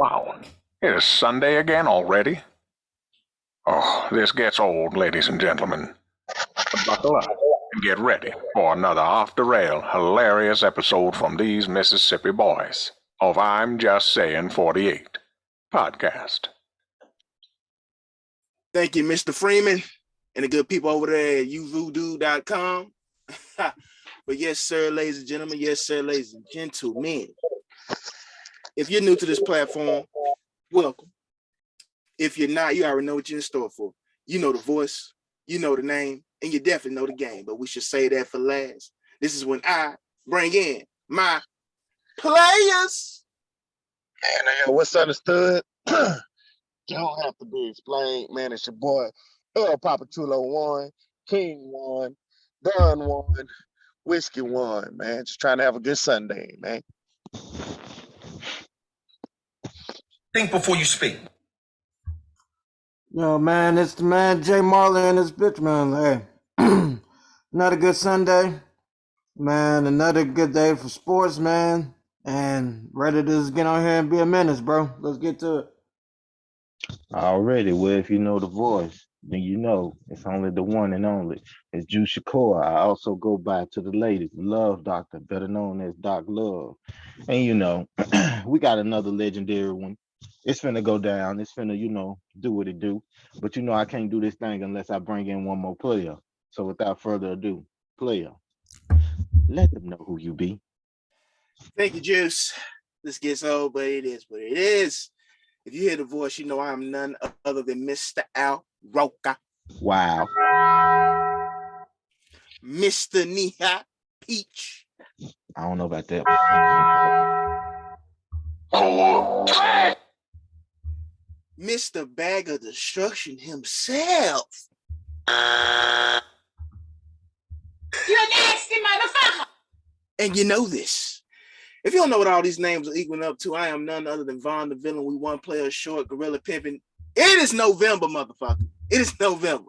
Wow, it is Sunday again already? Oh, this gets old, ladies and gentlemen. But buckle up and get ready for another off-the-rail hilarious episode from these Mississippi boys of I'm Just Saying 48 podcast. Thank you, Mr. Freeman, and the good people over there at uvoodoo.com. But yes, sir, ladies and gentlemen, yes, sir, ladies and gentlemen. If you're new to this platform, welcome. If you're not, you already know what you're in store for. You know the voice, you know the name, and you definitely know the game, but we should say that for last. This is when I bring in my players. Man, what's understood? Don't have to be explained, man. It's your boy, Papa Chulo 1, King 1, Don 1, Whiskey 1, man. Just trying to have a good Sunday, man. Think before you speak. Yo, man, it's the man Jay Marley and his bitch, man. Hey, another good Sunday, man. Another good day for sports, man. And ready to just get on here and be a menace, bro. Let's get to it. Already, well, if you know the voice, then you know it's only the one and only. It's Juice Shakur. I also go by to the ladies, Love Doctor, better known as Doc Love. And you know, we got another legendary one. It's finna go down. It's finna, do what it do. But I can't do this thing unless I bring in one more player. So without further ado, player, let them know who you be. Thank you, Juice. This gets old, but it is what it is. If you hear the voice, you know I'm none other than Mr. Al Roca. Wow. Mr. Neha Peach. I don't know about that. Mr. Bag of Destruction himself. You nasty motherfucker. And you know this. If you don't know what all these names are equaling up to, I am none other than Von the Villain. We one player short, gorilla pimping. It is November, motherfucker. It is November.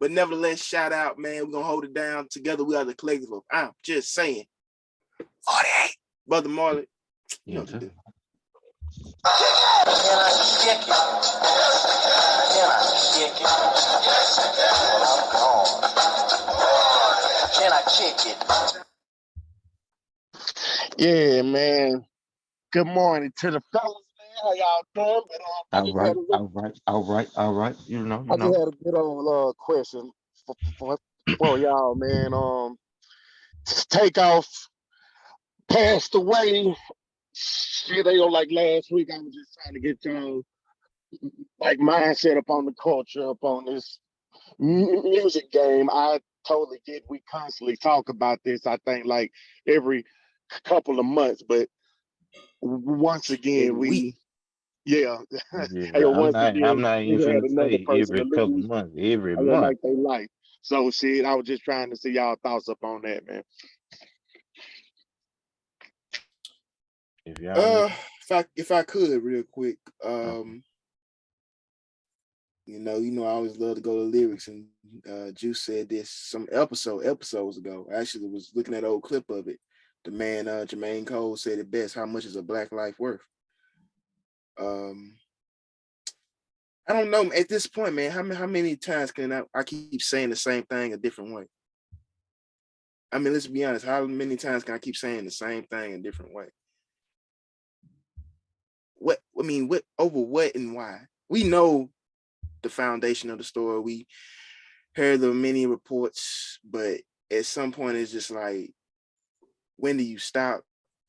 But nevertheless, shout out, man. We're going to hold it down. Together, we are the collective of I'm Just Saying 48. Brother Marley, you know what to do. Can I kick it? Can I kick it? I'm gone. Can I kick it? Yeah, man. Good morning to the fellas, man. How y'all doing? All right. You know. I just had a good old question for y'all, man. Takeoff passed away. Shit, like last week, I was just trying to get y'all like mindset upon the culture, upon this music game. I totally get we constantly talk about this, I think, like every couple of months, but once again, Yeah, I'm not even finna say every couple months, every month. Like they life. So shit, I was just trying to see y'all thoughts up on that, man. If I could real quick, you know, I always love to go to lyrics, and Juice said this some episodes ago. I actually was looking at an old clip of it. The man Jermaine Cole said it best. How much is a black life worth? I don't know at this point, man. How many times can I keep saying the same thing a different way? I mean, let's be honest. How many times can I keep saying the same thing a different way? What over what and why? We know the foundation of the story. We heard the many reports, but at some point it's just like, when do you stop,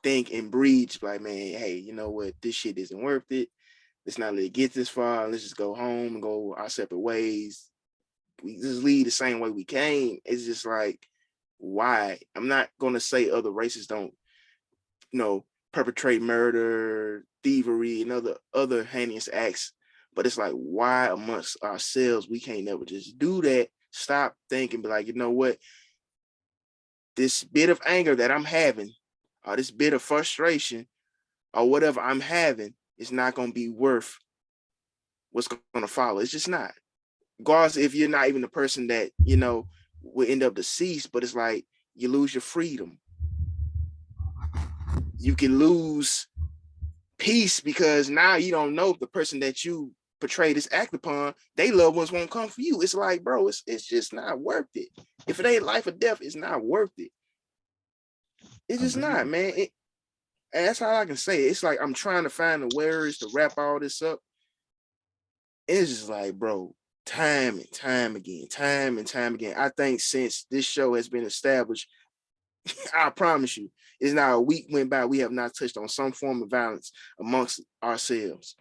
think, and breathe? Like, man, hey, you know what? This shit isn't worth it. Let's not let it get this far. Let's just go home and go our separate ways. We just leave the same way we came. It's just like, why? I'm not gonna say other races don't, perpetrate murder, thievery, and other heinous acts, but it's like, why amongst ourselves we can't never just do that? Stop, think, and be like, you know what? This bit of anger that I'm having, or this bit of frustration, or whatever I'm having, is not going to be worth what's going to follow. It's just not. Regardless if you're not even the person that, will end up deceased, but it's like you lose your freedom. You can lose peace, because now you don't know if the person that you portray this act upon, they loved ones won't come for you. It's like, bro, it's just not worth it. If it ain't life or death, it's not worth it. It's just not, man. And that's all I can say. It's like I'm trying to find the words to wrap all this up. It's just like, bro, time and time again. I think since this show has been established, I promise you, it's not a week went by we have not touched on some form of violence amongst ourselves.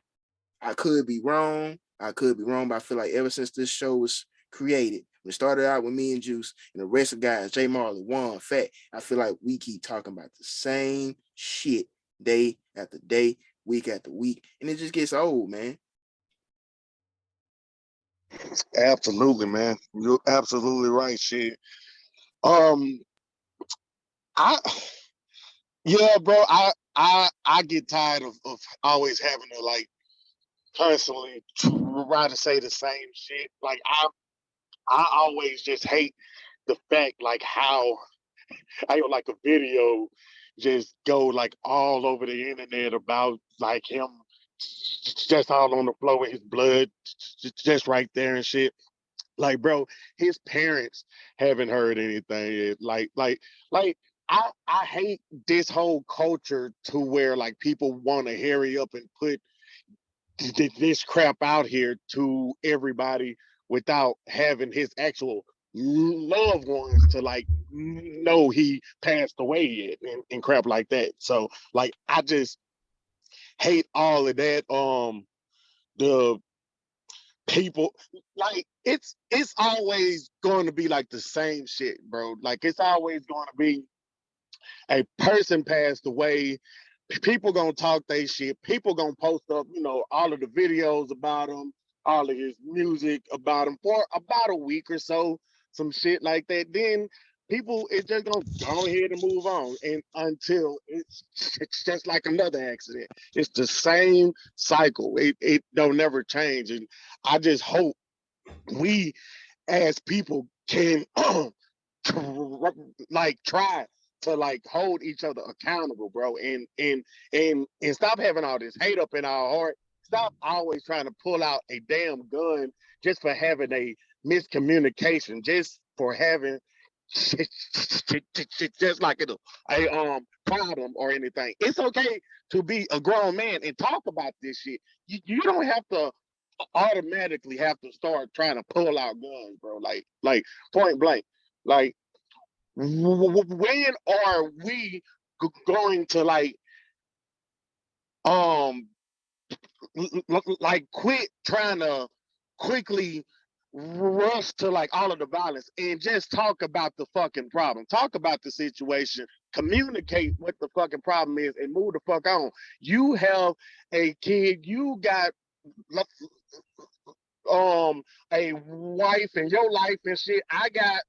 I could be wrong. But I feel like ever since this show was created, when it started out with me and Juice and the rest of guys, Jay Marley, Juan, Fat, I feel like we keep talking about the same shit day after day, week after week, and it just gets old, man. Absolutely, man. You're absolutely right. Shit. I yeah, bro. I get tired of always having to like constantly try to say the same shit. Like I always just hate the fact like how I like a video just go like all over the internet about like him just all on the floor with his blood just right there and shit. Like, bro, his parents haven't heard anything yet. Like I hate this whole culture to where like people want to hurry up and put this crap out here to everybody without having his actual loved ones to like know he passed away yet and crap like that. So like I just hate all of that. The people like it's always going to be like the same shit, bro. Like it's always going to be a person passed away, people gonna talk they shit. People gonna post up, all of the videos about him, all of his music about him for about a week or so, some shit like that. Then people is just gonna go ahead and move on, and until it's just like another accident. It's the same cycle. It don't never change, and I just hope we as people can like try to like hold each other accountable, bro, and stop having all this hate up in our heart. Stop always trying to pull out a damn gun just for having a miscommunication, just for having just like a problem or anything. It's okay to be a grown man and talk about this shit. You don't have to automatically have to start trying to pull out guns, bro. Like point blank. Like when are we going to um like quit trying to quickly rush to like all of the violence and just talk about the fucking problem, talk about the situation, communicate what the fucking problem is, and move the fuck on. You have a kid, you got a wife and your life and shit. I got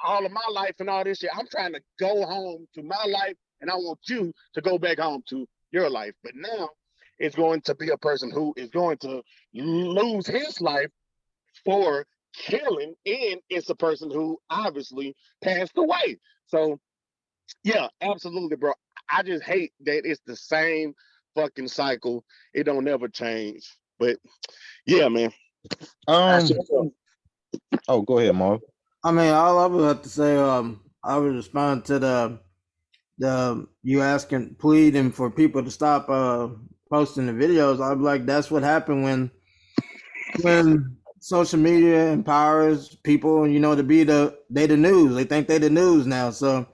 all of my life and all this shit. I'm trying to go home to my life, and I want you to go back home to your life. But now it's going to be a person who is going to lose his life for killing, and it's a person who obviously passed away. So yeah, absolutely, bro. I just hate that it's the same fucking cycle. It don't never change. But yeah, man. That's Um. just, Oh, go ahead, Marv. I mean, all I would have to say, I would respond to the you asking, pleading for people to stop posting the videos. I'd be like, that's what happened when social media empowers people, to be the news. They think they the news now. So,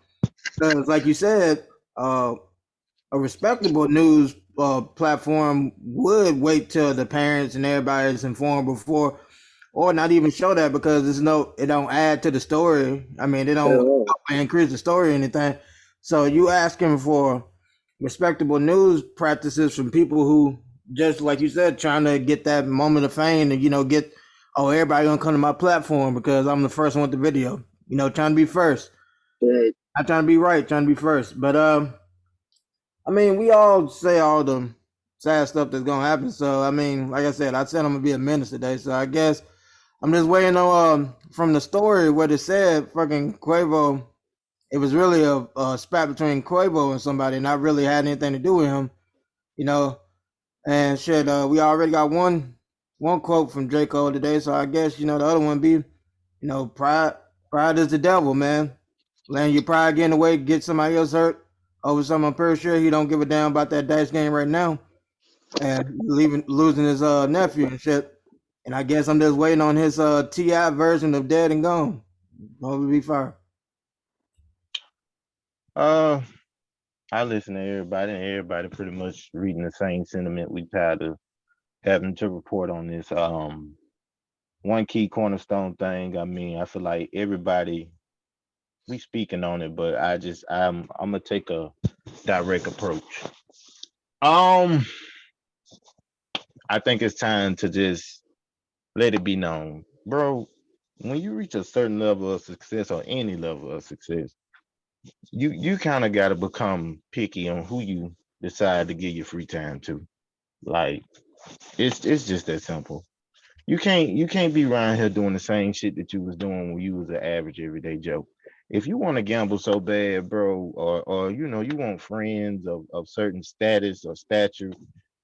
because like you said, a respectable news platform would wait till the parents and everybody is informed before, or not even show that, because it don't add to the story. I mean, it don't increase the story or anything. So you asking for respectable news practices from people who, just like you said, trying to get that moment of fame and get, oh, everybody gonna come to my platform because I'm the first one with the video. Trying to be first. right. Not trying to be right, trying to be first. But I mean, we all say all the sad stuff that's gonna happen. So I mean, like I said I'm gonna be a menace today. So I guess I'm just waiting on from the story what it said. Fucking Quavo. It was really a spat between Quavo and somebody, not really had anything to do with him. And shit, we already got one quote from J. Cole today, so I guess the other one be, pride is the devil, man. Letting your pride get in the way, get somebody else hurt over something. I'm pretty sure he don't give a damn about that dice game right now, and losing his nephew and shit. And I guess I'm just waiting on his Ti version of Dead and Gone. Hope it be fire. Uh, I listen to everybody, and everybody pretty much reading the same sentiment we had to having to report on this. One key cornerstone thing. I mean, I feel like everybody we speaking on it, but I'm gonna take a direct approach. Um, I think it's time to just let it be known, bro. When you reach a certain level of success or any level of success, you kind of got to become picky on who you decide to give your free time to. Like it's just that simple. You can't be around here doing the same shit that you was doing when you was an average everyday Joe. If you want to gamble so bad, bro, or you want friends of certain status or stature,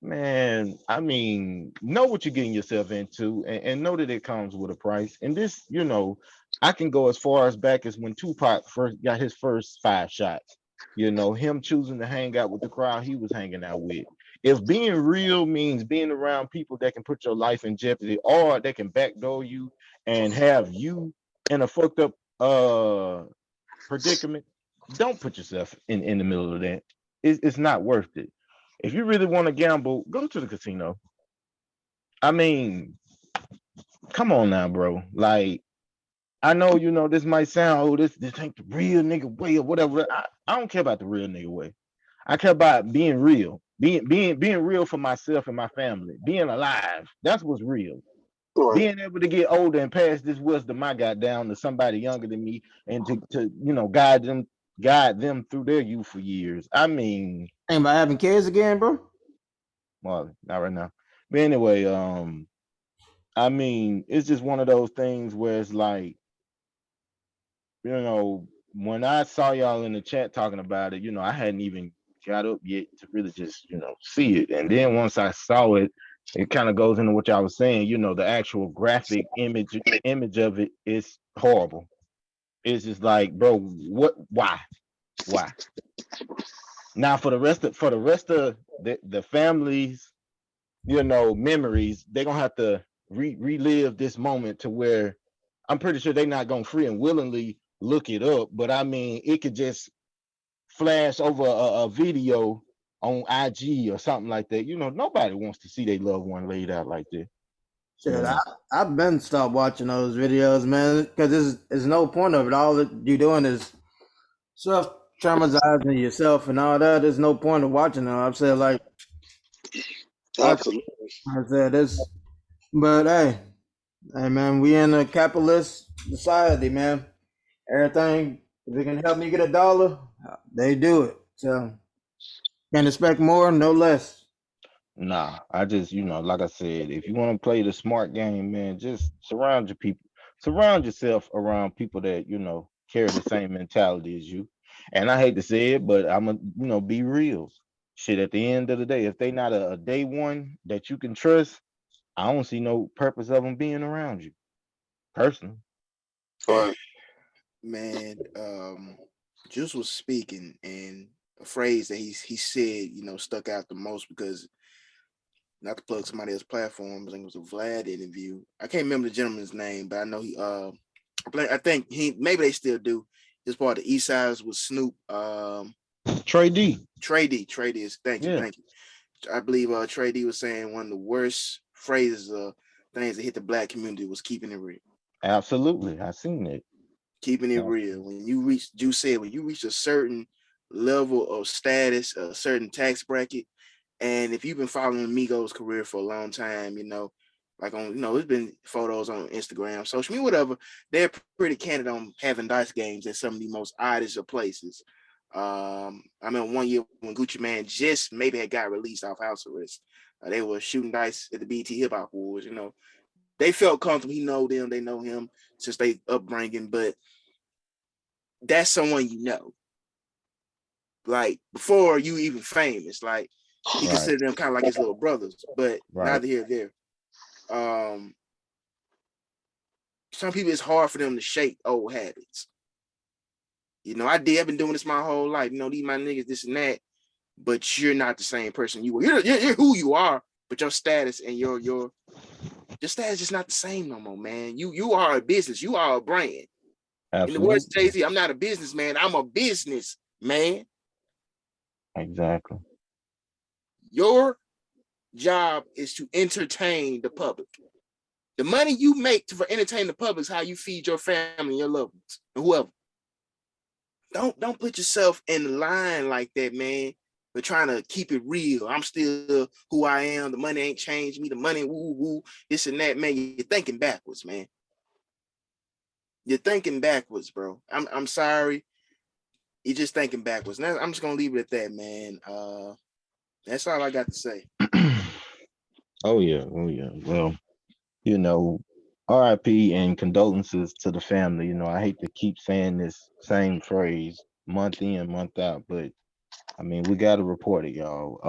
man, I mean, know what you're getting yourself into and know that it comes with a price. And this, I can go as far as back as when Tupac first got his first 5 shots. Him choosing to hang out with the crowd he was hanging out with. If being real means being around people that can put your life in jeopardy or that can backdoor you and have you in a fucked up predicament, don't put yourself in the middle of that. It's not worth it. If you really want to gamble, go to the casino. I mean, come on now, bro. Like, I know this might sound, this ain't the real nigga way or whatever. I don't care about the real nigga way. I care about being real, being real for myself and my family, being alive. That's what's real. Right. Being able to get older and pass this wisdom I got down to somebody younger than me, and to guide them through their youthful years. I mean, Ain't about having kids again, bro. well, not right now. But anyway, I mean, it's just one of those things where it's like, when I saw y'all in the chat talking about it, I hadn't even got up yet to really just, see it. And then once I saw it, it kind of goes into what y'all was saying, the actual graphic image of it is horrible. It's just like, bro, why? Now for the rest of the families, memories, they're gonna have to relive this moment to where I'm pretty sure they're not gonna free and willingly look it up, but I mean, it could just flash over a video on IG or something like that. Nobody wants to see their loved one laid out like that. Shit, I've been stopped watching those videos, man, because there's no point of it. All that you're doing is self traumatizing yourself and all that. There's no point of watching them. I've said like Absolutely. I said this, but hey, man, we in a capitalist society, man. Everything, if it can help me get $1, they do it. So can't expect more, no less. Nah, I just, like I said, if you want to play the smart game, man, just surround yourself around people that, carry the same mentality as you. And I hate to say it, but I'm gonna, be real. Shit, at the end of the day, if they not a day one that you can trust, I don't see no purpose of them being around you, personally. Right. Man, Juice was speaking, and a phrase that he said, stuck out the most because, not to plug somebody else's platform, I think it was a Vlad interview. I can't remember the gentleman's name, but I know I think maybe they still do. It's part of the East Sides with Snoop. Trey D. Trey D is thank you. I believe Trey D was saying one of the worst phrases things that hit the black community was keeping it real. Absolutely. I seen it. Keeping it real. When you reach a certain level of status, a certain tax bracket, and if you've been following Migos' career for a long time, like on, there's been photos on Instagram, social media, whatever, they're pretty candid on having dice games at some of the most oddest of places. I mean, one year when Gucci Mane just maybe had got released off house arrest, they were shooting dice at the BT Hip Hop Awards. They felt comfortable. He know them, they know him since they upbringing, but that's someone like before you even famous. Like He Right. considered them kind of like his little brothers, but Right. neither here nor there. Some people, it's hard for them to shake old habits. You know, I've been doing this my whole life. You know, these my niggas, this and that. But you're not the same person you were. You're who you are, but your status and your status is not the same no more, man. You are a business. You are a brand. In the words of Absolutely. Jay-Z, I'm not a businessman. I'm a business man. Exactly. Your job is to entertain the public. The money you make for entertain the public is how you feed your family, your loved ones, and whoever. Don't put yourself in line like that, man. We're trying to keep it real. I'm still who I am. The money ain't changed me. The money, woo woo, this and that, man. You're thinking backwards, man. You're thinking backwards, bro. I'm sorry. You're just thinking backwards. Now, I'm just gonna leave it at that, man. That's all I got to say. Oh yeah. Oh yeah. Well, you know, RIP and condolences to the family. You know, I hate to keep saying this same phrase month in, month out, but I mean, we got to report it, y'all.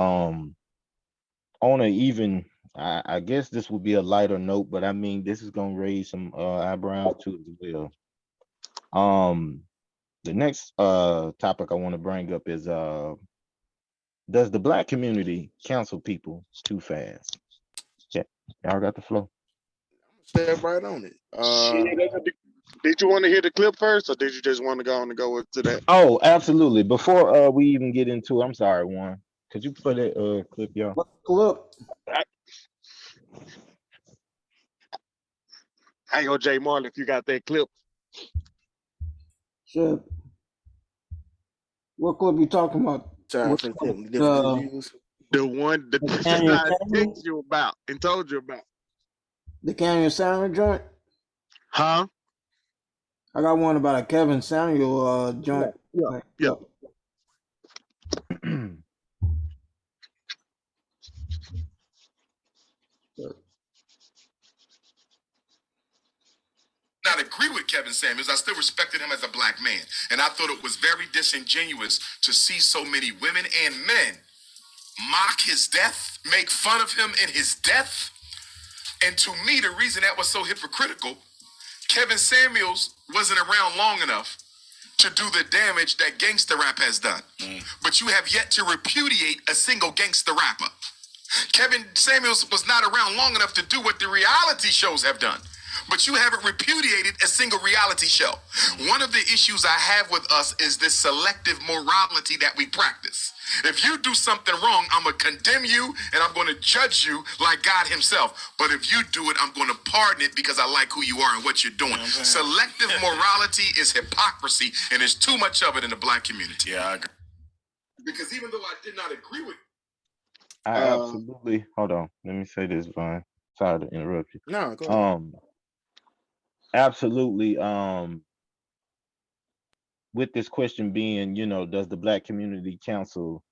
On a even, I guess this would be a lighter note, but I mean, this is gonna raise some eyebrows too as well. The next topic I want to bring up is does the black community cancel people too fast? Yeah, y'all got the flow. Step right on it. Shit, did you want to hear the clip first, or did you just want to go on and go into that? Oh, absolutely. Before we even get into it, I'm sorry, Warren. Could you play that clip, y'all? What clip? Hang on, Jay Marley, if you got that clip. Shit. What clip you talking about? Sorry for the different views. The one that Canyon I Canyon? texted you about and told you about. The Canyon Samuel joint? Huh? I got one about a Kevin Samuel joint. Yeah. Not agree with Kevin Samuels. I still respected him as a black man. And I thought it was very disingenuous to see so many women and men mock his death, make fun of him in his death. And to me, the reason that was so hypocritical, Kevin Samuels wasn't around long enough to do the damage that gangster rap has done. But you have yet to repudiate a single gangster rapper. Kevin Samuels was not around long enough to do what the reality shows have done. But you haven't repudiated a single reality show. One of the issues I have with us is this selective morality that we practice. If you do something wrong, I'm going to condemn you and I'm going to judge you like God himself. But if you do it, I'm going to pardon it because I like who you are and what you're doing. Selective morality is hypocrisy, and there's too much of it in the black community. Yeah, I agree. Because even though I did not agree with I absolutely, hold on. Let me say this, Vine. Sorry to interrupt you. No, go ahead. Absolutely. With this question being, you know, does the black community cancel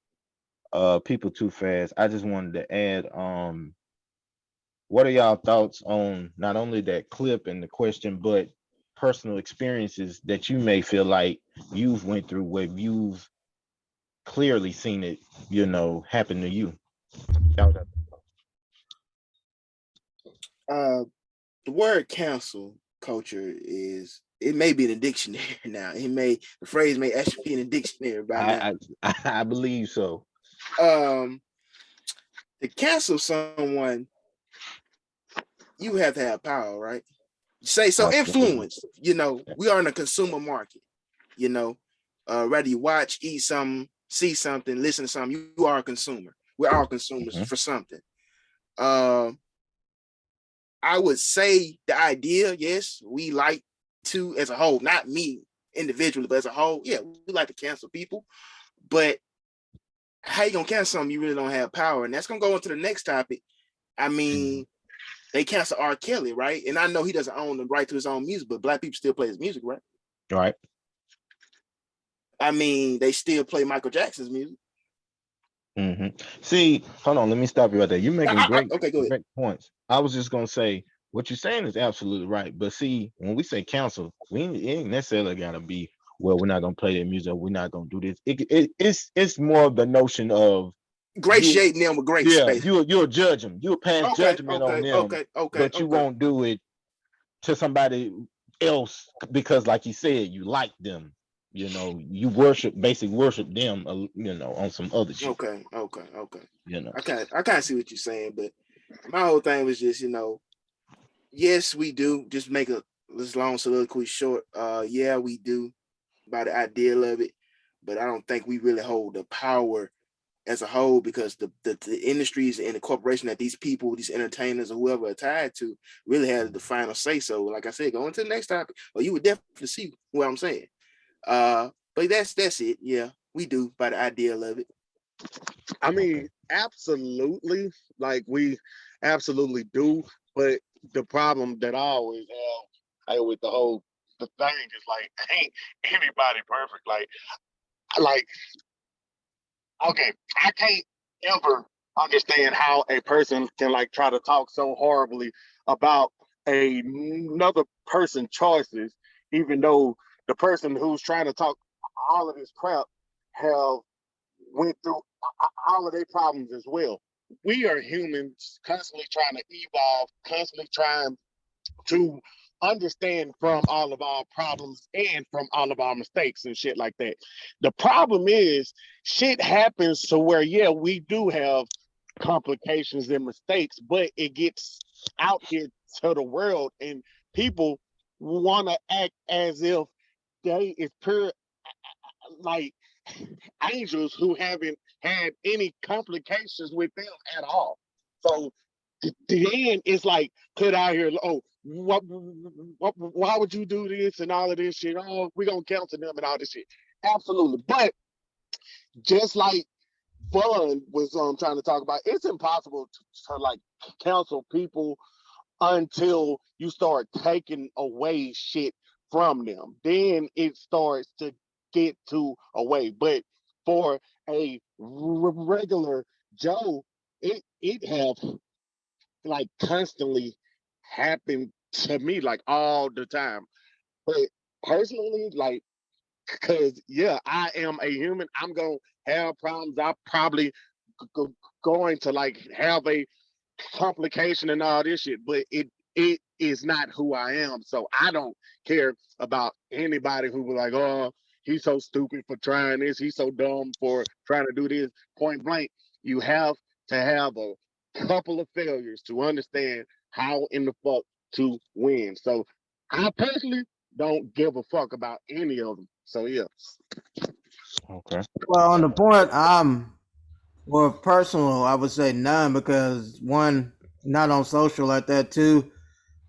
people too fast? I just wanted to add, what are y'all thoughts on not only that clip and the question, but personal experiences that you may feel like you've went through where you've clearly seen it, you know, happen to you? The word cancel culture it may be in the dictionary now. The phrase may actually be in the dictionary by now. I believe so. To cancel someone, you have to have power, right? Say so. Absolutely. Influence. You know, we are in a consumer market. You know, whether you watch, eat something, see something, listen to something, you are a consumer. We're all consumers for something. I would say the idea, yes, we like to, as a whole, not me individually, but as a whole, yeah, we like to cancel people. But how you gonna cancel something you really don't have power? And that's gonna go into the next topic. I mean, they cancel R. Kelly, right? And I know he doesn't own the right to his own music, but black people still play his music, right? Right. I mean, they still play Michael Jackson's music. See, hold on, let me stop you right there. You're making great points. I was just gonna say what you're saying is absolutely right. But see, when we say cancel, it ain't necessarily gotta be, well, we're not gonna play their music, we're not gonna do this. It's more of the notion of gratiating them with grace, Yeah, basically. you'll judge them. You'll pass judgment on them, but you won't do it to somebody else because, like you said, you like them. You know, you worship them. You know, on some other shit. Okay. You know, I kind of see what you're saying, but my whole thing was just, yes, we do. Just make this long soliloquy short. Yeah, we do by the ideal of it, but I don't think we really hold the power as a whole because the industries and the corporation that these people, these entertainers or whoever are tied to, really have the final say. So, like I said, go into the next topic, or you would definitely see what I'm saying. But that's it. Yeah, we do by the ideal of it. I mean, absolutely. Like we absolutely do. But the problem that I always have with the thing is like ain't anybody perfect. Like okay, I can't ever understand how a person can like try to talk so horribly about another person's choices, even though the person who's trying to talk all of this crap have went through all of their problems as well. We are humans constantly trying to evolve, constantly trying to understand from all of our problems and from all of our mistakes and shit like that. The problem is shit happens to where, yeah, we do have complications and mistakes, but it gets out here to the world and people want to act as if they is pure like angels who haven't had any complications with them at all. So then it's like put out here, oh, why would you do this and all of this shit? Oh, we're gonna counsel them and all this shit. Absolutely. But just like Bun was trying to talk about, it's impossible to like counsel people until you start taking away shit from them. Then it starts to get to away. But for a regular Joe, it have like constantly happened to me like all the time. But personally, like, cause yeah, I am a human. I'm gonna have problems. I probably going to like have a complication and all this shit, but it is not who I am. So I don't care about anybody who was like, oh, he's so stupid for trying this, he's so dumb for trying to do this. Point blank, you have to have a couple of failures to understand how in the fuck to win. So I personally don't give a fuck about any of them. So yeah. okay. Well, on the point, well, personal, I would say none because one, not on social like that. Two,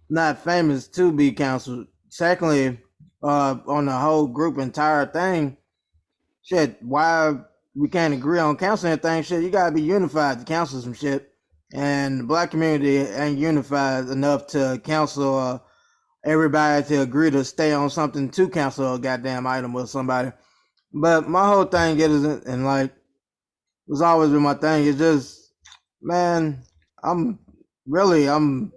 not famous to be counseled. Secondly, on the whole group entire thing, shit, why we can't agree on counseling things? Shit, you gotta be unified to counsel some shit, and the black community ain't unified enough to counsel everybody to agree to stay on something to counsel a goddamn item with somebody. But my whole thing is, and like it's always been my thing. It's just, man, I'm really, I'm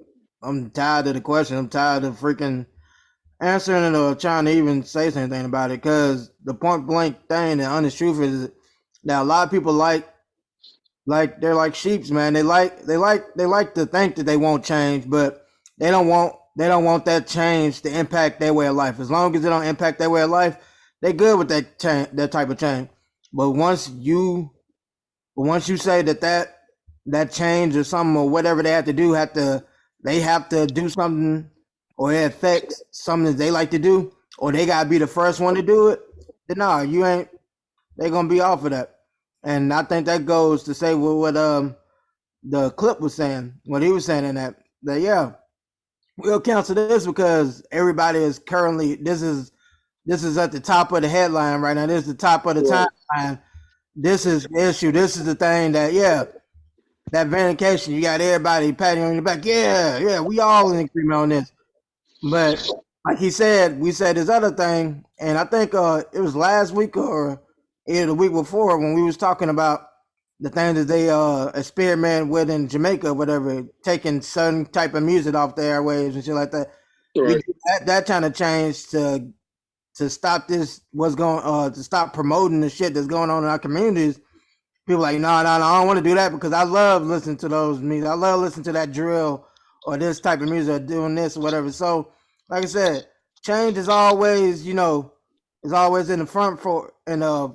tired of the question. I'm tired of freaking answering it or trying to even say anything about it. Because the point blank thing, the honest truth is that a lot of people they're like sheeps, man. They like to think that they won't change, but they don't want that change to impact their way of life. As long as it don't impact their way of life, they good with that type of change. But once you say that change or something or whatever they have to do they have to do something or it affects something that they like to do or they gotta be the first one to do it, then no, you ain't. They're gonna be off of that. And I think that goes to say what the clip was saying, what he was saying in that yeah, we'll cancel this because everybody is currently this is at the top of the headline right now. This is the top of the timeline. This is the issue. This is the thing that yeah, that vindication. You got everybody patting on your back. Yeah, we all in agreement on this. But like he said, we said this other thing, and I think it was last week or either the week before when we was talking about the thing that they experiment with in Jamaica, whatever, taking certain type of music off the airwaves and shit like that. We Right. did that kind of change to stop this what's going to stop promoting the shit that's going on in our communities people like, no, I don't want to do that because I love listening to those music. I love listening to that drill or this type of music or doing this or whatever. So, like I said, change is always, is always in the front for when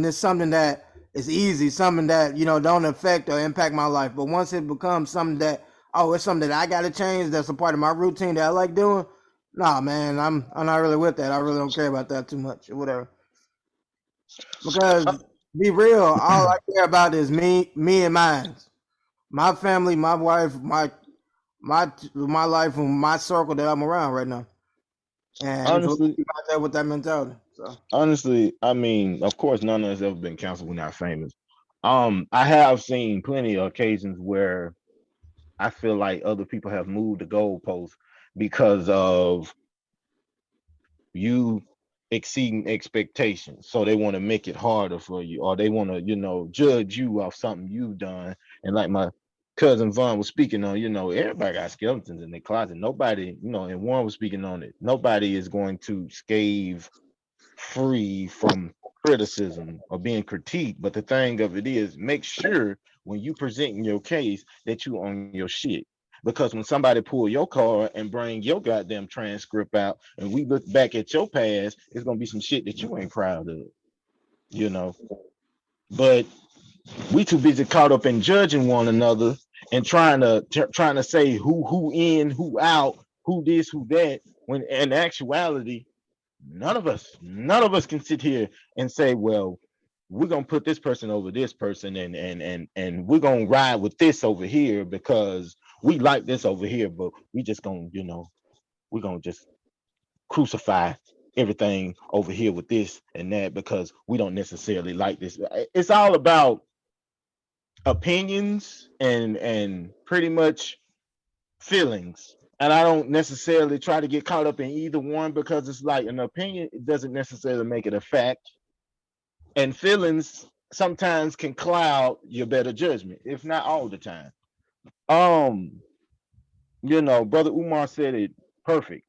it's something that is easy, something that don't affect or impact my life. But once it becomes something that it's something that I got to change, that's a part of my routine that I like doing. Nah, man, I'm not really with that. I really don't care about that too much or whatever. Because be real, all I care about is me and mine, my family, my wife, my life, and my circle that I'm around right now. And it's Honestly, about that with that mentality. So honestly, I mean, of course, none of us ever been canceled. We're not famous. I have seen plenty of occasions where I feel like other people have moved the goalposts because of you exceeding expectations. So they want to make it harder for you, or they want to, judge you off something you've done. And like my cousin Vaughn was speaking on, everybody got skeletons in their closet. Nobody, and Warren was speaking on it. Nobody is going to scathe free from criticism or being critiqued. But the thing of it is, make sure when you presenting your case that you on your shit. Because when somebody pull your card and bring your goddamn transcript out, and we look back at your past, it's gonna be some shit that you ain't proud of, you know. But we too busy caught up in judging one another and trying to say who in, who out, who this, who that. When in actuality, none of us can sit here and say, well, we're gonna put this person over this person, and we're gonna ride with this over here because we like this over here, but we just gonna, we're gonna just crucify everything over here with this and that because we don't necessarily like this. It's all about opinions and pretty much feelings. And I don't necessarily try to get caught up in either one because it's like an opinion, it doesn't necessarily make it a fact. And feelings sometimes can cloud your better judgment, if not all the time. Um, Brother Umar said it perfect.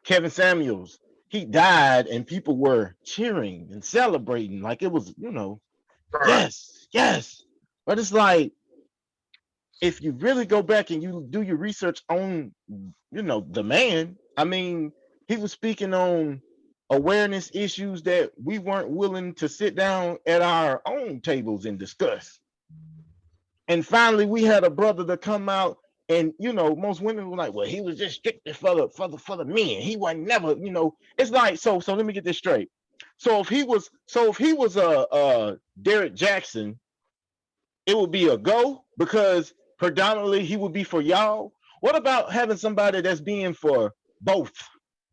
Kevin Samuels, he died and people were cheering and celebrating like it was, Right. yes, yes. But it's like if you really go back and you do your research on, the man, I mean, he was speaking on awareness issues that we weren't willing to sit down at our own tables and discuss. And finally, we had a brother to come out, and most women were like, "Well, he was just strictly for the men. He wasn't never, It's like so. Let me get this straight. So if he was a Derek Jackson, it would be a go because predominantly he would be for y'all. What about having somebody that's being for both,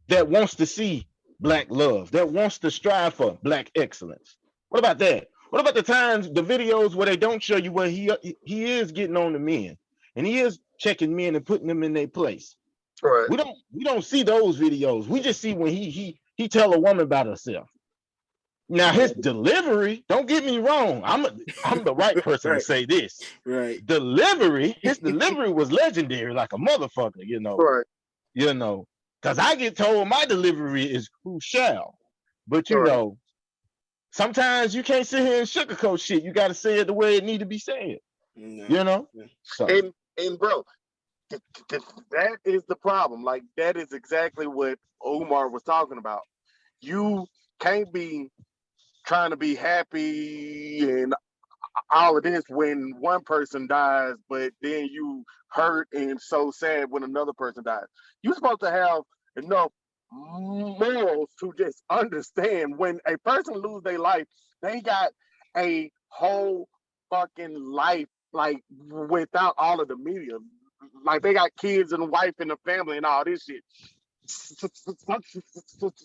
that wants to see black love, that wants to strive for black excellence? What about that? What about the times, the videos where they don't show you where he is getting on the men and he is checking men and putting them in their place? Right. We don't see those videos. We just see when he tell a woman about herself. Now his delivery, don't get me wrong, I'm the right person to Right, say this. right. His delivery was legendary, like a motherfucker, Right. Because I get told my delivery is who shall. But Right. sometimes you can't sit here and sugarcoat shit. You got to say it the way it need to be said, No. you know? no. So, And bro, that is the problem. Like that is exactly what Omar was talking about. You can't be trying to be happy and all of this when one person dies, but then you hurt and so sad when another person dies. You're supposed to have enough morals to just understand when a person lose their life, they got a whole fucking life like without all of the media. Like they got kids and a wife and a family and all this shit.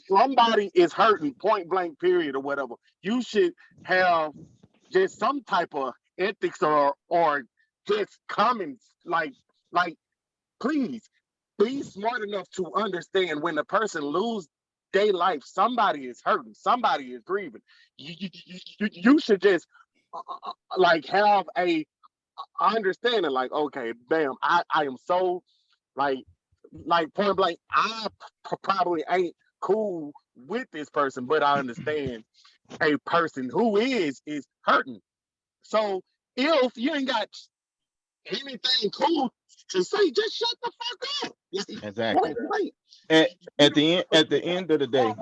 Somebody is hurting, point blank, period, or whatever. You should have just some type of ethics or just common like please be smart enough to understand when the person lose their life, somebody is hurting, somebody is grieving. You should just like have a understanding like okay damn I am so like point blank I probably ain't cool with this person but I understand a person who is hurting. So if you ain't got anything cool to say, just shut the fuck up. Exactly. Wait. At the end of the day,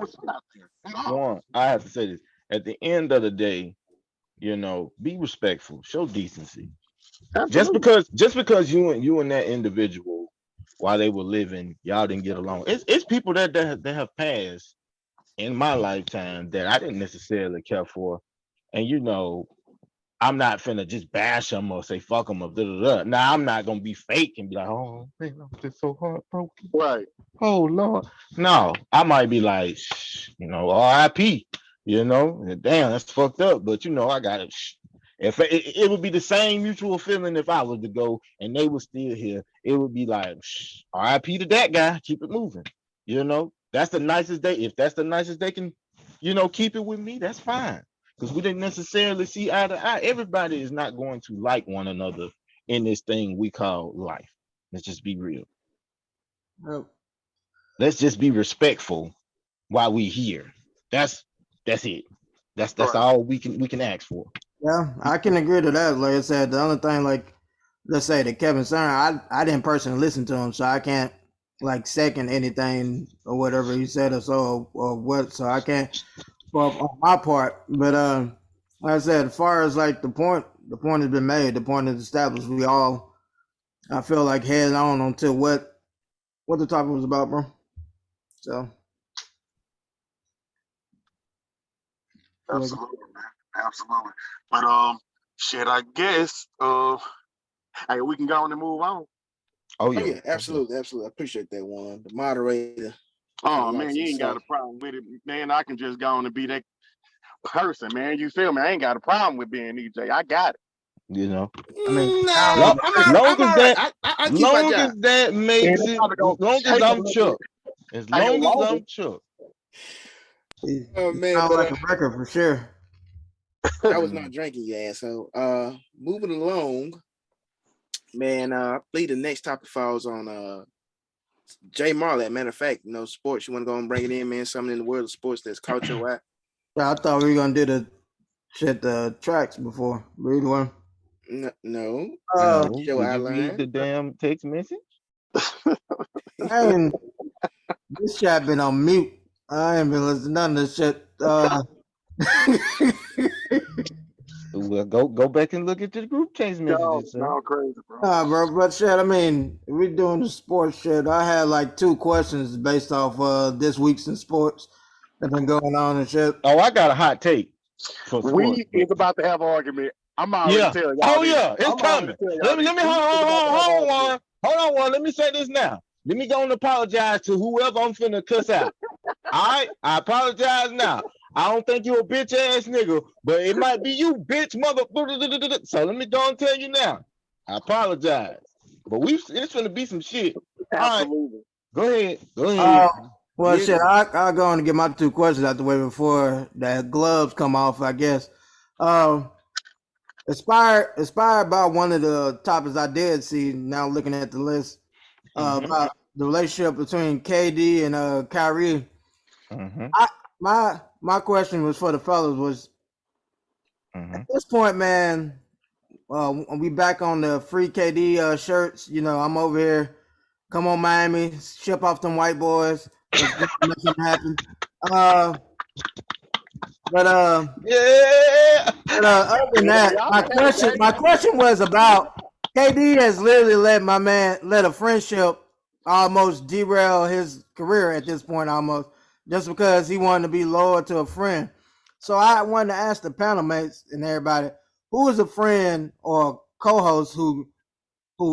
one, I have to say this. At the end of the day, you know, be respectful, show decency. Absolutely. Just because you and that individual, while they were living, y'all didn't get along. It's people that have passed in my lifetime that I didn't necessarily care for, and you know, I'm not finna just bash them or say fuck them or da da da. Now I'm not gonna be fake and be like, oh man, I'm just so heartbroken. Right. Oh Lord. No, I might be like, you know, R.I.P. You know, damn, that's fucked up. But you know, I got it. If it would be the same mutual feeling if I was to go and they were still here, it would be like, R.I.P. to that guy. Keep it moving. You know, that's the nicest they. If that's the nicest they can, you know, keep it with me. That's fine. Because we didn't necessarily see eye to eye. Everybody is not going to like one another in this thing we call life. Let's just be real. Yep. Let's just be respectful while we here. That's it. That's Right. all we can ask for. Yeah, I can agree to that. Like I said, the only thing, like, let's say that Kevin Stern, I didn't personally listen to him, so I can't like second anything or whatever he said or so or what. So I can't, well, on my part. But like I said, as far as like the point has been made. The point is established. We all, I feel like, head on onto what the topic was about, bro. So Absolutely, man. Absolutely. But shit, I guess hey, we can go on and move on. Oh Oh yeah. yeah, absolutely, absolutely. I appreciate that one. The moderator. Oh Like man, you some ain't got a sauce. problem with it, man. I can just go on and be that person, man. You feel me? I ain't got a problem with being EJ. I got it. You know, I mean, No, long I'm as all right. that, I keep my long job. as that And makes it's it, probably gonna long as take a I'm little bit. Chuck, as Hey, long as longer. I'm Chuck. you Oh man, sound but like a record for sure. I was not drinking, you asshole. Moving along, man. I believe the next topic falls on Jay Marlett. Matter of fact, you know, sports. You want to go and bring it in, man? Something in the world of sports that's caught your eye. Yeah, I thought we were gonna do the tracks before. Read one. No, Uh, No, show did you read outline. the damn text message? I ain't this chat been on mute. I ain't been listening to none of this shit. Well, go back and look at the group text No, messages, sir. no, crazy, bro. Nah, bro, but shit, I mean, if we doing the sports shit, I had like two questions based off this week's in sports that been going on and shit. Oh, I got a hot take for sports, We but is about to have an argument. I'm already yeah. telling y'all Oh this. yeah, it's I'm already coming. telling y'all Let this. me We is about to have an hold on, argument. one. Hold on, one. Let me say this now. Let me go and apologize to whoever I'm finna cuss out. All right, I apologize now. I don't think you a bitch ass nigga, but it might be you, bitch mother. So let me go and tell you now. I apologize, but it's gonna be some shit. All right, Absolutely. go ahead, go Uh, ahead. well, Get shit, it. I'll go on and get my two questions out the way before the gloves come off, I guess. Um, inspired by one of the topics I did see. Now looking at the list Mm-hmm. about the relationship between KD and Kyrie. Mm-hmm. I my question was for the fellas was Mm-hmm. at this point, man. We back on the free KD shirts. You know, I'm over here. Come on, Miami, ship off them white boys. Let's make something happen. Uh, but uh, Yeah. other than that, Y'all my can have it, question was about KD has literally let a friendship almost derail his career at this point, almost just because he wanted to be loyal to a friend. So I wanted to ask the panel mates and everybody, who is a friend or co-host who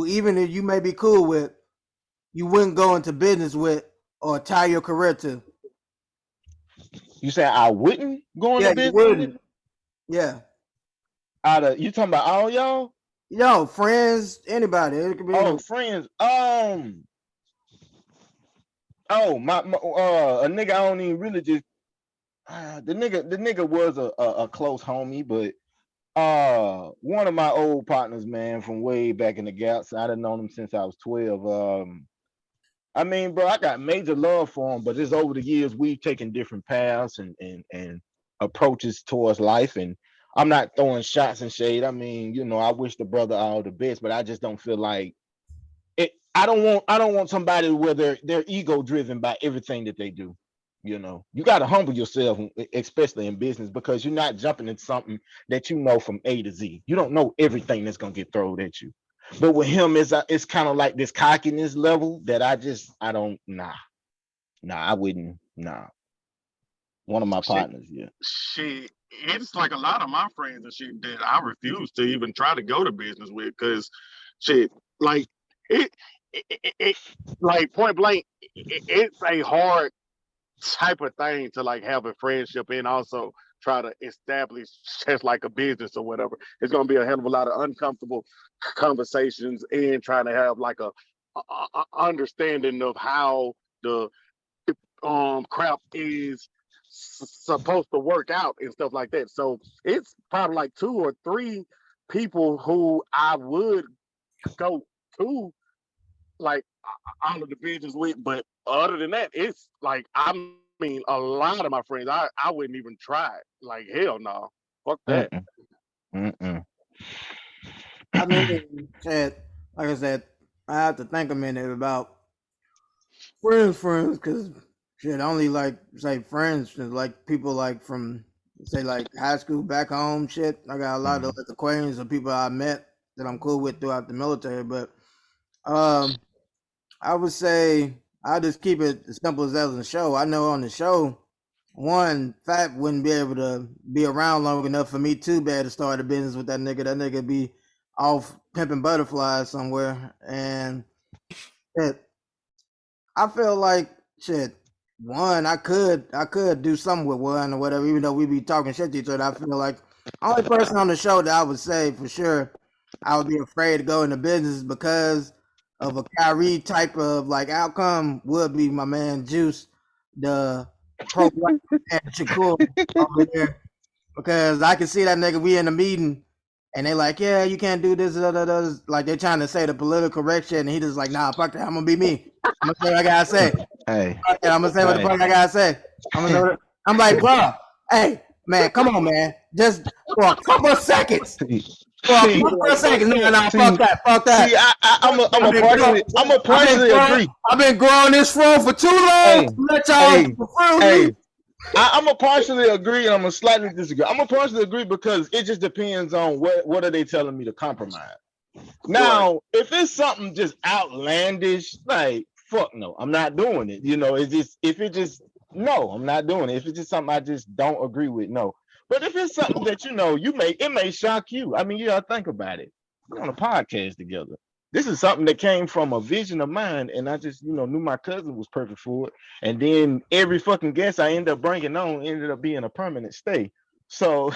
even if you may be cool with, you wouldn't go into business with or tie your career to. You say I wouldn't go into Yeah, you business with? wouldn't. Yeah. Out of you talking about all y'all? Yo, friends, anybody. It could be Oh, any. friends. Oh my a nigga I don't even really just the nigga was a close homie, but one of my old partners, man, from way back in the gaps. I'd have known him since I was 12. I mean, bro, I got major love for him, but it's over the years we've taken different paths and approaches towards life. And I'm not throwing shots and shade. I mean, you know, I wish the brother all the best, but I just don't feel like it. I don't want somebody where they're ego driven by everything that they do. You know, you got to humble yourself, especially in business, because you're not jumping into something that you know from A to Z. You don't know everything that's gonna get thrown at you. But with him, it's kind of like this cockiness level that I don't I wouldn't one of my Shit, partners, yeah. shit. It's like a lot of my friends and shit that I refuse to even try to go to business with because shit, like it, it like point blank, it's a hard type of thing to like have a friendship and also try to establish just like a business or whatever. It's gonna be a hell of a lot of uncomfortable conversations and trying to have like a understanding of how the crap is supposed to work out and stuff like that. So it's probably like 2 or 3 people who I would go to like all of the business with, but other than that, it's like I mean a lot of my friends I wouldn't even try it. Like hell no, fuck that. Mm-mm, mm-mm. I mean, shit, like I said, I have to think a minute about friends, because shit, I only like say friends, like people like from say like high school back home. Shit, I got a lot of like acquaintances of people I met that I'm cool with throughout the military. But um, I would say I'll just keep it as simple as that on the show. I know on the show, one, Fat wouldn't be able to be around long enough for me too bad to start a business with that nigga. That nigga be off pimping butterflies somewhere. And shit, I feel like shit. One, I could do something with one or whatever, even though we be talking shit to each other. I feel like only person on the show that I would say for sure I would be afraid to go into business because of a Kyrie type of like outcome would be my man Juice, the pro and Shakur over there. Because I can see that nigga, we in a meeting and they like, yeah, you can't do this, like they're trying to say the political correct shit, and he just like, nah, fuck that, I'm gonna be me. I'm gonna say what I gotta say. Hey, Fuck that, I'm gonna say what the hey. fuck I gotta say. I'm like, bro, hey, man, come on, man. Just for a couple of seconds. See, For a see, couple of seconds. No, see, fuck that, fuck see. that. I'm a partially agree. I've been growing this room for too long Hey, to let y'all hey, fulfill hey. me. I'm a partially agree, and I'm a slightly disagree. I'm a partially agree because it just depends on what are they telling me to compromise. Now, if it's something just outlandish, like fuck no, I'm not doing it. You know, it's just if it just no, I'm not doing it. If it's just something I just don't agree with, no. But if it's something that you know it may shock you. I mean, you gotta think about it. We're on a podcast together. This is something that came from a vision of mine, and I just knew my cousin was perfect for it. And then every fucking guest I ended up bringing on ended up being a permanent stay. So,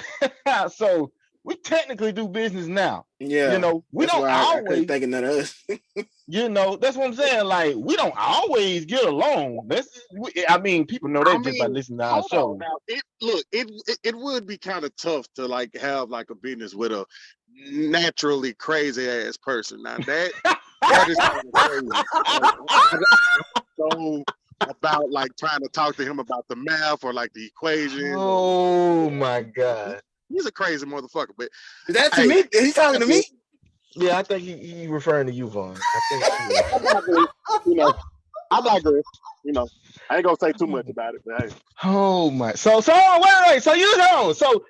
so we technically do business now. Yeah, We that's don't why I couldn't always, think of none of us. that's what I'm saying. Like, we don't always get along. I mean, people know I that just by mean, listening to our hold on show. now. It would be kind of tough to like have like a business with a naturally crazy ass person. Now that is kind of crazy. Like, I don't know about like trying to talk to him about the math or like the equation. Oh my God. He's a crazy motherfucker. But Is that to hey, me? Is he talking to me? Yeah, I think he referring to you, Vaughn. I think. I'm not gonna, you know, I'm not gonna, I ain't gonna say too much about it. But hey, Oh my! So wait. So you know, so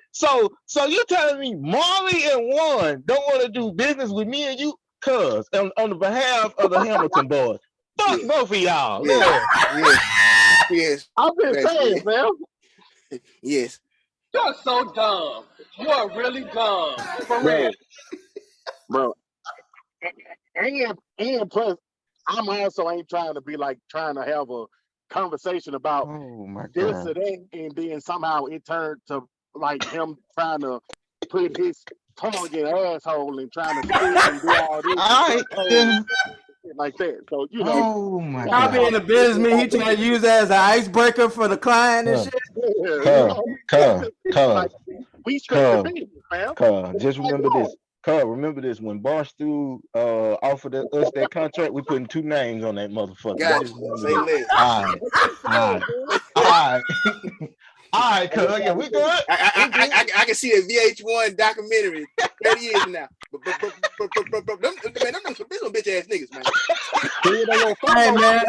you telling me Marley and Juan don't want to do business with me and you, cuz on the behalf of the Hamilton boys. Fuck Yeah, both of y'all. yeah, Yeah. yes, I'm just saying, basically. man. Yes. You're so dumb. You are really dumb. For real. Bro. And plus, I'm also ain't trying to be like trying to have a conversation about Oh my this or God. that, and then somehow it turned to like him trying to put his tongue in asshole and trying to spit and do all this and All right. Yeah. shit like that. So Oh my Y'all be in God. the business, he trying to use that as an icebreaker for the client and Huh. shit. yeah, Cuz. like we strictly Cuz. business, man. Just remember this. Remember this. When Barstool offered us that contract, we putting 2 names on that motherfucker. You Got just you. remember Say this. less. All right. All right. All right. All right, cuz yeah, we good. I can see a VH1 documentary 30 years from now. Man, them some bitch ass niggas, man. Hey man,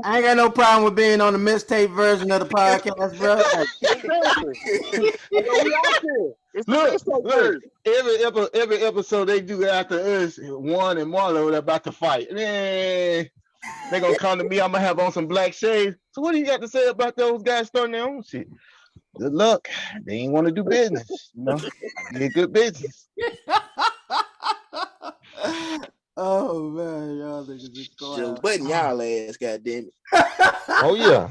I ain't got no problem with being on the mixtape version of the podcast, bro. Look. Every episode they do after us, Juan and Marlo are about to fight. Man, they gonna come to me. I'm gonna have on some black shades. So what do you got to say about those guys starting their own shit? Good luck. They ain't want to do business. Get good business. Oh man, y'all niggas is Joe Budden, y'all ass, goddamn it. Oh yeah.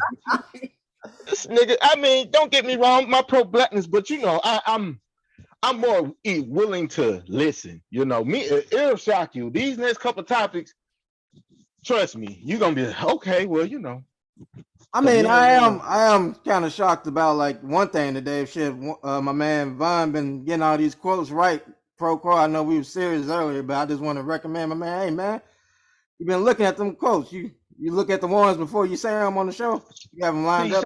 This nigga, I mean, don't get me wrong, my pro blackness, but I'm more willing to listen. It'll shock you. These next couple topics, trust me, you're gonna be like, okay, well, I mean, I am kind of shocked about like one thing today. Shit, my man Vaughn been getting all these quotes right. Pro quote. I know we were serious earlier, but I just want to recommend my man. Hey man, you been looking at them quotes. You look at the ones before you say them on the show. You have them lined up.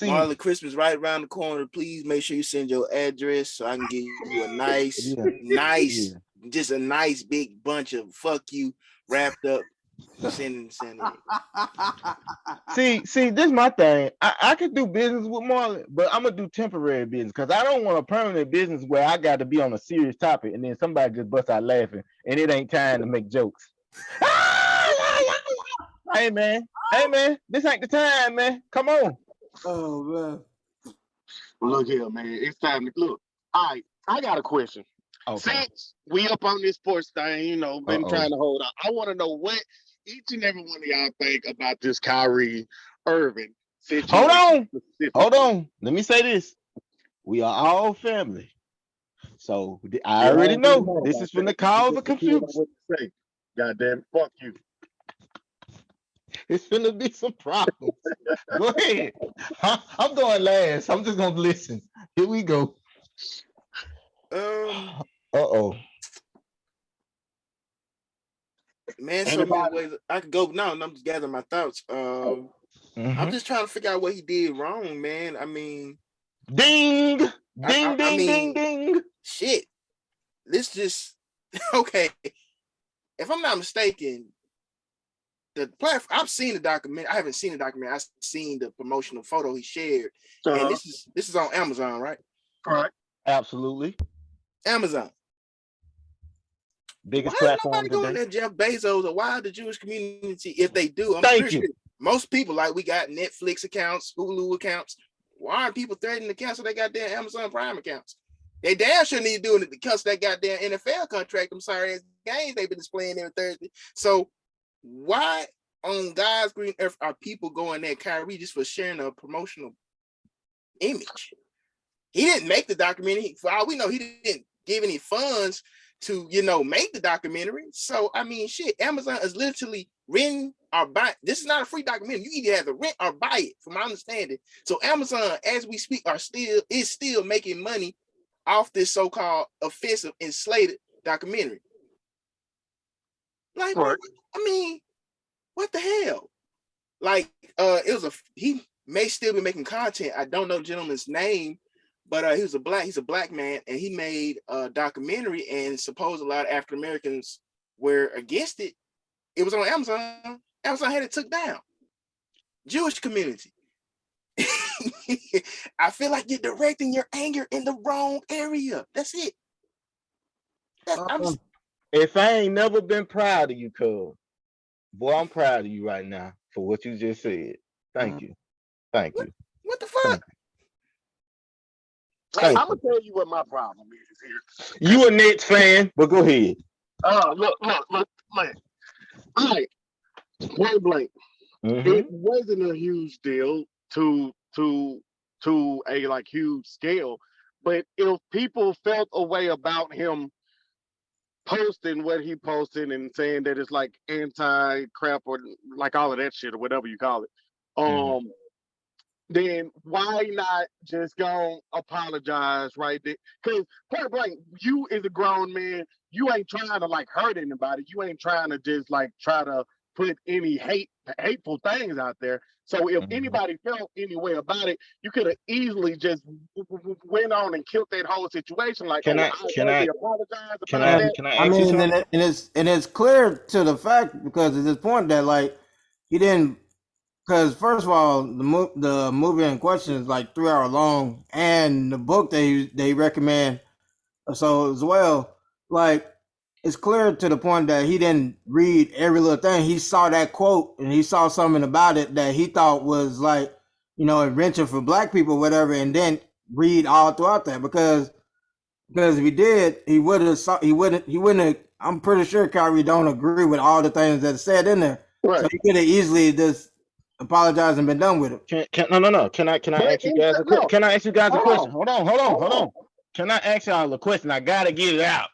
Marley, Christmas right around the corner. Please make sure you send your address so I can give you a nice, just a nice big bunch of fuck you wrapped up. Send it. See, this is my thing. I could do business with Marley, but I'm gonna do temporary business because I don't want a permanent business where I got to be on a serious topic and then somebody just busts out laughing and it ain't time to make jokes. Hey man, this ain't the time, man. Come on. Oh man. Look here, man. It's time to look. All right, I got a question. Okay. Since we up on this sports thing, been trying to hold up. I want to know what each and every one of y'all think about this Kyrie Irving situation. Hold on. Let me say this. We are all family. So I already know this is from the cause of confusion. Goddamn, fuck you. It's finna be some problems. Go ahead. I'm going last. I'm just gonna listen. Here we go. Man, so many ways I could go now, and I'm just gathering my thoughts. I'm just trying to figure out what he did wrong, man. I mean, ding. Shit. This just okay. If I'm not mistaken, the platform, I've seen the documentary. I haven't seen the documentary. I've seen the promotional photo he shared, and this is on Amazon, right? Correct. Absolutely. Amazon. Biggest why platform is nobody going today? to Jeff Bezos, or why the Jewish community, if they do? Thank you. Most people, like we got Netflix accounts, Hulu accounts. Why aren't people threatening to cancel their goddamn Amazon Prime accounts? They damn sure need to do it to cancel that goddamn NFL contract. I'm sorry, as games they've been displaying every Thursday. So why on God's green earth are people going there, Kyrie, just for sharing a promotional image? He didn't make the documentary. For all we know, he didn't give any funds to, make the documentary. So, I mean, shit, Amazon is literally renting or buy. This is not a free documentary. You either have to rent or buy it, from my understanding. So Amazon, as we speak, is still making money off this so-called offensive and slated documentary. Like, I mean, what the hell? Like, he may still be making content. I don't know the gentleman's name, but he's a black man, and he made a documentary, and suppose a lot of African Americans were against it. It was on Amazon. Amazon had it took down. Jewish community. I feel like you're directing your anger in the wrong area. That's it. If I ain't never been proud of you, cuz, boy, I'm proud of you right now for what you just said. Thank you. Thank you. What the fuck? I'm gonna tell you what my problem is here. You a Nets fan, but go ahead. Look, man. All right, point blank. It wasn't a huge deal to a like huge scale, but if people felt a way about him posting what he posted and saying that it's like anti-crap or like all of that shit or whatever you call it, then why not just go apologize right there? Because point blank, you as a grown man, you ain't trying to like hurt anybody. You ain't trying to just like try to put any hateful things out there. So if anybody felt any way about it, you could have easily just went on and killed that whole situation. Like, Can I apologize can about I that. can I I ask you mean, something? and it's clear to the fact because at this point that like he didn't because first of all the movie in question is like 3 hour long and the book they recommend so as well like it's clear to the point that he didn't read every little thing. He saw that quote and he saw something about it that he thought was like invention for black people, whatever, and then read all throughout that because if he did, he would have. He wouldn't have. I'm pretty sure Kyrie don't agree with all the things that are said in there. So Right. he could have easily just apologized and been done with it. No. Can I ask you guys a question? Can I ask you guys a question? Hold on. Can I ask y'all a question? I gotta get it out.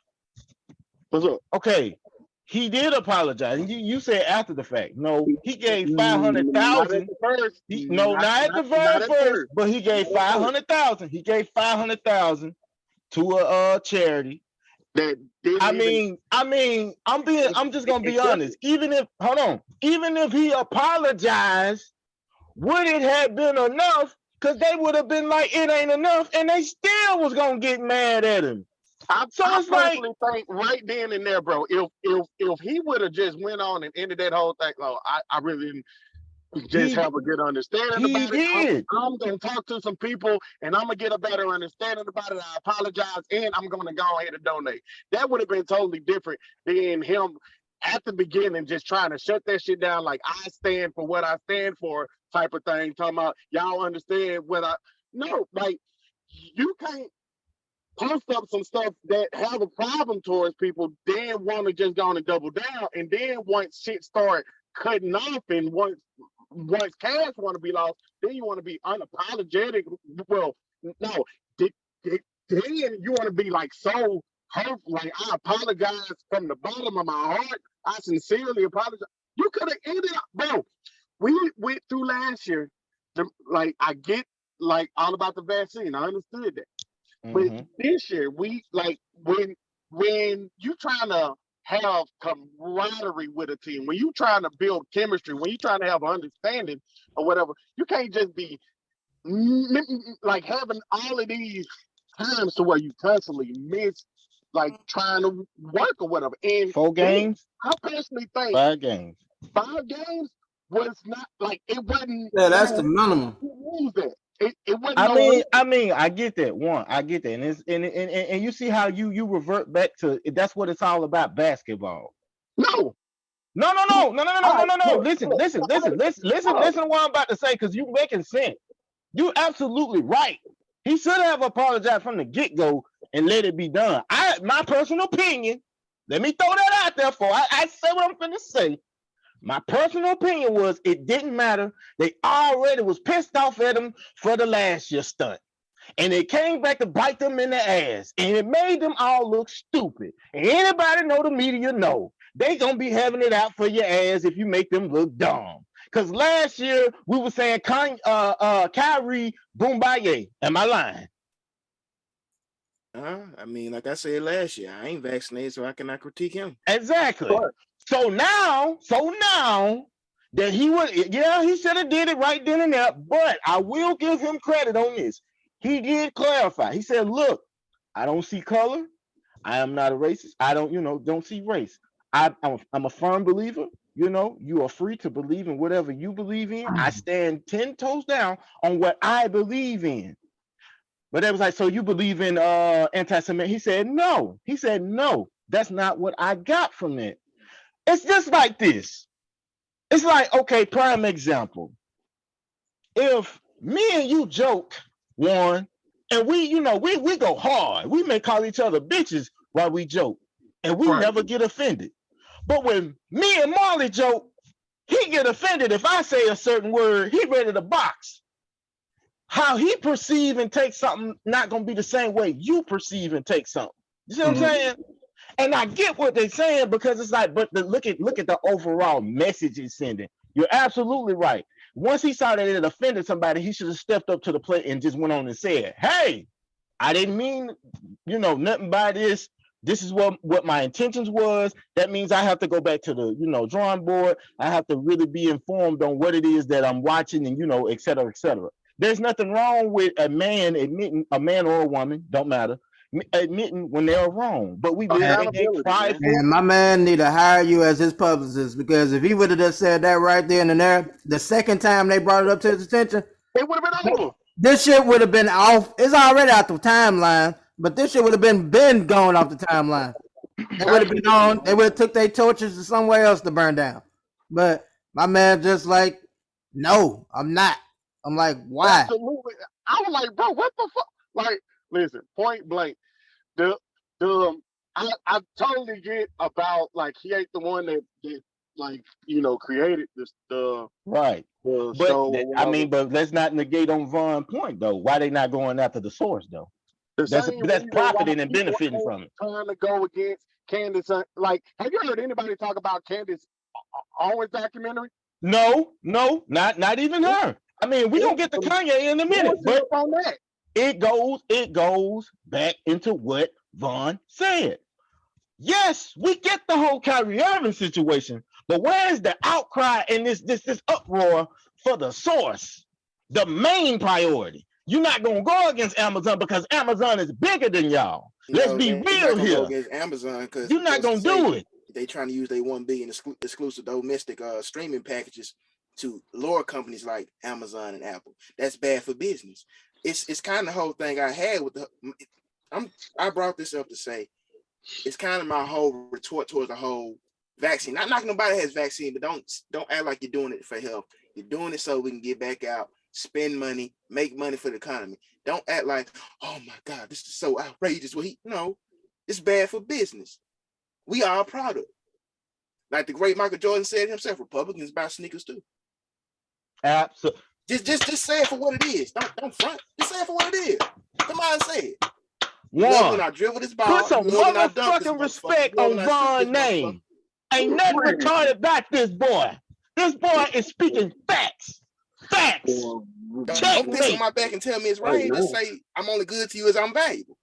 What's up? Okay. He did apologize. You said after the fact. No, he gave Not at 500,000. the first. Not at the very first, but he gave 500,000. He gave 500,000 to a charity. That I'm just gonna be honest. Even if he apologized, would it have been enough? Because they would have been like, it ain't enough, and they still was gonna get mad at him. I personally think right then and there, bro, if he would have just went on and ended that whole thing, I really didn't just have a good understanding about it. I'm going to talk to some people and I'm going to get a better understanding about it. I apologize and I'm going to go ahead and donate. That would have been totally different than him at the beginning just trying to shut that shit down like I stand for what I stand for type of thing. Talking about y'all understand what no, like you can't post up some stuff that have a problem towards people, then want to just go on and double down. And then once shit start cutting off and once cash want to be lost, then you want to be unapologetic. Well, no, then you want to be like so hurtful. Like, I apologize from the bottom of my heart. I sincerely apologize. You could have ended up, bro. We went through last year. Like, I get like all about the vaccine. I understood that. But this year, we like when you trying to have camaraderie with a team, when you trying to build chemistry, when you trying to have understanding or whatever, you can't just be like having all of these times to where you constantly miss like trying to work or whatever. And 4 games? I personally think 5 games. 5 games was not like it wasn't. Yeah, that's the minimum. That. It wasn't. I mean, I get that. I get that, and it's and you see how you revert back to that's what it's all about, basketball. No. Listen to what I'm about to say, because you making sense. You absolutely right. He should have apologized from the get-go and let it be done. My personal opinion, let me throw that out there for I say what I'm finna say. My personal opinion was it didn't matter. They already was pissed off at him for the last year stunt. And it came back to bite them in the ass. And it made them all look stupid. And anybody know the media know. They gonna be having it out for your ass if you make them look dumb. Because last year we were saying Kyrie Boombaye. Am I lying? I mean, like I said last year, I ain't vaccinated, so I cannot critique him. Exactly. Sure. So now that he should have did it right then and there, but I will give him credit on this. He did clarify. He said, look, I don't see color. I am not a racist. I don't see race. I'm a firm believer. You are free to believe in whatever you believe in. I stand 10 toes down on what I believe in. But it was like, so you believe in anti-Semitic? He said, no. That's not what I got from it. It's just like this. It's like, okay, prime example. If me and you joke, Warren, and we go hard. We may call each other bitches while we joke, and we never get offended. But when me and Marley joke, he get offended if I say a certain word. He ready to box. How he perceive and take something not gonna be the same way you perceive and take something. You see what I'm saying? And I get what they're saying, because it's like, but look at the overall message it's sending. You're absolutely right. Once he saw that it offended somebody, he should have stepped up to the plate and just went on and said, hey, I didn't mean, nothing by this. This is what my intentions was. That means I have to go back to the, drawing board. I have to really be informed on what it is that I'm watching and, et cetera, et cetera. There's nothing wrong with a man or a woman, don't matter, admitting when they're wrong. But we live in a prideful. Man, my man need to hire you as his publicist, because if he would have just said that right then and there, the second time they brought it up to his attention, it would have been over. This shit would have been off. It's already out the timeline, but this shit would have been gone off the timeline. They would have been on. They would have took their torches to somewhere else to burn down. But my man just like, no, I'm not. I'm like, why? Absolutely. I was like, bro, what the fuck? Like, listen, point blank. I totally get about, like, he ain't the one that like, created this right. The but show, but let's not negate on Von's point though. Why they not going after the source though? That's profiting and benefiting from it. Trying to go against Candace. Like, have you heard anybody talk about Candace Owens documentary? No, not even her. I mean, we gonna get to Kanye in a minute, but on that. It goes back into what Von said. Yes, we get the whole Kyrie Irving situation, but where's the outcry and this uproar for the source, the main priority? You're not gonna go against Amazon because Amazon is bigger than y'all. Let's be real here. Go against Amazon because you're not gonna do it. They trying to use their 1 billion exclusive domestic streaming packages to lure companies like Amazon and Apple. That's bad for business. It's kind of the whole thing I had with I brought this up to say it's kind of my whole retort towards the whole vaccine. Not knocking nobody that has vaccine, but don't act like you're doing it for health. You're doing it so we can get back out, spend money, make money for the economy. Don't act like, oh my God, this is so outrageous. No, it's bad for business. We are a product. Like the great Michael Jordan said himself, Republicans buy sneakers too. Absolutely. Just say it for what it is. Don't front. Just say it for what it is. Come on and say it. One, when I dribble this ball, put some motherfucking respect on Von's name. Ain't nothing retarded about this boy. This boy is speaking facts. Facts. Don't piss on my back and tell me it's right. Just say I'm only good to you as I'm valuable.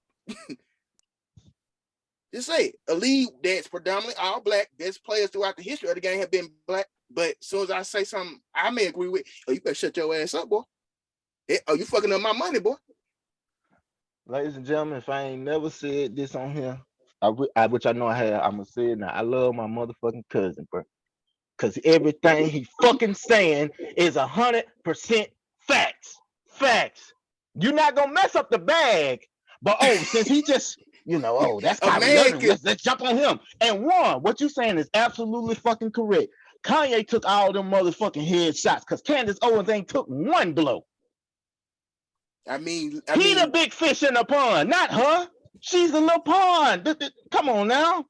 Just say it. A league that's predominantly all black, best players throughout the history of the game have been black. But as soon as I say something I may agree with, you better shut your ass up, boy. You fucking up my money, boy. Ladies and gentlemen, if I ain't never said this on here, which I know I have, I'm gonna say it now. I love my motherfucking cousin, bro. Cause everything he fucking saying is 100% facts. Facts. You're not gonna mess up the bag, but since he just, that's Kyrie Irving. Let's jump on him. And what you saying is absolutely fucking correct. Kanye took all them motherfucking head shots because Candace Owens ain't took one blow. He the big fish in the pond, not her. She's a little pond. Come on now.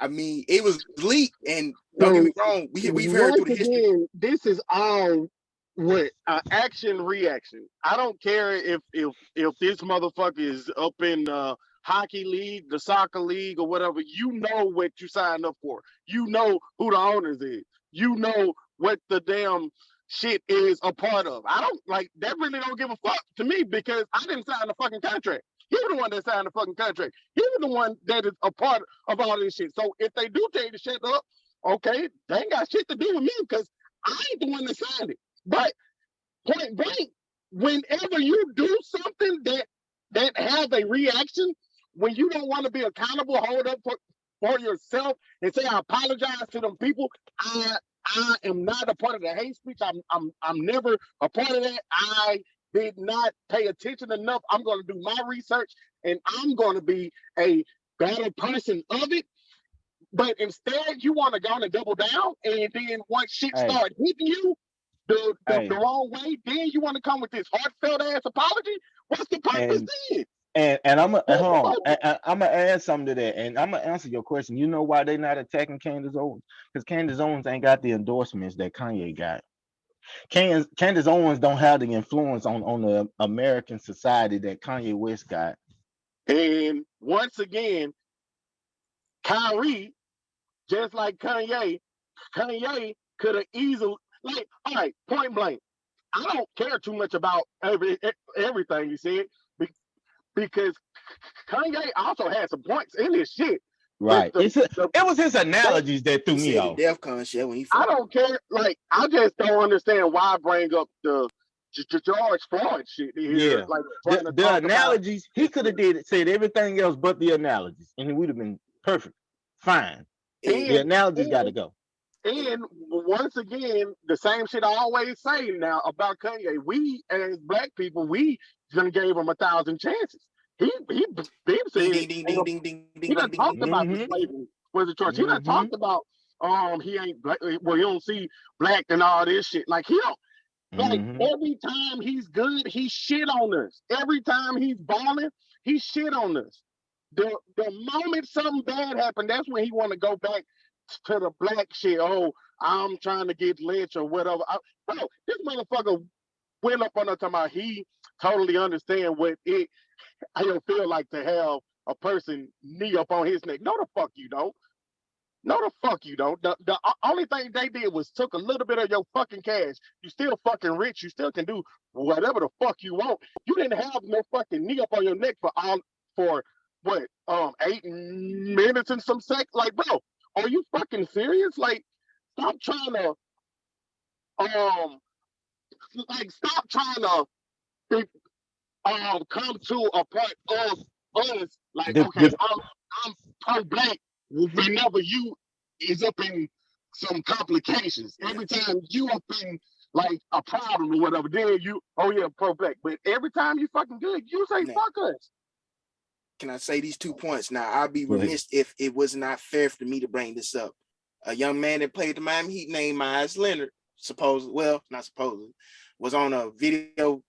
I mean, it was leaked, and don't get me wrong, we've heard through the history. Again, this is all what action reaction. I don't care if this motherfucker is up in hockey league, the soccer league, or whatever. You know what you signed up for. You know who the owners is. You know what the damn shit is a part of. I don't like that. Really don't give a fuck to me because I didn't sign the fucking contract. He was the one that signed the fucking contract. He was the one that is a part of all this shit. So if they do take the shit up, okay, they ain't got shit to do with me because I ain't the one that signed it. But point blank, whenever you do something that has a reaction, when you don't want to be accountable, hold up for yourself and say I apologize to them people. I am not a part of the hate speech. I'm never a part of that. I did not pay attention enough. I'm going to do my research and I'm going to be a better person of it. But instead, you want to go and double down, and then once shit start hitting you the wrong way, then you want to come with this heartfelt ass apology. What's the purpose then? And I'm gonna add something to that, and I'm gonna answer your question. You know why they not attacking Candace Owens? Because Candace Owens ain't got the endorsements that Kanye got. Candace Owens don't have the influence on the American society that Kanye West got. And once again, Kyrie, just like Kanye could have easily, like, all right, point blank. I don't care too much about everything you said because Kanye also had some points in this shit. Right. But It was his analogies that threw He me said the off. death shit when he I fucked. don't care. Like, I just don't understand why bring up the George Floyd shit here. Yeah. Like, trying to The talk analogies, he could have said everything else but the analogies, and it would have been perfect. Fine. And The analogies got to go. And once again, the same shit I always say now about Kanye. We as black people, we done gave him 1,000 chances. He ding said ding ding ding ding ding he ding done ding talked ding. about the Mhm. slavery was a choice. He done Mhm. talked about he ain't black. Well, you don't see black and all this shit. Like he don't like Mhm. every time he's good, he shit on us. Every time he's balling, he shit on us. The moment something bad happened, that's when he want to go back to the black shit. Oh, I'm trying to get lynched or whatever. Bro, this motherfucker went up on us talking about he totally understand what it I don't feel like to have a person knee up on his neck. No, the fuck you don't. No, the fuck you don't. The only thing they did was took a little bit of your fucking cash. You still fucking rich. You still can do whatever the fuck you want. You didn't have no fucking knee up on your neck for what 8 minutes and some sex. Like, bro, are you fucking serious? Like, stop trying to stop trying to come to a point of us like, The, okay, the, I'm pro black whenever you is up in some complications. Every time you up in like a problem or whatever, then you, oh yeah, pro black. But every time you fucking good, you say Now, fuck us. can I say these 2 points? Now, I'd be Go ahead. remiss if it was not fair for me to bring this up. A young man that played the Miami Heat named Myers Leonard, not supposedly, was on a video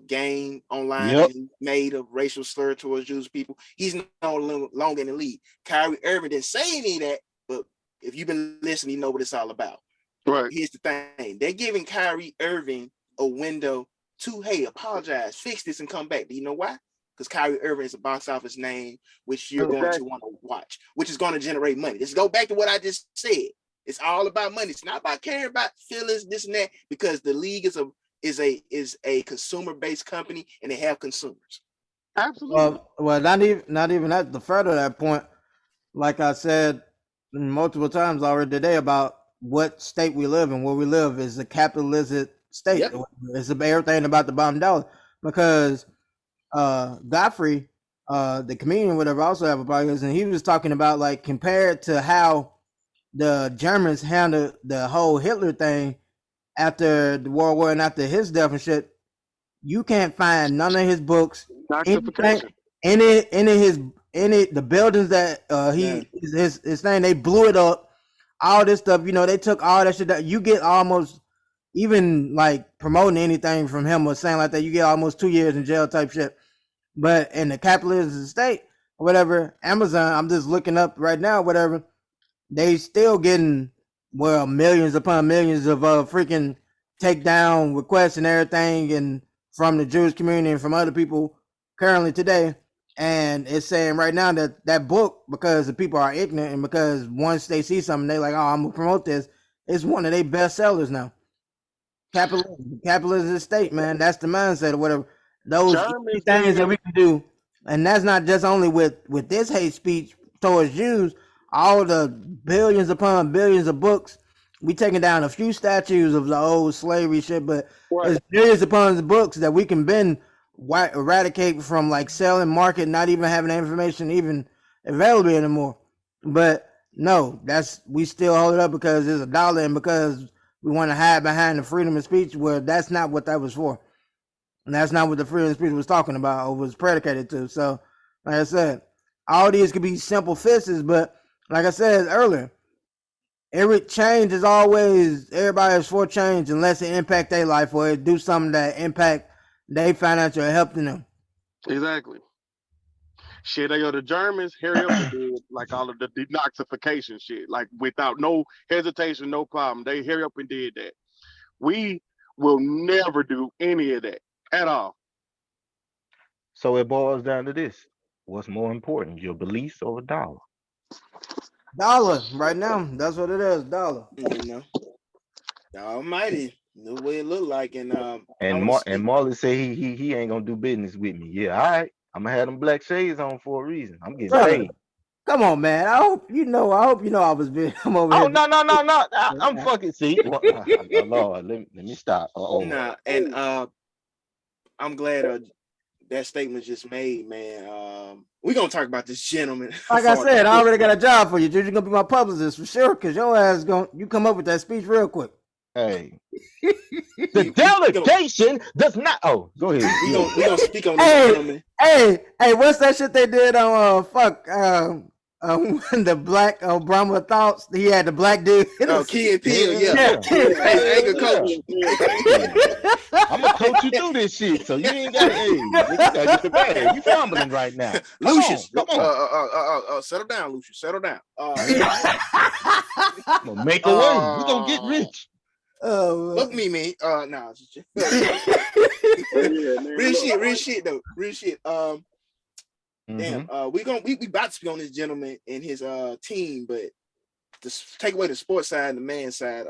game online Yep. and he made a racial slur towards Jewish people. He's no longer in the league. Kyrie Irving didn't say any of that, but if you've been listening, you know what it's all about. Right. Here's the thing. They're giving Kyrie Irving a window to, hey, apologize, fix this, and come back. Do you know why? Because Kyrie Irving is a box office name, which you're going to want to watch, which is going to generate money. Let's go back to what I just said. It's all about money. It's not about caring about feelings, this and that, because the league is a consumer-based company and they have consumers. Absolutely. Well, not even at the further that point. Like I said multiple times already today about what state we live in. Where we live is a capitalistic state. Yep. It's everything about the bottom dollar because Godfrey, the comedian, whatever, also have a podcast, and he was talking about like compared to how the Germans handled the whole Hitler thing after the World War and after his death and shit. You can't find none of his books, anything, any the buildings that his thing, they blew it up. All this stuff, they took all that shit. That you get almost even like promoting anything from him or saying like that, you get almost 2 years in jail type shit. But in the capitalist state, whatever, Amazon, I'm just looking up right now, whatever, they still getting millions upon millions of freaking takedown requests and everything, and from the Jewish community and from other people currently today. And it's saying right now that that book, because the people are ignorant and because once they see something, they like, oh, I'm gonna promote this. It's one of their best sellers now. Capitalism state, man. That's the mindset or whatever. Those things that we can do, and that's not just only with this hate speech towards Jews. All the billions upon billions of books, we taking down a few statues of the old slavery shit, but it's billions upon the books that we can eradicate from like selling, market, not even having information even available anymore. But no, we still hold it up because it's $1 and because we want to hide behind the freedom of speech. Well, that's not what that was for. And that's not what the freedom of speech was talking about or was predicated to. So, like I said, all these could be simple fixes, but like I said earlier, every change is always, everybody is for change unless it impact their life or it do something that impact their financial help to them. Exactly. Shit, the Germans hurry up and did like all of the denazification shit, like without no hesitation, no problem. They hurry up and did that. We will never do any of that at all. So it boils down to this: what's more important, your beliefs or a dollar? $1 right now, that's what it is, $1. The Almighty, the way it look like, and I And want to speak. Marley say he ain't gonna do business with me. Yeah, all right. I'm gonna have them black shades on for a reason. I'm getting Brother, paid. come on, man. I hope you know. I was being. I'm over Oh here. no no no no! I'm fucking see. Lord, let me stop. Oh, Nah, and I'm glad that statement just made, man. We're gonna talk about this gentleman. Like I said, I already got a job for you, dude. You're gonna be my publicist for sure, cause your ass you come up with that speech real quick. hey, the delegation does not. Oh, go ahead. We gonna speak on this gentleman. Hey, what's that shit they did on when the black Obama thoughts he had the black dude. Oh, Key and Peele, yeah. Hey, anger coach. I'm gonna coach you through this shit, so you ain't got you gotta get the bag. You fumbling right now. Lucius, come on. Settle down, Lucius. Settle down. Gonna make a way. We gonna get rich. Look me, man. Nah. Real shit though. Real shit. Damn. We about to speak on this gentleman and his team, but to take away the sports side and the man side,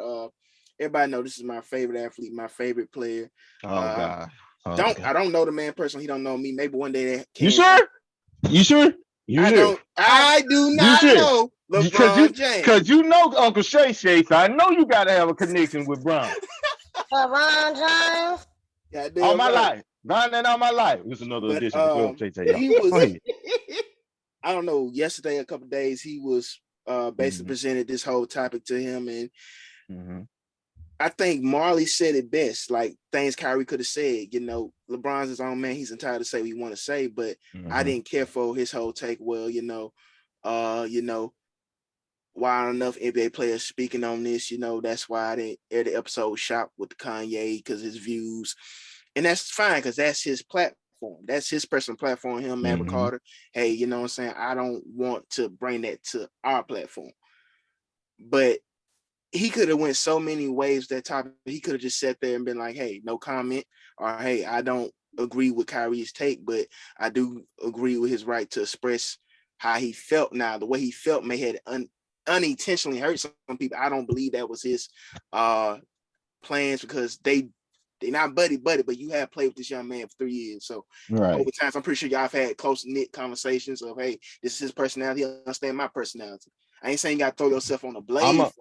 everybody know this is my favorite athlete, my favorite player. God. I don't know the man personally. He don't know me. Maybe one day that can. You sure? You sure? I do not know LeBron James. Because you know Uncle Shay, so I know you gotta have a connection with Bron. LeBron James. Yeah, all my life. Bron and all my life. It was another edition of Club Shay. He was I don't know, yesterday, a couple of days, he was basically presented this whole topic to him, and I think Marley said it best, like things Kyrie could have said. You know, LeBron's his own man. He's entitled to say what he want to say, but I didn't care for his whole take. Well, why enough NBA players speaking on this, that's why I didn't air the episode Shop with Kanye, because his views, and that's fine, because that's his platform. That's his personal platform, him, Maverick Carter. Hey, you know what I'm saying? I don't want to bring that to our platform. But he could have went so many ways that topic. He could have just sat there and been like, hey, no comment, or hey, I don't agree with Kyrie's take, but I do agree with his right to express how he felt. Now, the way he felt may have unintentionally hurt some people. I don't believe that was his plans, because they're not buddy, but you have played with this young man for 3 years. So over time, I'm pretty sure y'all have had close-knit conversations of, hey, this is his personality. I understand my personality. I ain't saying you got to throw yourself on the blade.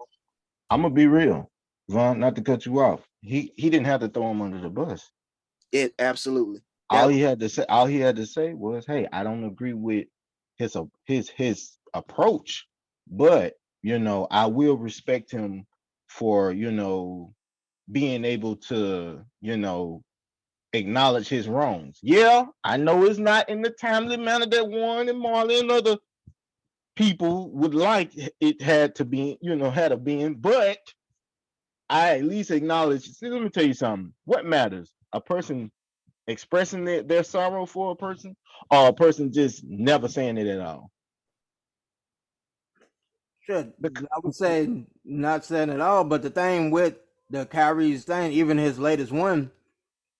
I'm gonna be real, Von, not to cut you off. He didn't have to throw him under the bus. It absolutely. All he had to say was, hey, I don't agree with his approach, but I will respect him for being able to acknowledge his wrongs. Yeah, I know it's not in the timely manner that Warren and Marley and other people would like it had to be, but I at least acknowledge. See, let me tell you something. What matters? A person expressing their sorrow for a person, or a person just never saying it at all? Sure, I would say not saying at all, but the thing with the Kyrie's thing, even his latest one,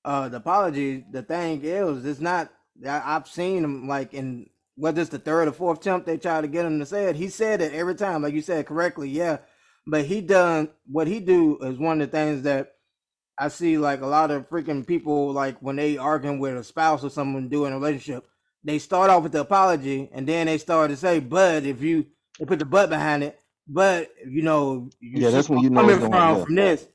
the apology, the thing is, it's not, I've seen him like in, whether it's the third or fourth attempt they try to get him to say it, he said it every time, like you said correctly, yeah. But what he do is one of the things that I see, like a lot of freaking people, like when they arguing with a spouse or someone doing a relationship, they start off with the apology and then they start to say, but if they put the but behind it, but that's when you know it's going from this.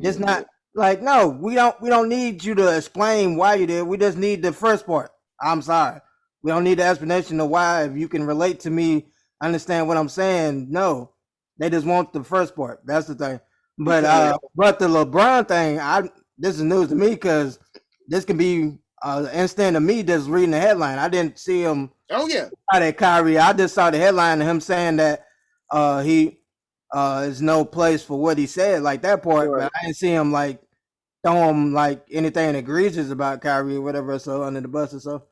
It's not like, no, we don't need you to explain why you did. We just need the first part. I'm sorry. We don't need the explanation of why. If you can relate to me, understand what I'm saying. No, they just want the first part. That's the thing. But the LeBron thing, this is news to me, because this can be instant of me just reading the headline. I didn't see him. Oh yeah. At Kyrie, I just saw the headline of him saying that he is no place for what he said, like that part. Right. But I didn't see him like throw him like anything egregious about Kyrie or whatever, so under the bus or so.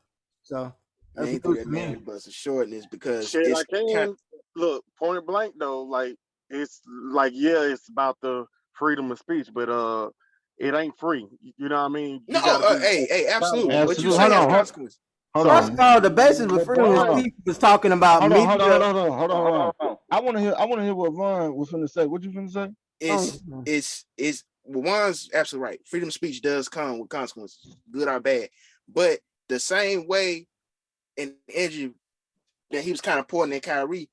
So that's what that man the bus of shortness, because shit, I can look point blank though, like it's like, yeah, it's about the freedom of speech, but it ain't free. You know what I mean? No, hey, absolutely. What you say has consequences. First of all, the basis of freedom of speech was talking about hold on. I want to hear what Vaughn was finna say. What you finna say? It's Juan's absolutely right. Freedom of speech does come with consequences, good or bad. But the same way and energy that he was kind of pouring at Kyrie.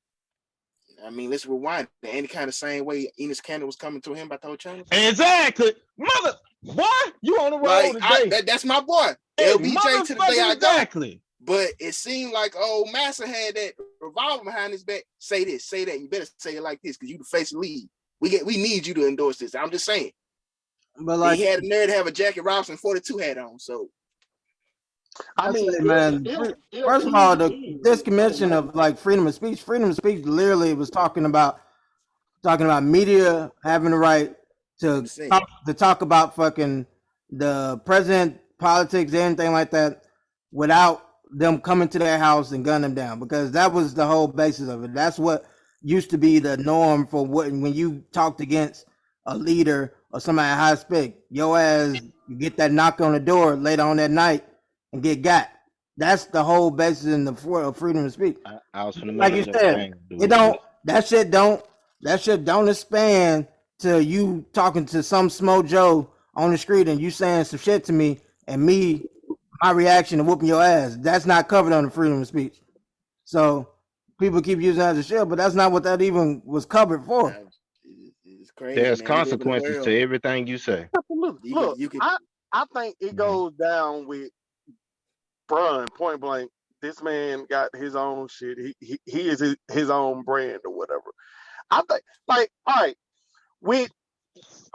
I mean, let's rewind. Any kind of same way Enos Cannon was coming to him about the whole challenge. Exactly, mother boy, you on the road like, today? that's my boy. Hey, LBJ to the day I go. exactly. But it seemed like old Massa had that revolver behind his back. Say this, say that. You better say it like this because you the face of the league. We need you to endorse this. I'm just saying. But like, he had a nerd to have a Jackie Robinson 42 hat on. So I mean, man, first of all, this convention of like freedom of speech literally was talking about media having the right to talk about fucking the president, politics, anything like that, without them coming to their house and gun them down, because that was the whole basis of it. That's what used to be the norm for when you talked against a leader or somebody high spec, your ass, you get that knock on the door later on that night and get got. That's the whole basis in the freedom of speech. I was like you said, that shit don't expand to you talking to some small Joe on the street and you saying some shit to me and my reaction to whooping your ass. That's not covered under freedom of speech. So people keep using that as a shield, but that's not what that even was covered for. It's crazy. There's consequences to everything you say. Look, I think it goes down with Brian point blank. This man got his own shit. He is his own brand or whatever. I think, like, all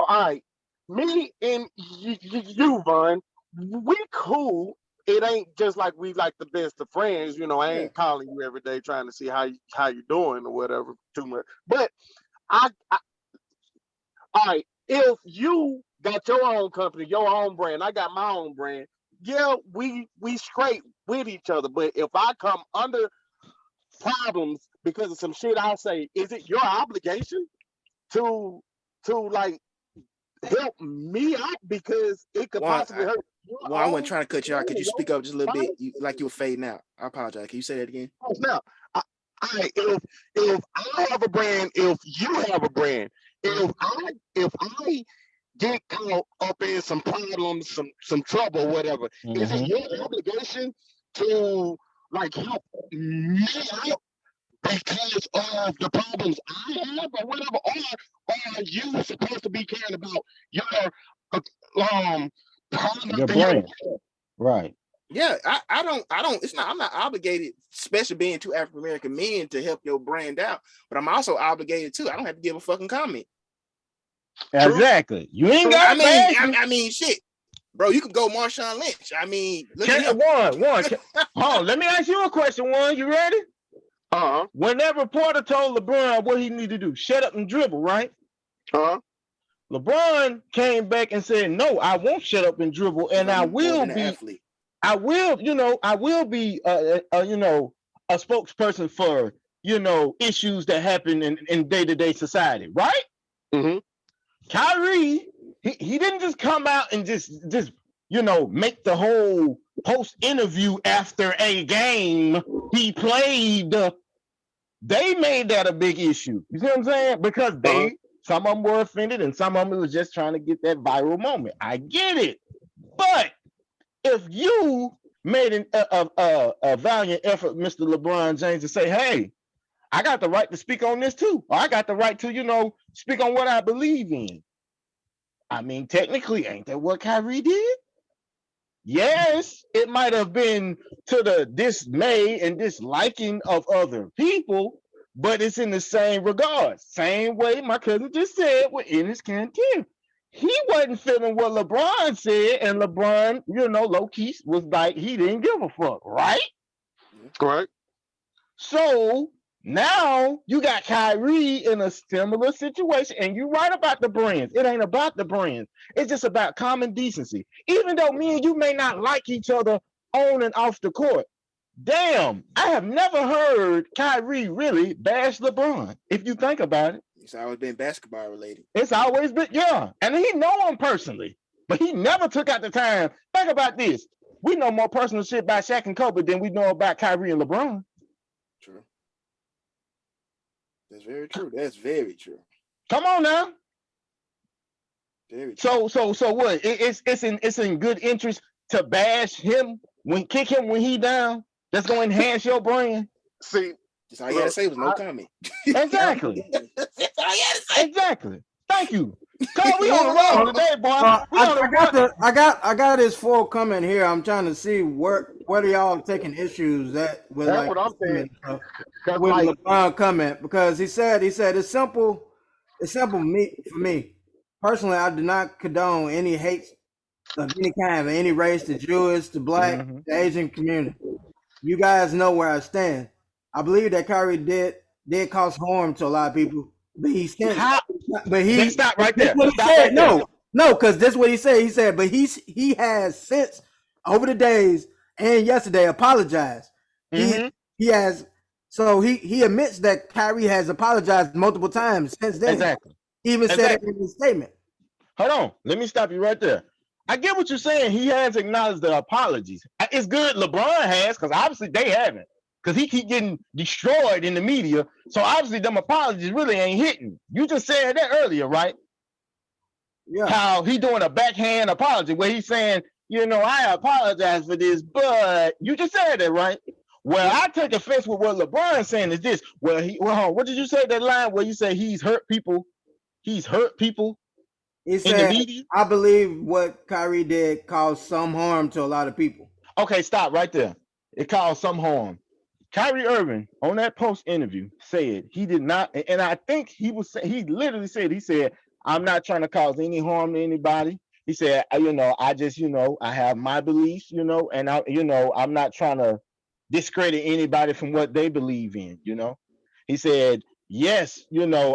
right, me and you, Vaughn, we cool. It ain't just like we like the best of friends. You know, I ain't calling you every day trying to see how you doing or whatever too much. But all right, if you got your own company, your own brand, I got my own brand. Yeah, we straight with each other. But if I come under problems because of some shit I say, is it your obligation to like help me out because it could possibly hurt? I wasn't trying to cut you out. Could you speak up just a little bit? You were fading out. I apologize. Can you say that again? Now, if I have a brand, if you have a brand, if I get caught up in some problems, some trouble, whatever, is it your obligation to like help me out because of the problems I have or whatever, or are you supposed to be caring about your brand, right? Yeah, I don't. I'm not obligated, especially being two African American men, to help your brand out. But I'm also obligated too. I don't have to give a fucking comment. Exactly. You ain't got. I mean, shit, bro. You can go Marshawn Lynch. I mean, look at him. One. Hold on, let me ask you a question. One, you ready? When that reporter told LeBron what he needed to do, shut up and dribble, right? LeBron came back and said, "No, I won't shut up and dribble, and I will be athlete. I will be a spokesperson for issues that happen in day-to-day society, right?" Kyrie, he didn't just come out and just make the whole post interview after a game he played. They made that a big issue. You see what I'm saying? Because some of them were offended and some of them was just trying to get that viral moment. I get it. But if you made a valiant effort, Mr. LeBron James, to say, hey, I got the right to speak on this too. Or I got the right to, speak on what I believe in. I mean, technically, ain't that what Kyrie did? Yes, it might have been to the dismay and disliking of other people, but it's in the same regard. Same way my cousin just said with Enes Kanter. He wasn't feeling what LeBron said, and LeBron, low-key was like, he didn't give a fuck, right? Correct. So now you got Kyrie in a similar situation, and you're right about the brands. It ain't about the brands. It's just about common decency. Even though me and you may not like each other on and off the court, damn, I have never heard Kyrie really bash LeBron, if you think about it. It's always been basketball related. It's always been, and he know him personally, but he never took out the time. Think about this. We know more personal shit about Shaq and Kobe than we know about Kyrie and LeBron. True. That's very true. Come on now. Very true. So what? It's in good interest to bash him kick him when he down. That's gonna enhance your brand. See, Just all you had to say was no comment. Exactly. That's all you had to say. Exactly. Thank you. Cause we on the road today, boy. I got his full comment here. I'm trying to see where are y'all taking issues that with that's like what I'm saying. with Like, LeBron comment, because he said it's simple for me personally. I do not condone any hate of any kind, of any race, the Jewish, the black, the Asian community. You guys know where I stand. I believe that Kyrie did cause harm to a lot of people, but he stop right there. What he Stop said. right there. No, because this is what he said. He said, but he has since over the days and yesterday apologized. He has, so he admits that Kyrie has apologized multiple times since then. Exactly. He even said it in his statement. Hold on. Let me stop you right there. I get what you're saying. He has acknowledged the apologies. It's good LeBron has, because obviously they haven't. Because he keep getting destroyed in the media. So obviously them apologies really ain't hitting. You just said that earlier, right? Yeah. How he doing a backhand apology where he's saying, I apologize for this, but you just said that, right? Well, I take offense with what LeBron's saying is this. Well, what did you say that line where you say he's hurt people? He's hurt people. He said, I believe what Kyrie did caused some harm to a lot of people. Okay, stop right there. It caused some harm. Kyrie Irving on that post interview said he did not, and I think he literally said, I'm not trying to cause any harm to anybody. He said, I just, I have my beliefs, and I'm not trying to discredit anybody from what they believe in, He said, yes,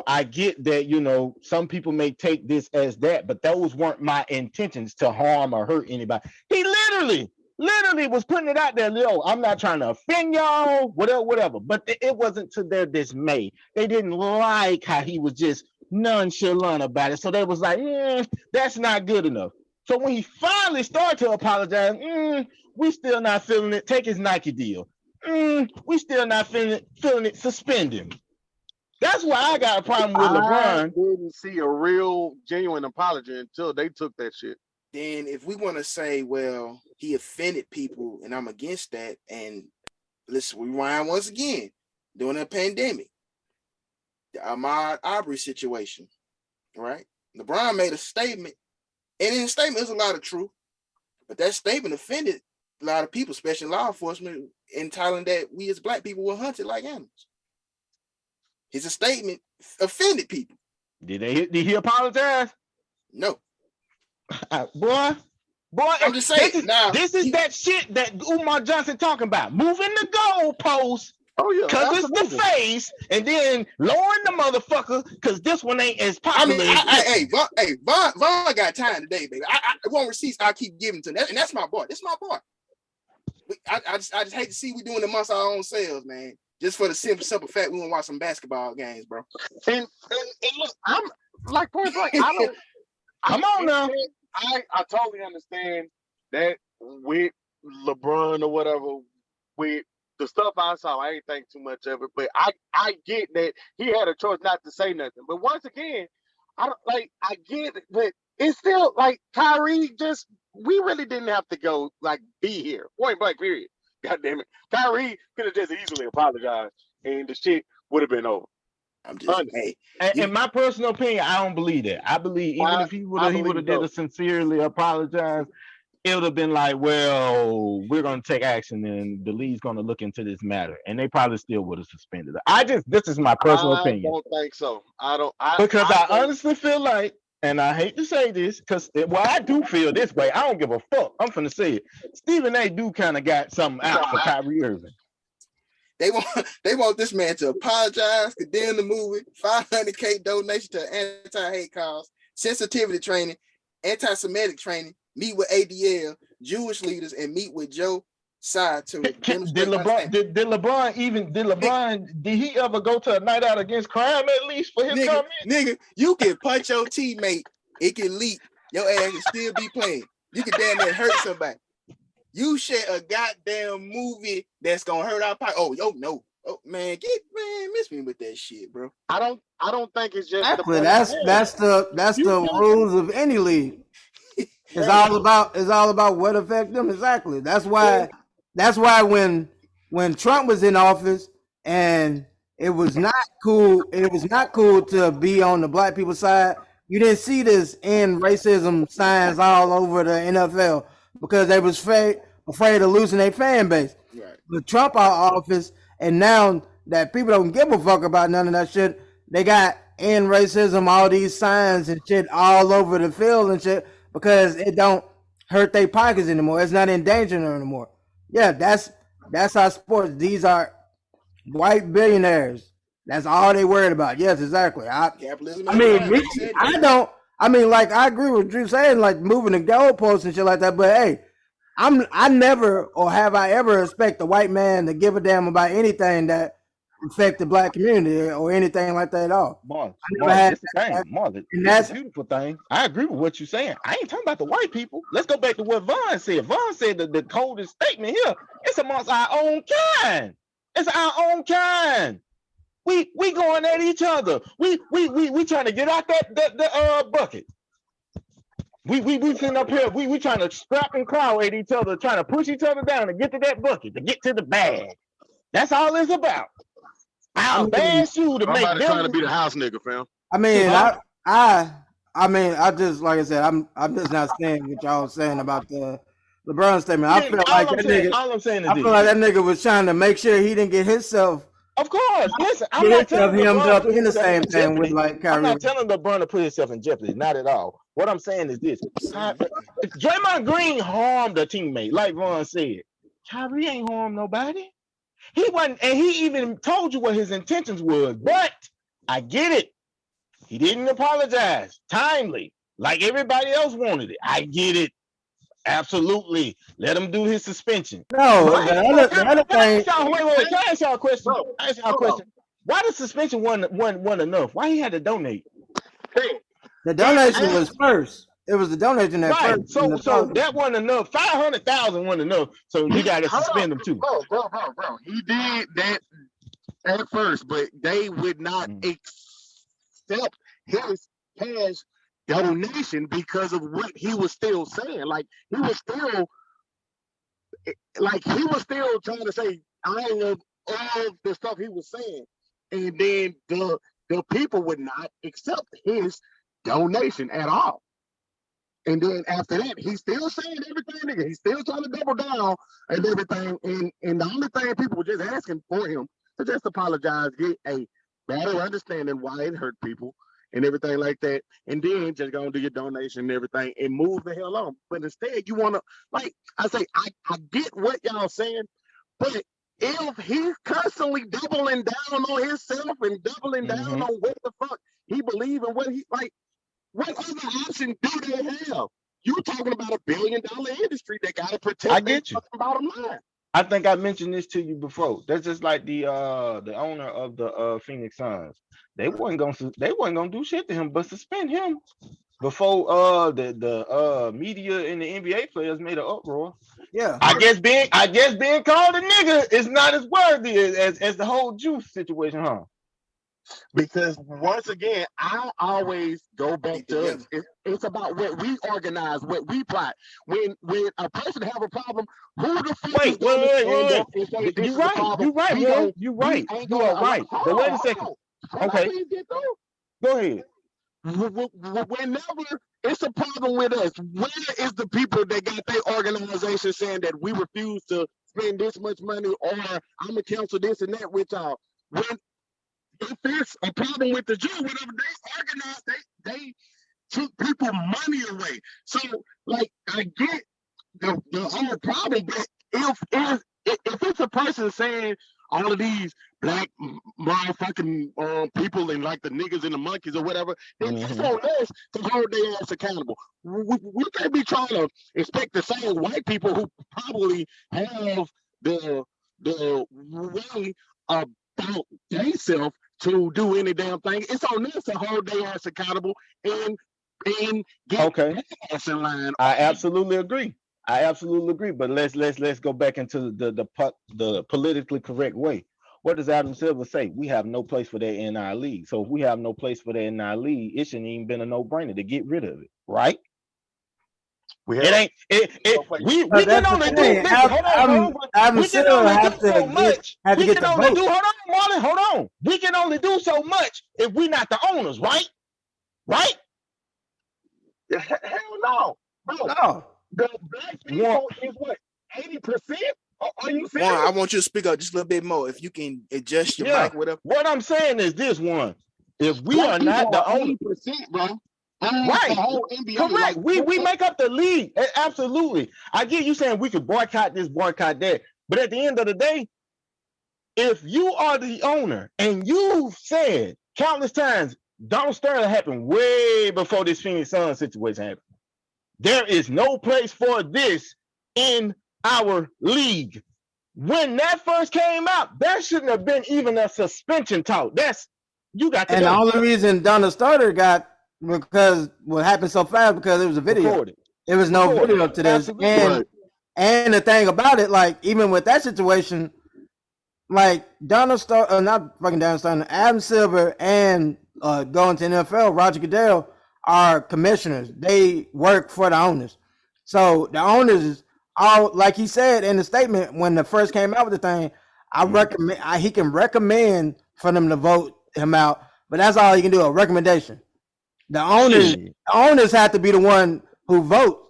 I get that, some people may take this as that, but those weren't my intentions to harm or hurt anybody. He literally was putting it out there. I'm not trying to offend y'all, whatever. But it wasn't to their dismay. They didn't like how he was just nonchalant about it. So they was like, that's not good enough. So when he finally started to apologize, we still not feeling it. Take his Nike deal. We still not feeling it. Suspend him. That's why I got a problem with LeBron. I didn't see a real genuine apology until they took that shit. Then if we want to say, well, he offended people and I'm against that, and let's rewind once again, during a pandemic, the Ahmaud Arbery situation, right? LeBron made a statement, and in the statement there's a lot of truth, but that statement offended a lot of people, especially law enforcement, in Thailand, that we as black people were hunted like animals. His statement offended people. Did he apologize? No. Boy, I'm just saying. This is that shit that Umar Johnson talking about. Moving the goalposts. Oh yeah, because it's the face, and then lowering the motherfucker because this one ain't as popular. Vaughn got time today, baby. I want receipts. I keep giving to him, and that's my boy. This is my boy. I just hate to see we doing amongst our own selves, man. Just for the simple fact we want to watch some basketball games, bro. And look, I'm like point blank. I don't. Come on now. I totally understand that with LeBron or whatever, with the stuff I saw, I ain't think too much of it. But I get that he had a choice not to say nothing. But once again, I get it, but it's still like Kyrie we really didn't have to go be here. Point blank, period. God damn it. Kyrie could have just easily apologized and the shit would have been over. I'm just in my personal opinion, I don't believe that. I believe even if he would have did a sincerely apologize, it would have been like, well, we're gonna take action and the league's gonna look into this matter. And they probably still would have suspended it. This is my personal opinion. I don't think so. I honestly feel like, and I hate to say this, because I do feel this way. I don't give a fuck. I'm finna say it. Stephen A. do kind of got something out for Kyrie Irving. They want this man to apologize, condemn the movie, $500K donation to anti-hate cause, sensitivity training, anti-Semitic training, meet with ADL, Jewish leaders, and meet with Joe Tsai to demonstrate. Did he ever go to a night out against crime at least for his comment? Nigga, you can punch your teammate, it can leak, your ass can still be playing. You can damn near hurt somebody. You share a goddamn movie that's gonna hurt our pocket. Oh, no. Oh man, miss me with that shit, bro. I don't think it's just exactly. That's the rules of any league. It's all about what affect them. Exactly. That's why when when Trump was in office, and it was not cool. It was not cool to be on the black people's side. You didn't see this end racism signs all over the NFL because they was afraid of losing their fan base. Right. But Trump out of office, and now that people don't give a fuck about none of that shit, they got end racism, all these signs and shit all over the field and shit because it don't hurt their pockets anymore. It's not endangering them anymore. Yeah, that's how sports. These are white billionaires. That's all they worried about. Yes, exactly. Capitalism I ain't mean, lying. me, He said I that. don't. I mean, like I agree with Drew saying, like moving the goalposts and shit like that. But hey, I never or have I ever expect a white man to give a damn about anything that affect the black community or anything like that at all. Marlon, I never Marlon, had this the thing, that, Marlon, and this is that's a beautiful thing. I agree with what you're saying. I ain't talking about the white people. Let's go back to what Vaughn said. Vaughn said that the coldest statement here, it's amongst our own kind. It's our own kind. We going at each other. We trying to get out that bucket. We sitting up here, we trying to scrap and claw at each other, trying to push each other down to get to that bucket, to get to the bag. That's all it's about. I I'll mean, bash you to make Somebody trying to them. be the house nigga, fam. I mean, Huh? I just like I said, I'm just not saying what y'all saying about the LeBron statement. I Yeah, feel like that nigga. all I'm saying is I feel this. like that nigga was trying to make sure he didn't get himself Of course, listen, I'm get not himself telling hemmed LeBron to up put in the himself same in thing with jeopardy. like I'm Kyrie. not telling LeBron to put himself in jeopardy. Not at all. What I'm saying is this: Saying nothing. Draymond Green harmed a teammate, like Ron said. Kyrie ain't harmed nobody. He wasn't, and he even told you what his intentions was. But I get it. He didn't apologize timely, like everybody else wanted it. I get it. Absolutely. Let him do his suspension. No, But the other can I thing, ask y'all, wait, can I ask y'all a question? Bro, I ask y'all a hold on. question. Why the suspension wasn't enough? Why he had to donate? Hey, the he donation was asked, first. It was the donation at Right. first. And So that wasn't enough. 500,000 wasn't enough. So you gotta hold on, suspend him too. bro. He did that at first, but they would not Mm. accept his cash donation because of what he was still saying. He was still trying to say I of all the stuff he was saying, and then the people would not accept his donation at all. And then after that, he's still saying everything, nigga. He's still trying to double down and everything. And the only thing people were just asking for him to just apologize, get a better understanding why it hurt people and everything like that. And then just go and do your donation and everything and move the hell on. But instead, you want to, like I say, I get what y'all saying, but if he's constantly doubling down on himself and doubling down Mm-hmm. on what the fuck he believe and what he like, what other option do they have? You talking about $1 billion industry that gotta I protect their get you. fucking bottom line. I think I mentioned this to you before. That's just like the owner of the Phoenix Suns. They wasn't gonna do shit to him but suspend him before the media and the NBA players made an uproar. yeah, I guess being called a nigga is not as worthy as the whole juice situation, huh? Because once again, I always go back Get to together. us. It's about what we organize, what we plot. When a person have a problem, who the fuck is going to stand up and say this You is a right. problem? You right, We Warren. go, You we right. ain't You gonna are allow. right. But wait a second. Hold on. Can I Okay, please get through? go ahead. Whenever it's a problem with us, where is the people that got their organization saying that we refuse to spend this much money or I'm gonna cancel this and that with y'all? When if it's a problem with the Jew, whatever they organized, they took people money away. So like I get the whole problem, but if it's a person saying all of these black motherfucking people and like the niggas and the monkeys or whatever, then it's on us to hold their ass accountable. We can't be trying to expect the same white people who probably have the way about themselves to do any damn thing. It's on us to hold their ass accountable and get Okay, ass in line. I absolutely agree. But let's go back into the politically correct way. What does Adam Silver say? We have no place for that in our league. So if we have no place for that in our league, it shouldn't even been a no-brainer to get rid of it, right? We It have ain't we But can that's the only do thing. listen, hold on, Adam we can Silver only do have so to much. We get can the only vote. do hold on, Marlon, hold on. We can only do so much if we're not the owners, right? Right? hell no, bro. No. The black people is what 80%. Are you Juan, I serious? want you to speak up just a little bit more. If you can adjust your Yeah. mic, whatever. What I'm saying is this one. If we Black are not people the are owners, 80%, bro. The right? whole NBA, Correct. like We make up the league. Absolutely. I get you saying we could boycott this, boycott that. But at the end of the day, if you are the owner and you've said countless times, Donald Sterling happened way before this Phoenix Suns situation happened. There is no place for this in our league. When that first came out, there shouldn't have been even a suspension talk. You got to And go. the only reason Donald Starter got because what happened so fast because it was a video. Recorded. There was no video to this. Absolutely. And the thing about it, like even with that situation, like Donald Starter, not fucking Donald Starter, Adam Silver and going to NFL, Roger Goodell are commissioners. They work for the owners. So the owners all like he said in the statement when it first came out with the thing, I recommend he can recommend for them to vote him out, but that's all he can do, a recommendation. The owners have to be the one who vote.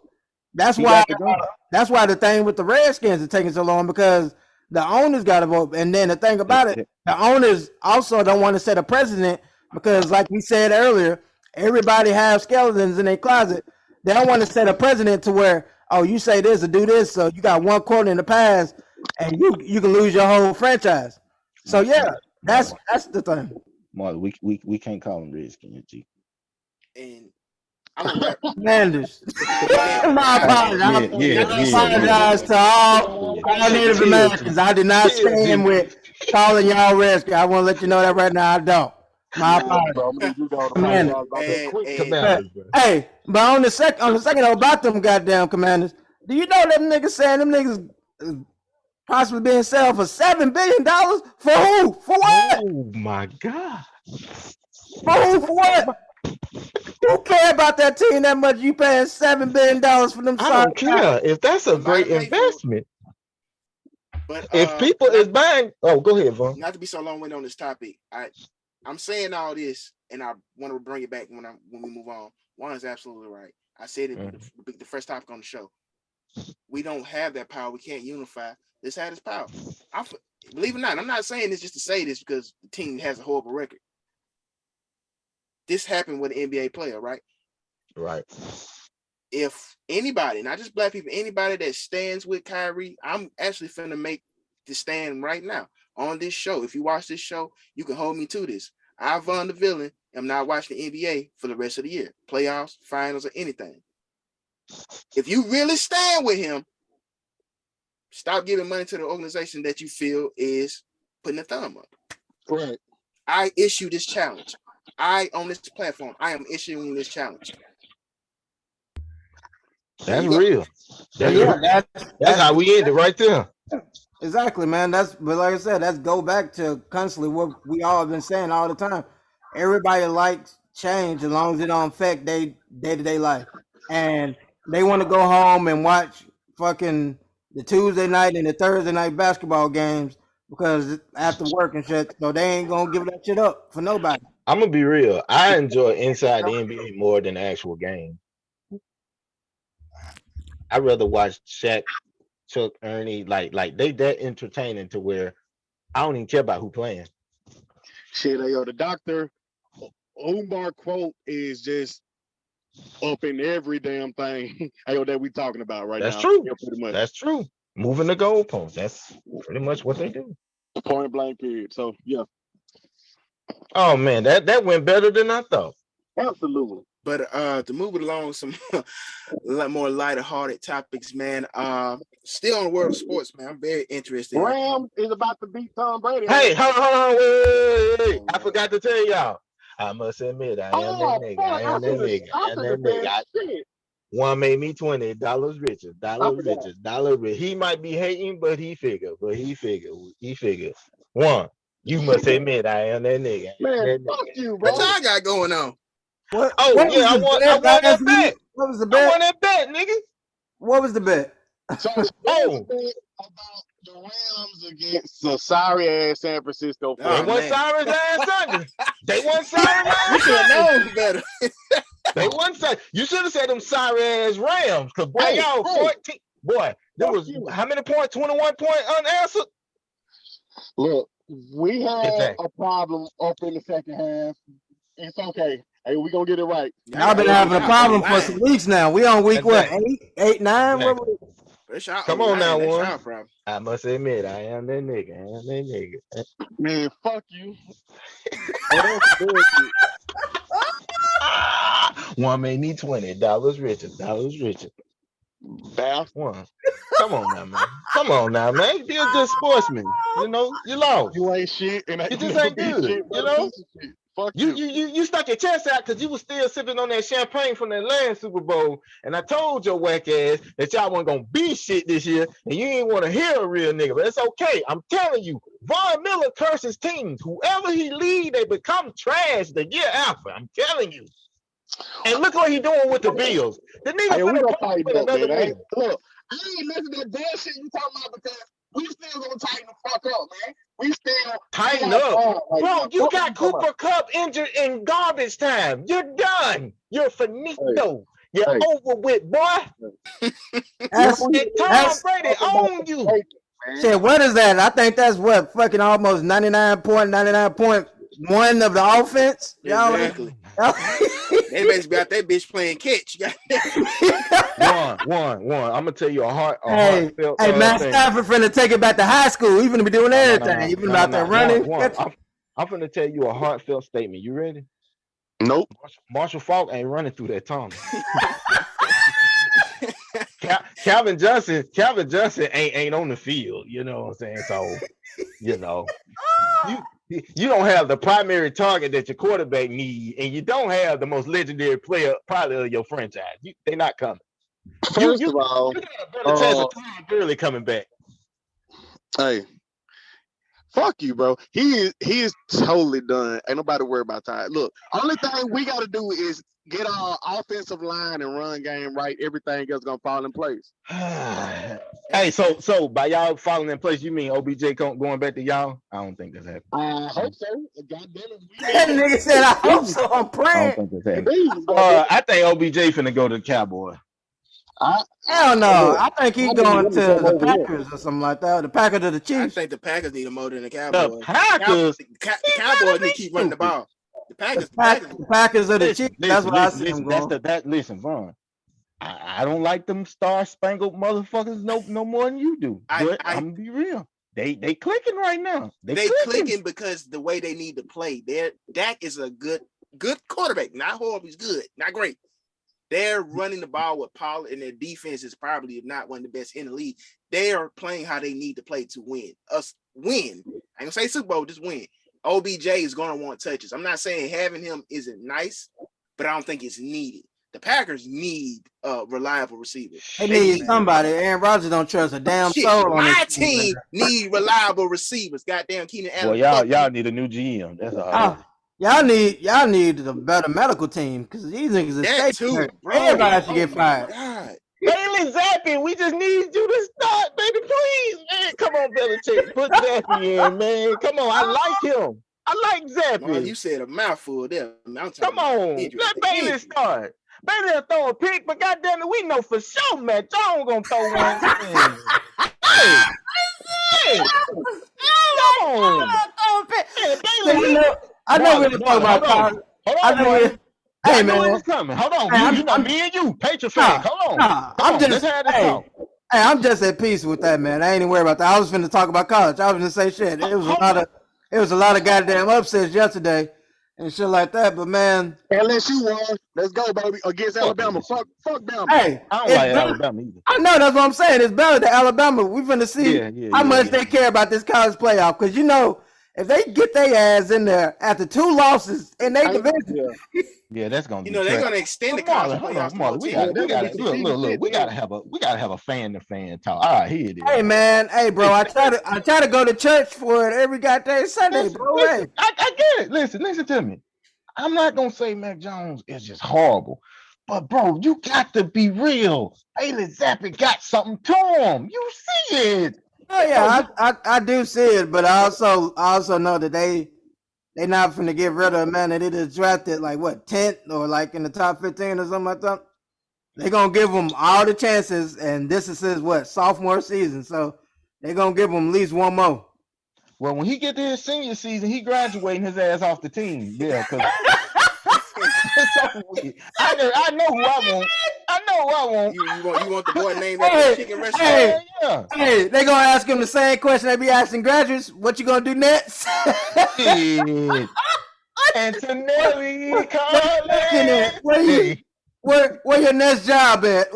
That's why the thing with the Redskins is taking so long because the owners got to vote. And then the thing about it, the owners also don't want to set a precedent because, like we said earlier, everybody has skeletons in their closet. They don't want to set a precedent to where, oh, you say this or do this, so you got one quarter in the past, and you can lose your whole franchise. So yeah, that's the thing. Marlon, we can't call them Redskins, G. And I'm a Commanders. My apologies. I apologize to all Native Americans. I did not stand with calling y'all Redskins. I want to let you know that right now. I don't. My apologies. Commanders. Hey, but on the second about them goddamn Commanders, do you know them niggas saying them niggas possibly being sold for $7 billion for who? For what? Oh my God. For who? For what? Who care about that team that much? You paying $7 billion for them? I don't care if that's a great investment. But if people is buying, go ahead, Vaughn. Not to be so long-winded on this topic, I'm saying all this, and I want to bring it back when we move on. Juan is absolutely right. I said it the first topic on the show. We don't have that power. We can't unify. This had its power. Believe it or not, I'm not saying this just to say this because the team has a horrible record. This happened with an NBA player, right? Right. If anybody, not just black people, anybody that stands with Kyrie, I'm actually finna make the stand right now on this show. If you watch this show, you can hold me to this. I, Von the Villain, am not watching the NBA for the rest of the year, playoffs, finals, or anything. If you really stand with him, stop giving money to the organization that you feel is putting a thumb up. Right. I issue this challenge. On this platform, I am issuing this challenge. That's real. That's how we end it right there. Exactly, man. But like I said, that's go back to constantly what we all have been saying all the time. Everybody likes change as long as it don't affect their day-to-day life. And they want to go home and watch fucking the Tuesday night and the Thursday night basketball games because after work and shit, so they ain't gonna give that shit up for nobody. I'm gonna be real. I enjoy inside the NBA more than the actual game. I'd rather watch Shaq, Chuck, Ernie, like they that entertaining to where I don't even care about who playing. Shit, the Dr. Umar quote is just up in every damn thing that we talking about right now. That's true. Yeah, pretty much. That's true. Moving the goalposts. That's pretty much what they do. Point blank period. So yeah. Oh man, that went better than I thought. Absolutely. But to move it along, some more lighter-hearted topics, man. Still on the world of sports, man. I'm very interested. Rams is about to beat Tom Brady. Hey, hold on, wait. I forgot to tell y'all. I must admit, I am that nigga. One made me $20 richer. Dollar rich. He might be hating, but he figure. One, you must admit I am that nigga. Man, fuck you, bro. What y'all got going on? I won that bet. What was the I bet? won that bet, nigga. What was the bet? So the about the Rams against the sorry ass San Francisco. They Oh, won man. sorry last Sunday. They won sorry You last should have Sunday. known better. They won sorry. You should have said them sorry ass Rams. Cause boy, Hey, y'all 14. Boy, there was you. how many points? 21 point unanswered. Look, we had Exactly. a problem up in the second half. It's okay. Hey, we gonna get it right. Y'all been having a problem for some weeks now. We on week Exactly. what? 8, 9? Exactly. What That's y'all Come on now, that's one. y'all problem. I must admit, I am that nigga. Man, fuck you. Oh, that's bullshit. One made me $20 richer. Bastard. One. Come on now, man. Come on now, man. Be a good sportsman. You know, you lost. You ain't shit, and I You just never ain't be good. shit, You but a know? piece of shit. Fuck You stuck your chest out because you was still sipping on that champagne from that last Super Bowl. And I told your whack ass that y'all wasn't gonna be shit this year, and you ain't want to hear a real nigga. But it's okay. I'm telling you, Von Miller curses teams. Whoever he lead, they become trash the year after. I'm telling you. And look what he doing with the Bills. The nigga Hey, we finna gonna put tighten with up, another man. nigga. Look, I ain't listening to that bullshit you talking about because we still gonna tighten the fuck up, man. We still Tighten have up. fun right Bro, now. you Fuck what got you talking Cooper Cup injured in garbage time. You're done. You're finito. You're Hey. over with, boy. That's And Tom Brady own you. shit. What is that? I think that's what fucking almost 99.1 of the offense. Exactly. They basically got that bitch playing catch. One. I'm gonna tell you a Hey, heartfelt Matt thing. Stafford finna take it back to high school. He finna be doing everything. He finna be out there running. I'm finna tell you a heartfelt statement. You ready? Nope. Marshall Faulk ain't running through that tunnel. Calvin Johnson ain't on the field. You know what I'm saying? So, you know, you don't have the primary target that your quarterback need, and you don't have the most legendary player probably of your franchise. They're not coming. First of all, you got a better chance of Todd Gurley coming back. hey, fuck you, bro. He is totally done. Ain't nobody worry about Ty. Look, only thing we got to do is get our offensive line and run game right. Everything else gonna fall in place. Hey, so by y'all falling in place, you mean OBJ going back to y'all? I don't think that's happening. I hope so. God damn it. That nigga said, "I hope so." I'm I don't praying. think that's happening. I think OBJ finna go to the Cowboys. Hell no. I think he's going to the Packers or something like that. The Packers or the I Chiefs. think the Packers need him more than the The Cowboys. Packers. The Cowboys need to keep running the ball. The Packers. The Packers or the Chiefs. That's what I see him going. Listen, Vaughn. I don't like them star-spangled motherfuckers no more than you do. But I'm gonna be real. They clicking right now. They clicking because the way they need to play. Dak is a good quarterback. Not horrible, he's good. Not great. They're running the ball with Pollard, and their defense is probably, if not one of the best in the league. They are playing how they need to play to win. Win. I ain't gonna say Super Bowl, just win. OBJ is gonna want touches. I'm not saying having him isn't nice, but I don't think it's needed. The Packers need a reliable receiver. They need somebody. Aaron Rodgers don't trust a damn soul on my team. Need reliable receivers. Goddamn Keenan Allen. Well, y'all need a new GM. That's all. Y'all need a better medical team because these niggas are too. Everybody should get fired. God. Bailey Zappi, we just need you to start, baby, please, man. Come on, Belichick, put Zappi in, man. Come on, I like him. I like Zappi. Man, you said a mouthful there. Come on, let Bailey start. Bailey will throw a pick, but goddamn it, we know for sure, man. John gonna throw one. Hey, come on. Hey, Bailey, I know we're talking about college. Hold on, Hey, man. man. What's coming? Hold on. I'm me and you, Patriot fan. Hold on. I'm just at peace with that, man. I ain't even worried about that. I was finna talk about college. I was gonna say shit. It was a lot of goddamn upsets yesterday and shit like that. But man, LSU won. Let's go, baby, against Alabama. Fuck Bama. Hey, I don't like Alabama either. I know that's what I'm saying. It's better than Alabama. We finna see how much they care about this college playoff because you know. If they get their ass in there after 2 losses in their division, that's gonna be. They're gonna extend the college playoffs. Marlon, we gotta have a fan-to-fan talk. All right, here it is. Hey man, hey bro, I try to go to church for it every goddamn Sunday, bro. I get it. Listen to me. I'm not gonna say Mac Jones is just horrible, But bro, you got to be real. Bailey Zappi got something to him. You see it. Oh yeah, I do see it, but I also know that they not finna get rid of a man that they just drafted like what 10th or like in the top 15 or something like that. They gonna give him all the chances, and this is his what sophomore season, so they gonna give him at least one more. Well, when he get to his senior season, he graduating his ass off the team. Yeah, because it's over with. I know who I want. I know who I want. You want the boy named after the chicken restaurant? Hey, Yeah. hey, they gonna ask him the same question they be asking graduates. What you gonna do next? Shit. Antonelli Collins. Where your next job at?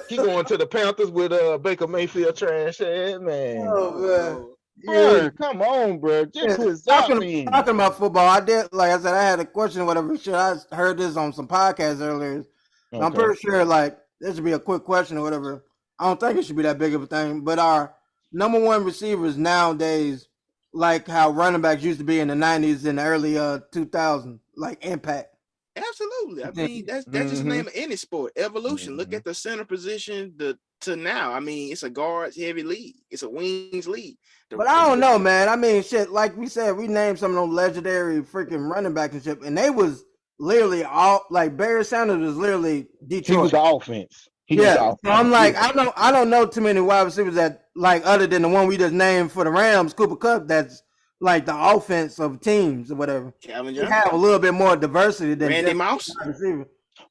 He going to the Panthers with Baker Mayfield trash head, man. Oh man. Bro, come on, bro. Just put talking about football, I did, like I said, I had a question, whatever. Shit, I heard this on some podcasts earlier. Okay. I'm pretty sure, like, this should be a quick question or whatever. I don't think it should be that big of a thing, but our number one receivers nowadays, like how running backs used to be in the 90s and the early 2000s, like impact. Absolutely. I mean, that's just the name of any sport. Evolution. Look at the center position to now. I mean, it's a guards heavy league. It's a wings league. But I don't know, man. I mean, shit, like we said, we named some of those legendary freaking running backs and shit, and they was literally all like Barry Sanders was literally Detroit. He was the offense. So I'm like, I don't know too many wide receivers that like other than the one we just named for the Rams, Cooper Kupp, that's like the offense of teams or whatever. Calvin Johnson. Have a little bit more diversity than Randy Moss.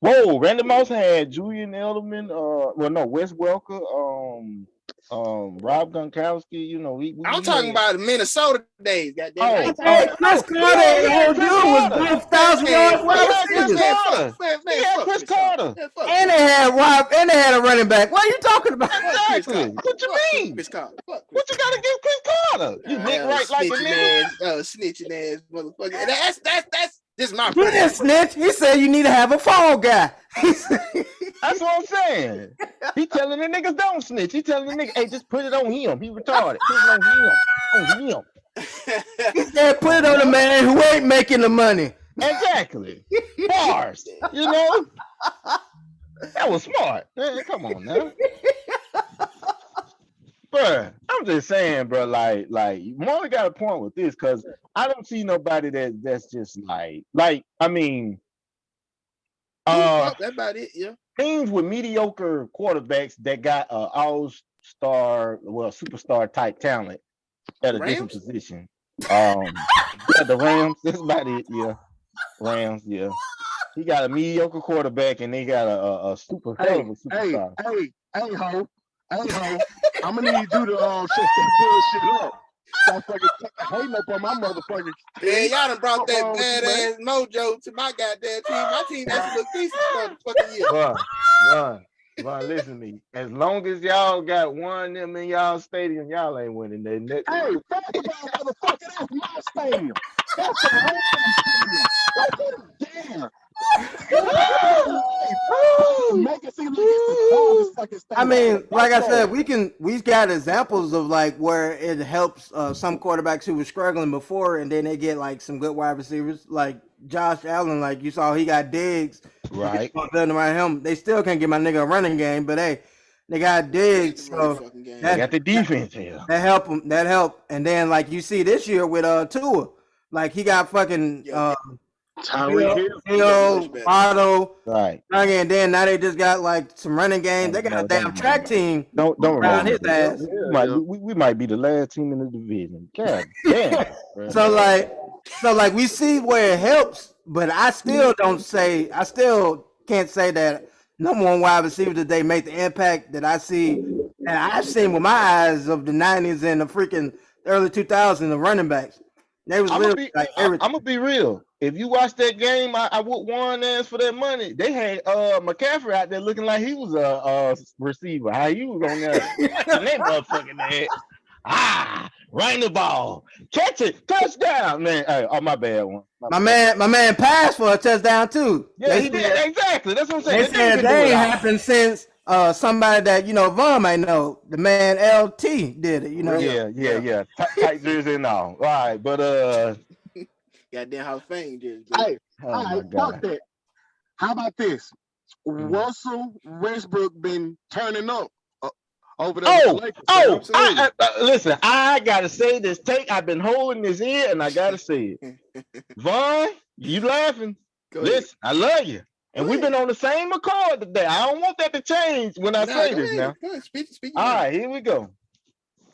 Whoa, Randy Moss had Julian Edelman, Wes Welker, Rob Gronkowski. You know, I'm talking about the Minnesota days. Goddamn. Hey, Chris Carter and dude was both 1,000-yard wide receivers. Chris Carter. And they had a running back. What are you talking about? Exactly. What you mean? Chris Carter. What you gotta give Chris Carter? You nick right like a nigga. Snitching ass motherfucker. That's this is my he didn't snitch. He said you need to have a phone guy. That's what I'm saying. He telling the niggas don't snitch. He telling the niggas, hey, just put it on him. He retarded. Put it on him. He said put it on the man who ain't making the money. Exactly. Bars. You know? That was smart. Man, come on now. Bruh, I'm just saying, bro, like Marley got a point with this, because I don't see nobody that's just like I mean, that's about it, yeah. Teams with mediocre quarterbacks that got all-star, superstar type talent at a different position. The Rams, that's about it, yeah. Rams, yeah. He got a mediocre quarterback and they got a super hell of a superstar. Hey, ho. I'm gonna need you to shut that bullshit up. Stop fucking hating up on my motherfucking. Yeah, y'all done brought that badass mojo to my goddamn team. My team actually look decent for the fucking year. Run, listen to me. As long as y'all got one of them in y'all stadium, y'all ain't winning that next. Hey, fuck about motherfucker, that's my stadium. That's the whole stadium. Damn. I mean, like I said, we got examples of like where it helps some quarterbacks who were struggling before, and then they get like some good wide receivers, like Josh Allen. Like you saw, he got Diggs. Right. Building around him. They still can't get my nigga a running game, but hey, they got Diggs. So they got the defense here. That help them. That help. And then like you see this year with Tua, like he got fucking Tyreek Hill, Otto, right? And then now they just got like some running games. They got a damn track team. Don't around his ass. We might be the last team in the division. God damn. So like we see where it helps, but I still can't say that number one wide receiver that they make the impact that I see that I've seen with my eyes of the 90s and the freaking early 2000s, the running backs. They was really like everything. I'm gonna be real. If you watch that game, I would warn ass for that money. They had McCaffrey out there looking like he was a receiver. How he was on there watching that motherfucking head. Run the ball, catch it, touchdown, man. Hey, my bad one. My man passed for a touchdown too. Yeah, he did. Exactly. That's what I'm saying. They said that ain't happened since somebody that Vaughn might know. The man LT did it. Yeah. Tight jersey and all. All right, but goddamn Hall of Fame jersey. Hey, fuck that. How about this? Mhm. Russell Westbrook been turning up over there with the Lakers. Absolutely. Listen, I gotta say this. I've been holding this in, and I gotta say it. Vaughn, you laughing? Go ahead. Listen, I love you, and Go we've ahead. been on the same accord today. I don't want that to change when I Nah, say go this ahead. now. Go ahead. Speak your All mind. right, here we go.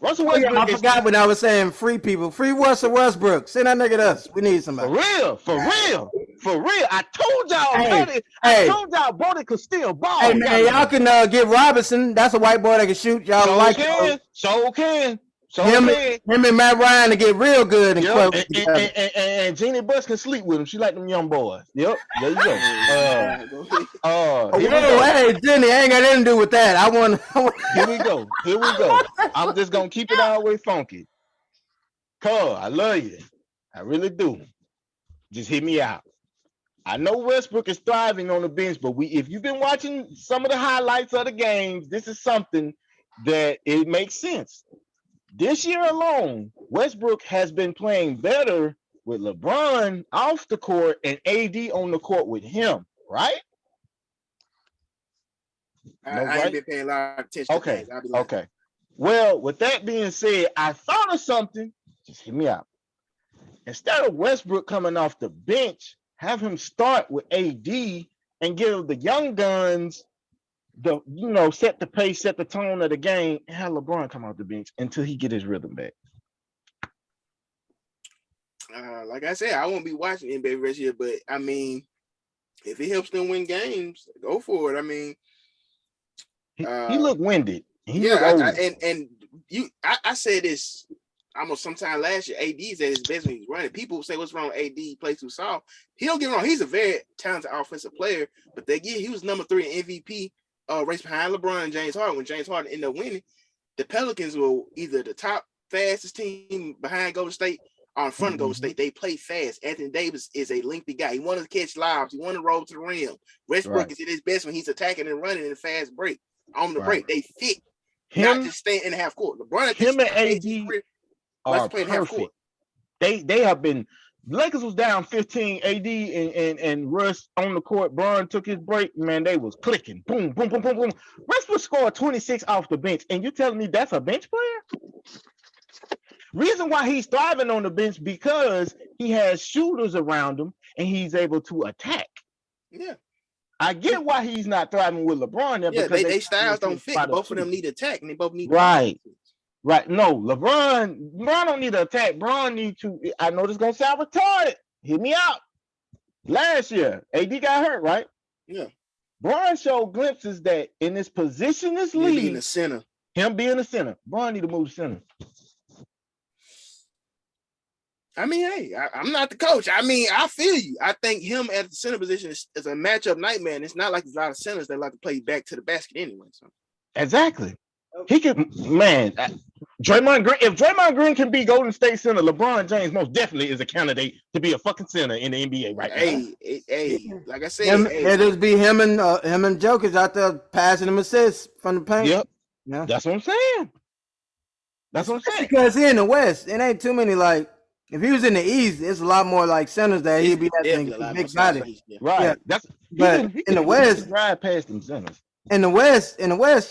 Russell Oh yeah, I Westbrook is forgot when I was saying free people. Free Russell Westbrook. Send that nigga to us. We need for somebody. real, for real, for real. I told y'all, Hey, I told y'all, Brody could still ball. Hey man, y'all can get Robinson. That's a white boy that can shoot. Y'all So like can, so can, so him? can. Him and Matt Ryan to get real good and Yep, close together. and Jeannie Buss can sleep with him. She like them young boys. Yep, there you go. Go ahead. Oh, Here we go. hey Jenny, I ain't got anything to do with that. I want. Here we go. Here we go. I'm just gonna keep it all the way funky. Cuz, I love you. I really do. Just hit me out. I know Westbrook is thriving on the bench, but if you've been watching some of the highlights of the games, this is something that it makes sense. This year alone, Westbrook has been playing better with LeBron off the court and AD on the court with him, right? I ain't been paying a lot of attention to games. Okay. Well, with that being said, I thought of something. Just hear me out. Instead of Westbrook coming off the bench, have him start with AD and give the young guns set the pace, set the tone of the game, and have LeBron come off the bench until he get his rhythm back. Like I said, I won't be watching NBA rest year, but I mean, if it helps them win games, go for it. I mean, he looked winded. I said this almost sometime last year. AD's at his best when he's running. People say, "What's wrong with AD? He plays too soft." He don't get wrong. He's a very talented offensive player, but he was number 3 in MVP race behind LeBron and James Harden. When James Harden ended up winning, the Pelicans were either the top fastest team behind Golden State or in front of Golden State. They play fast. Anthony Davis is a lengthy guy. He wanted to catch lobs. He wanted to roll to the rim. Westbrook is at his best when he's attacking and running in a fast break. On the break, they fit. Not just staying in the half court. LeBron and AD are perfect. They have been. Lakers was down 15. AD and Russ on the court. Bron took his break. Man, they was clicking. Boom, boom, boom, boom, boom. Westbrook scored 26 off the bench, and you telling me that's a bench player? Reason why he's thriving on the bench because he has shooters around him and he's able to attack. Yeah. I get why he's not thriving with LeBron there because they styles don't fit. Both of them need attack and they both need right. No, LeBron don't need to attack. Bron need to. I know this is gonna sound retarded. Hear me out. Last year, AD got hurt, right? Yeah. Bron showed glimpses that in this positionless league, being a center. Him being a center. Bron need to move to center. I mean, hey, I'm not the coach. I mean, I feel you. I think him at the center position is a matchup nightmare. And it's not like there's a lot of centers that like to play back to the basket anyway. So. Exactly. He could, man. Draymond Green. If Draymond Green can be Golden State center, LeBron James most definitely is a candidate to be a fucking center in the NBA right now. Hey, like I said, it'll be him and Jokic out there passing him assists from the paint. Yep. Yeah. That's what I'm saying. Because he in the West, it ain't too many like. If he was in the East, it's a lot more like centers that he'd be at big body. Right. Yeah. That's but in the West, drive past them centers. In the West,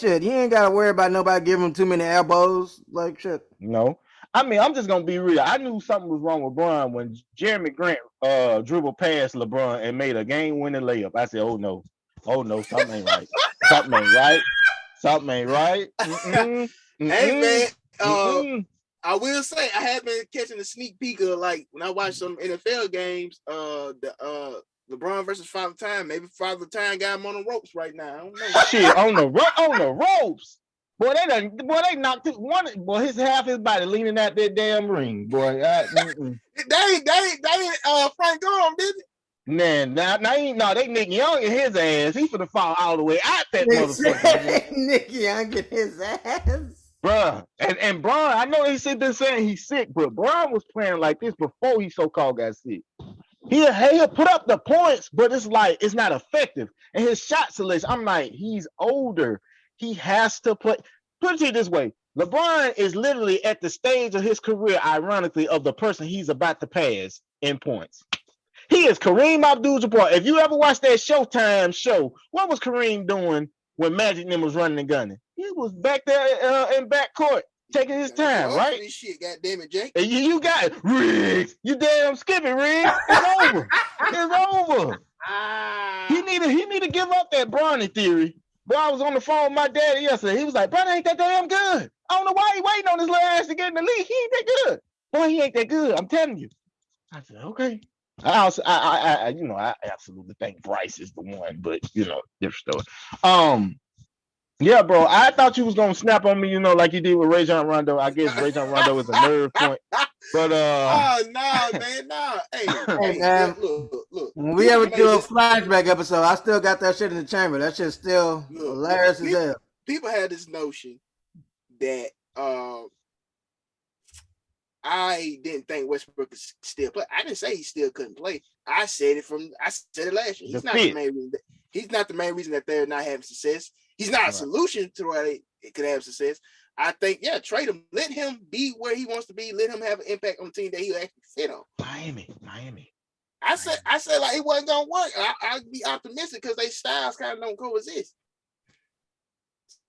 shit, he ain't gotta worry about nobody giving him too many elbows, like shit. No, I mean I'm just gonna be real. I knew something was wrong with Bron when Jeremy Grant dribbled past LeBron and made a game-winning layup. I said, "Oh no, something ain't right. Something ain't right." Hey man, I will say I have been catching a sneak peek of like when I watch some NFL games, LeBron versus Father Time. Maybe Father Time got him on the ropes right now. I don't know. Shit, on the ropes. Boy, they knocked it one. Boy, half his body leaning out that damn ring. Boy, they Frank Gorham, did it? They Nick Young in his ass. He finna fall all the way out that motherfucker. Nick Young in his ass. Bruh, and Bron, I know he's been saying he's sick, but Bron was playing like this before he so-called got sick. He'll put up the points, but it's like it's not effective. And his shot selection, I'm like, he's older. He has to play. Put it this way: LeBron is literally at the stage of his career, ironically, of the person he's about to pass in points. He is Kareem Abdul-Jabbar. If you ever watched that Showtime show, what was Kareem doing when Magic and was running and gunning? He was back there in back court taking his time, right? This shit, goddamn it, Jake. And you got it, Riggs. You damn skipping, Riggs. It's over. It's over. He need to give up that Bronny theory. Boy, I was on the phone with my daddy yesterday. He was like, "Bronny ain't that damn good. I don't know why he waiting on his little ass to get in the league. He ain't that good. Boy, he ain't that good. I'm telling you." I said, "Okay." I absolutely think Bryce is the one, but different story. Yeah, bro. I thought you was gonna snap on me, like you did with Rajon Rondo. I guess Rajon Rondo is a nerve point, but oh no, man, no. Hey, man. Look. When we ever do a flashback episode, I still got that shit in the chamber. That shit's still hilarious as hell. People had this notion that I didn't think Westbrook could still play. I didn't say he still couldn't play. I said it last year. He's not the main reason. He's not the main reason that they're not having success. He's not a solution to why they could have success. I think, trade him. Let him be where he wants to be. Let him have an impact on the team that he'll actually fit on. Miami. I said like it wasn't gonna work. I'd be optimistic because they styles kind of don't coexist.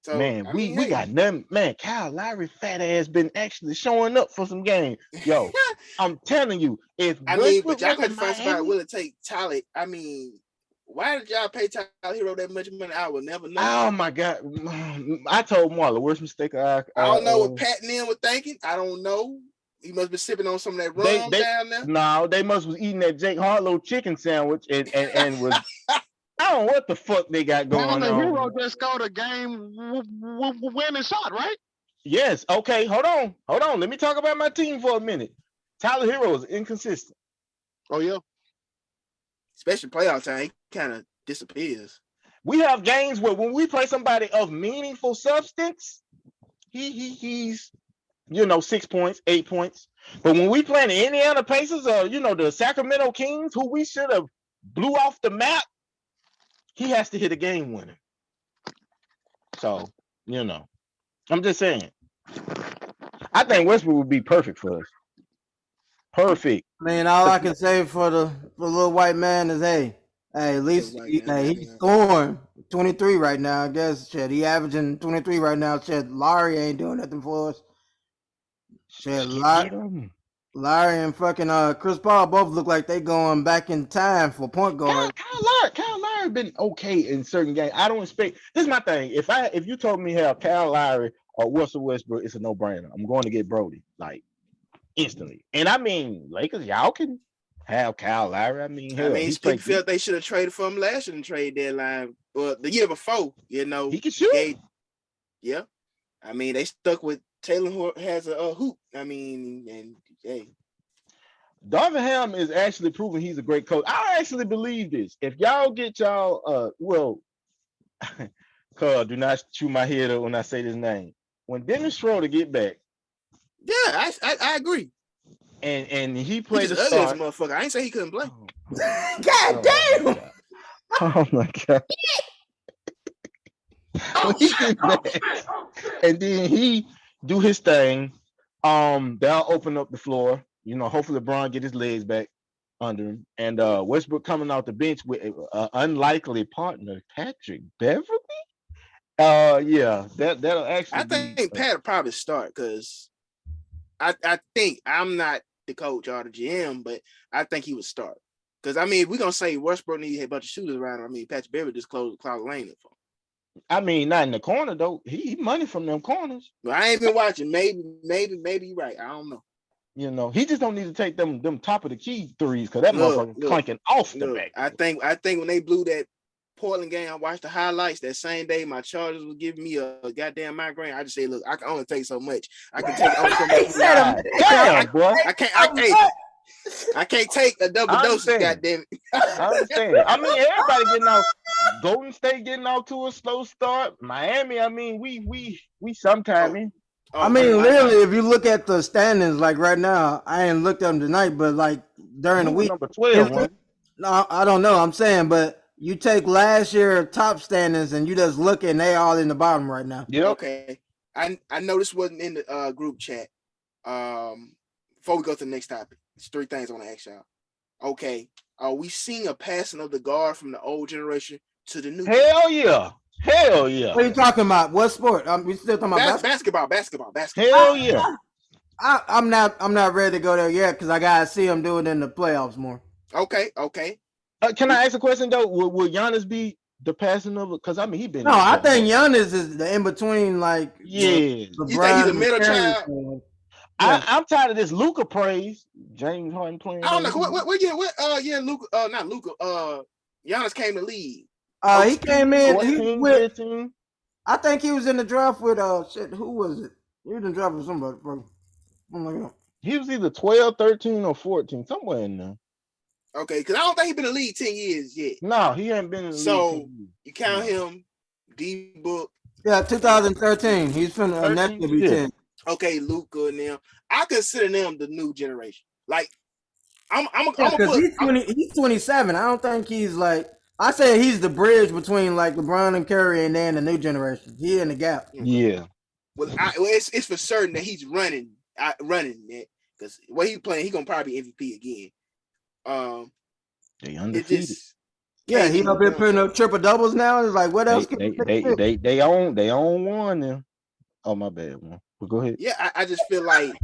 So, man, we got nothing. Man, Kyle Lowry fat ass been actually showing up for some games. Yo, I'm telling you, but y'all got to find somebody willing to take Tyler. I mean, why did y'all pay Tyler Hero that much money? I will never know. Oh my God. I told Marla, worst mistake I don't know what Pat and them were thinking. I don't know. He must be sipping on some of that rum down there. No, they must was eating that Jake Harlow chicken sandwich and was I don't know what the fuck they got going on. Hero just scored a game winning shot, right? Yes. Okay. Hold on. Let me talk about my team for a minute. Tyler Hero is inconsistent. Oh yeah. Especially playoff time, he kind of disappears. We have games where when we play somebody of meaningful substance, he's 6 points, 8 points. But when we play the Indiana Pacers or the Sacramento Kings, who we should have blew off the map, he has to hit a game winner. So, I'm just saying. I think Westbrook would be perfect for us. Perfect. Man, all I can say for the little white man is, hey, at least he's scoring 23 right now. I guess shit, he averaging 23 right now. Shit, Larry ain't doing nothing for us. Shit, Larry and fucking Chris Paul both look like they going back in time for point guard. Kyle Lowry been okay in certain games. I don't expect. This is my thing. If you told me have Kyle Lowry or Russell Westbrook, it's a no brainer. I'm going to get Brody like instantly. And I mean, Lakers, y'all can have Kyle Lowry. I mean, people felt they should have traded for him last year in the trade deadline, or the year before. He can shoot. Yeah, I mean they stuck with Taylor, who has a hoop. I mean, and hey. Darvin Ham is actually proving he's a great coach. I actually believe this. If y'all get y'all, Carl, do not chew my head up when I say this name. When Dennis Schroeder get back, yeah, I agree. And he played the ugly as a motherfucker. I ain't say he couldn't play. God damn! Oh my God! When he get back, and then he do his thing, they'll open up the floor. Hopefully LeBron get his legs back under him. And Westbrook coming off the bench with an unlikely partner, Patrick Beverly. That'll actually. I think Pat will probably start because I think I'm not the coach or the GM, but I think he would start. Because I mean, if we're gonna say Westbrook needs a bunch of shooters around him, I mean Patrick Beverly just closed Cloud Lane for him. I mean, not in the corner though. He money from them corners. Well, I ain't been watching. Maybe you're right. I don't know. He just don't need to take them top of the key threes because that motherfucker clanking off the back. I think when they blew that Portland game, I watched the highlights that same day. My Chargers was giving me a goddamn migraine. I just say, look, I can only take so much. I can take only so much. Damn, boy. I can't take a double dose. Goddamn it. I understand. I mean, everybody getting off. Golden State getting off to a slow start. Miami. I mean, we sometimes. I mean, literally, if you look at the standings, like right now, I ain't looked at them tonight, but like during the week, number 12. No, I don't know. I'm saying, but you take last year top standings and you just look and they all in the bottom right now. Yeah. Okay. I know this wasn't in the group chat. Before we go to the next topic, there's 3 things I want to ask y'all. Okay, Are we seeing a passing of the guard from the old generation to the new? Hell yeah. Hell yeah. What are you talking about? What sport? We still talking about basketball. Hell yeah. I'm not ready to go there yet because I gotta see him do it in the playoffs more. Okay. Can I ask a question though? Will Giannis be the passing of it? Because I mean, he been. No, I think Giannis is the in between. Like, yeah. You think he's a middle child? Yeah. I'm tired of this Luka praise. James Harden playing. I don't know. Not Luka. Giannis came to lead. He came in. 14, 15. I think he was in the draft with who was it? He was in the draft with somebody, bro. Oh my God. He was either 12, 13, or 14, somewhere in there. Okay, because I don't think he's been in the league 10 years yet. No, he ain't been in the league. So you count him, D-Book. Yeah, 2013. He's finna next to be 10. Okay, Luka and them. I consider them the new generation. Like, he's 27. I don't think he's like. I say he's the bridge between like LeBron and Curry and then the new generation. He in the gap. Yeah. Well, it's for certain that he's running it because what he's playing, he's gonna probably be MVP again. They undefeated. He up here putting up triple doubles now. It's like what else? They own one now. Oh my bad, man. But go ahead. Yeah, I just feel like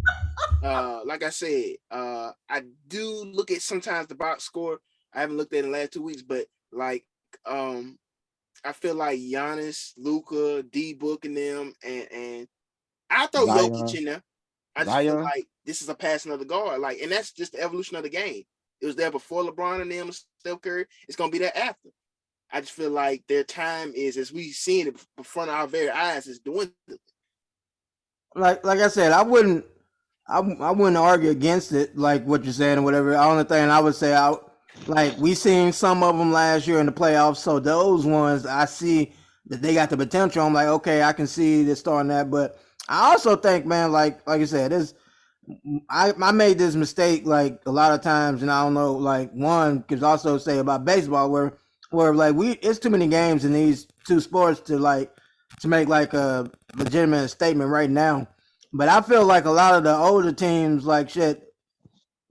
I said, I do look at sometimes the box score. I haven't looked at it in the last 2 weeks, but like I feel like Giannis, Luka, D-Book and them, and I throw Zion. Jokic in there. I just feel like this is a passing of the guard, like, and that's just the evolution of the game. It was there before LeBron and them and Steph Curry. It's gonna be there after. I just feel like their time is, as we've seen it in front of our very eyes, is dwindling. Like I said, I wouldn't argue against it, like what you're saying or whatever. The only thing I would say, we seen some of them last year in the playoffs, so those ones I see that they got the potential. I'm like, okay, I can see this starting that, but I also think, man, like you said, I made this mistake like a lot of times, and I don't know, like one could also say about baseball where like it's too many games in these two sports to make like a legitimate statement right now. But I feel like a lot of the older teams, like shit,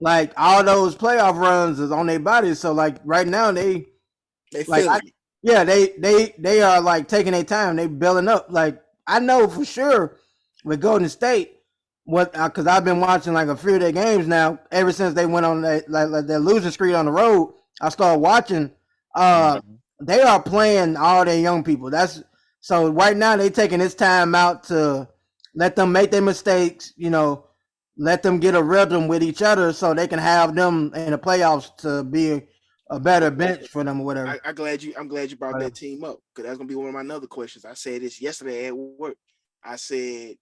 like all those playoff runs is on their bodies. So like right now they like they are like taking their time. They building up. Like I know for sure with Golden State, because I've been watching like a few of their games now ever since they went on that their losing streak on the road. I started watching. They are playing all their young people. So right now they taking this time out to let them make their mistakes, let them get a rhythm with each other so they can have them in the playoffs to be a better bench for them or whatever. I'm glad you brought that team up, because that's gonna be one of my other questions. I said this yesterday at work. I said,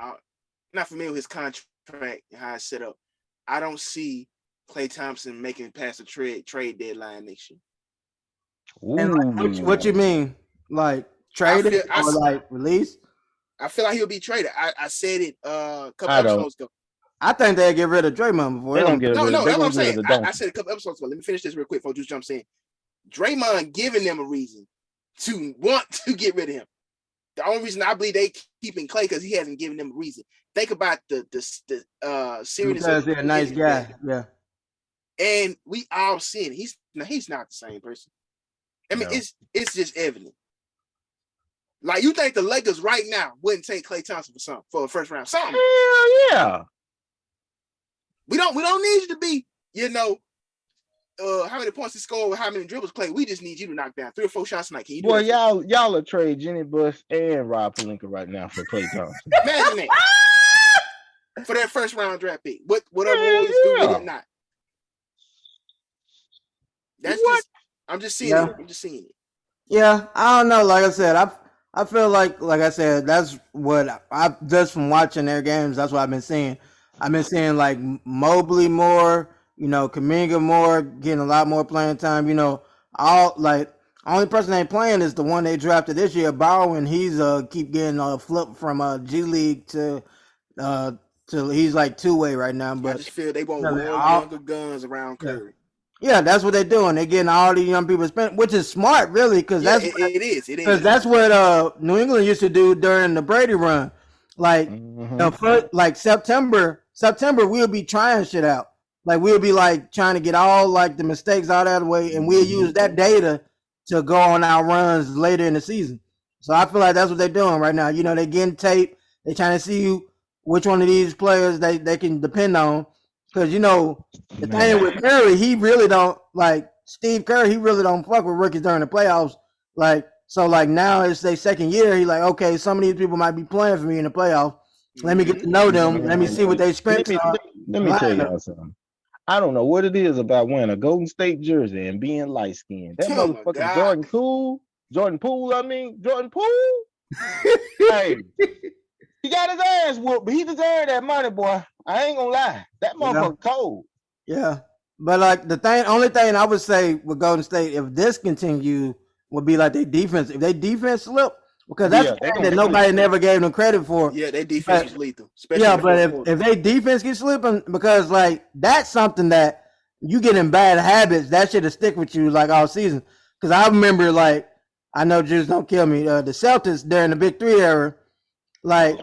I'm not familiar with his contract and how it's set up. I don't see Klay Thompson making it past the trade deadline next year. And what you mean? Like traded or like released? I feel like he'll be traded. I said it a couple episodes ago. I think they'll get rid of Draymond before. They don't get rid of that's what I'm saying. I said a couple episodes ago. Let me finish this real quick before Juice jumps in. Draymond giving them a reason to want to get rid of him. The only reason I believe they keeping Klay because he hasn't given them a reason. Think about the seriousness. Because they're a nice guy. Yeah. And we all seen it. He's not the same person. I mean, it's just evident. Like, you think the Lakers right now wouldn't take Klay Thompson for a first round? Something. Hell yeah. We don't need you to be, how many points he scored with how many dribbles Klay. We just need you to knock down 3 or 4 shots tonight. Can you do that? Y'all are trade Jenny Buss and Rob Pelinka right now for Klay Thompson. Imagine that. For that first round draft pick. Whatever it is, do with it not. That's I'm just seeing it. I'm just seeing it. Yeah, I don't know. Like I said, I feel like I said, that's what I just from watching their games. That's what I've been seeing. I've been seeing like Mobley more, Kuminga more, getting a lot more playing time. All like only person they ain't playing is the one they drafted this year, Bowen. He's keep getting a flip from G League to he's like 2-way right now. But I just feel they want more younger guns around Curry. Yeah, that's what they're doing. They're getting all these young people spent, which is smart, really, because it is. Because that's what New England used to do during the Brady run. Like, like September, we'll be trying shit out. like we'll be like trying to get all like the mistakes out of the way, and we'll use that data to go on our runs later in the season. So I feel like that's what they're doing right now. They're getting tape. They're trying to see which one of these players they can depend on. Because the thing with Curry, he really don't like Steve Kerr. He really don't fuck with rookies during the playoffs. Like so, like now it's their second year. He like, okay, some of these people might be playing for me in the playoffs. Let me get to know them. Let me see what they strengths are. Let me tell y'all something. I don't know what it is about wearing a Golden State jersey and being light skinned. That motherfucking Jordan Poole. Hey, he got his ass whooped, but he deserved that money, boy. I ain't gonna lie. That motherfucker cold. Yeah. But like only thing I would say with Golden State, if this continues, would be like their defense. If they defense slip, because that's that nobody never gave them credit for. Yeah, their defense is lethal. Yeah, but if they defense gets slipping, because like that's something that you get in bad habits, that should stick with you like all season. Because I remember, like, I know Jews don't kill me. The Celtics during the Big Three era, like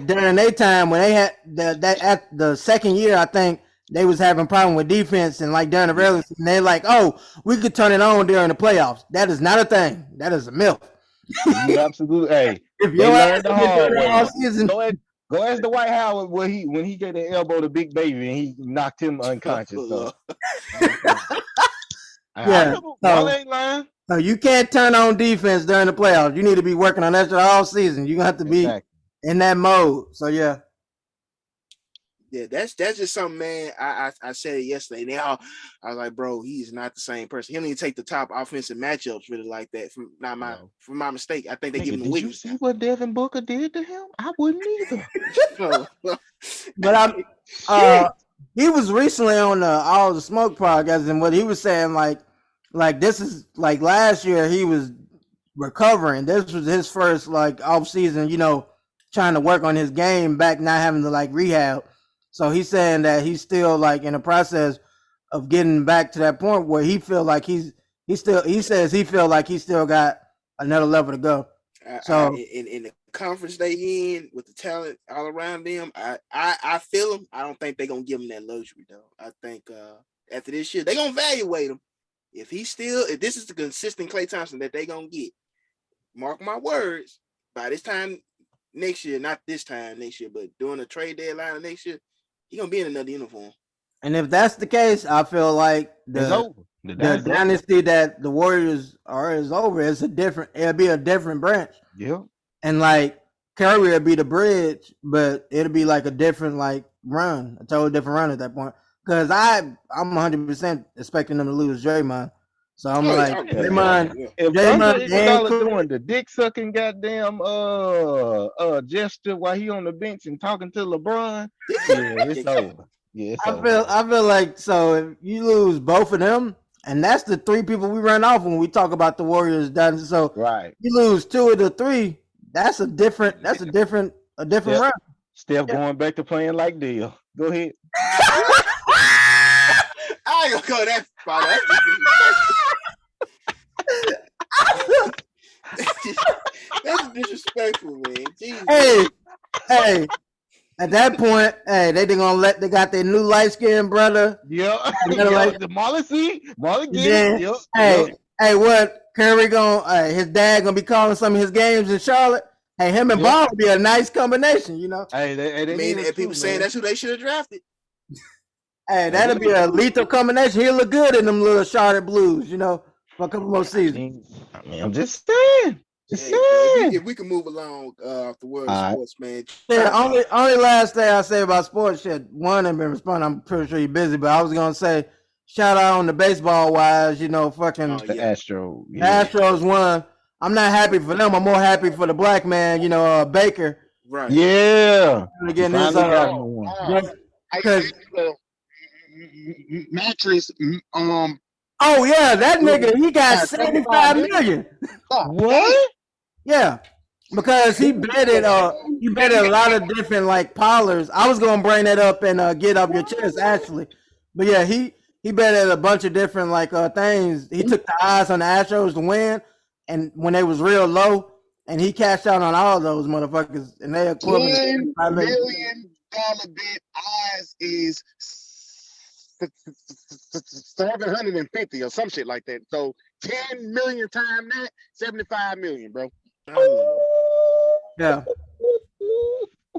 during their time when they had that at the second year, I think they was having problem with defense, and like during the regular season, they're like, "Oh, we could turn it on during the playoffs." That is not a thing. That is a myth. You absolutely. Hey, if you learned the hard way, go ask the White Howard when he gave the elbow to Big Baby and he knocked him unconscious. So. Yeah, ain't lying. No, you can't turn on defense during the playoffs. You need to be working on that all season. You're gonna have to be in that mode. So yeah. Yeah, that's just something, man. I said it yesterday. Now I was like, bro, he's not the same person. He don't even take the top offensive matchups really like that. From my mistake, I think they give him the weakness. Did you see what Devin Booker did to him? I wouldn't either. But he was recently on the All the Smoke podcast, and what he was saying, like this is like last year he was recovering. This was his first like off season, trying to work on his game back, not having to like rehab. So he's saying that he's still like in the process of getting back to that point where he feel like he says he feel like he still got another level to go. So in the conference they in with the talent all around them, I feel him. I don't think they're gonna give him that luxury though. I think after this year they're gonna evaluate him. If this is the consistent Klay Thompson that they're gonna get, mark my words, by this time next year, not this time next year, but during the trade deadline of next year, he's gonna be in another uniform. And if that's the case, I feel like the dynasty that the Warriors are is over. It'll be a different branch. Yeah. And like Curry will be the bridge, but it'll be like a different like run, a totally different run at that point. Because I'm 100% expecting them to lose Draymond. So I'm Draymond. If Draymond doing the dick sucking goddamn gesture while he on the bench and talking to LeBron, it's over. Yeah, I feel like so if you lose both of them, and that's the three people we run off when we talk about the Warriors. So you lose two of the three, that's a different run. Steph going back to playing like Dale. Go ahead. I ain't gonna go that far. That's disrespectful, man. Jesus. Hey. At that point, they got their new light skinned brother. Yeah. The Marley Gibbs. Hey, what Curry his dad gonna be calling some of his games in Charlotte. Hey, him and Ball would be a nice combination, Hey, people saying that's who they should have drafted. Hey, that'll be a lethal combination. He'll look good in them little Charlotte Blues, for a couple more seasons. I mean, I'm just saying. If we can move along off the world of sports, man. Yeah, only last thing I say about sports shit. One ain't been responding. I'm pretty sure you're busy, but I was gonna say shout out on the baseball wise. Fucking the Astros. Yeah. Astros won. I'm not happy for them. I'm more happy for the black man. Baker. Right. Yeah. Again, this because mattress. Oh yeah, that nigga. He got 75 million. What? Yeah, because he betted a lot of different like parlors. I was gonna bring that up and get up your chest actually, but yeah, he betted a bunch of different like things. He took the odds on the Astros to win, and when they was real low, and he cashed out on all those motherfuckers, and they equivalent $10 million bet odds is 750 or some shit like that. So 10 million times that, 75 million, bro. Yeah.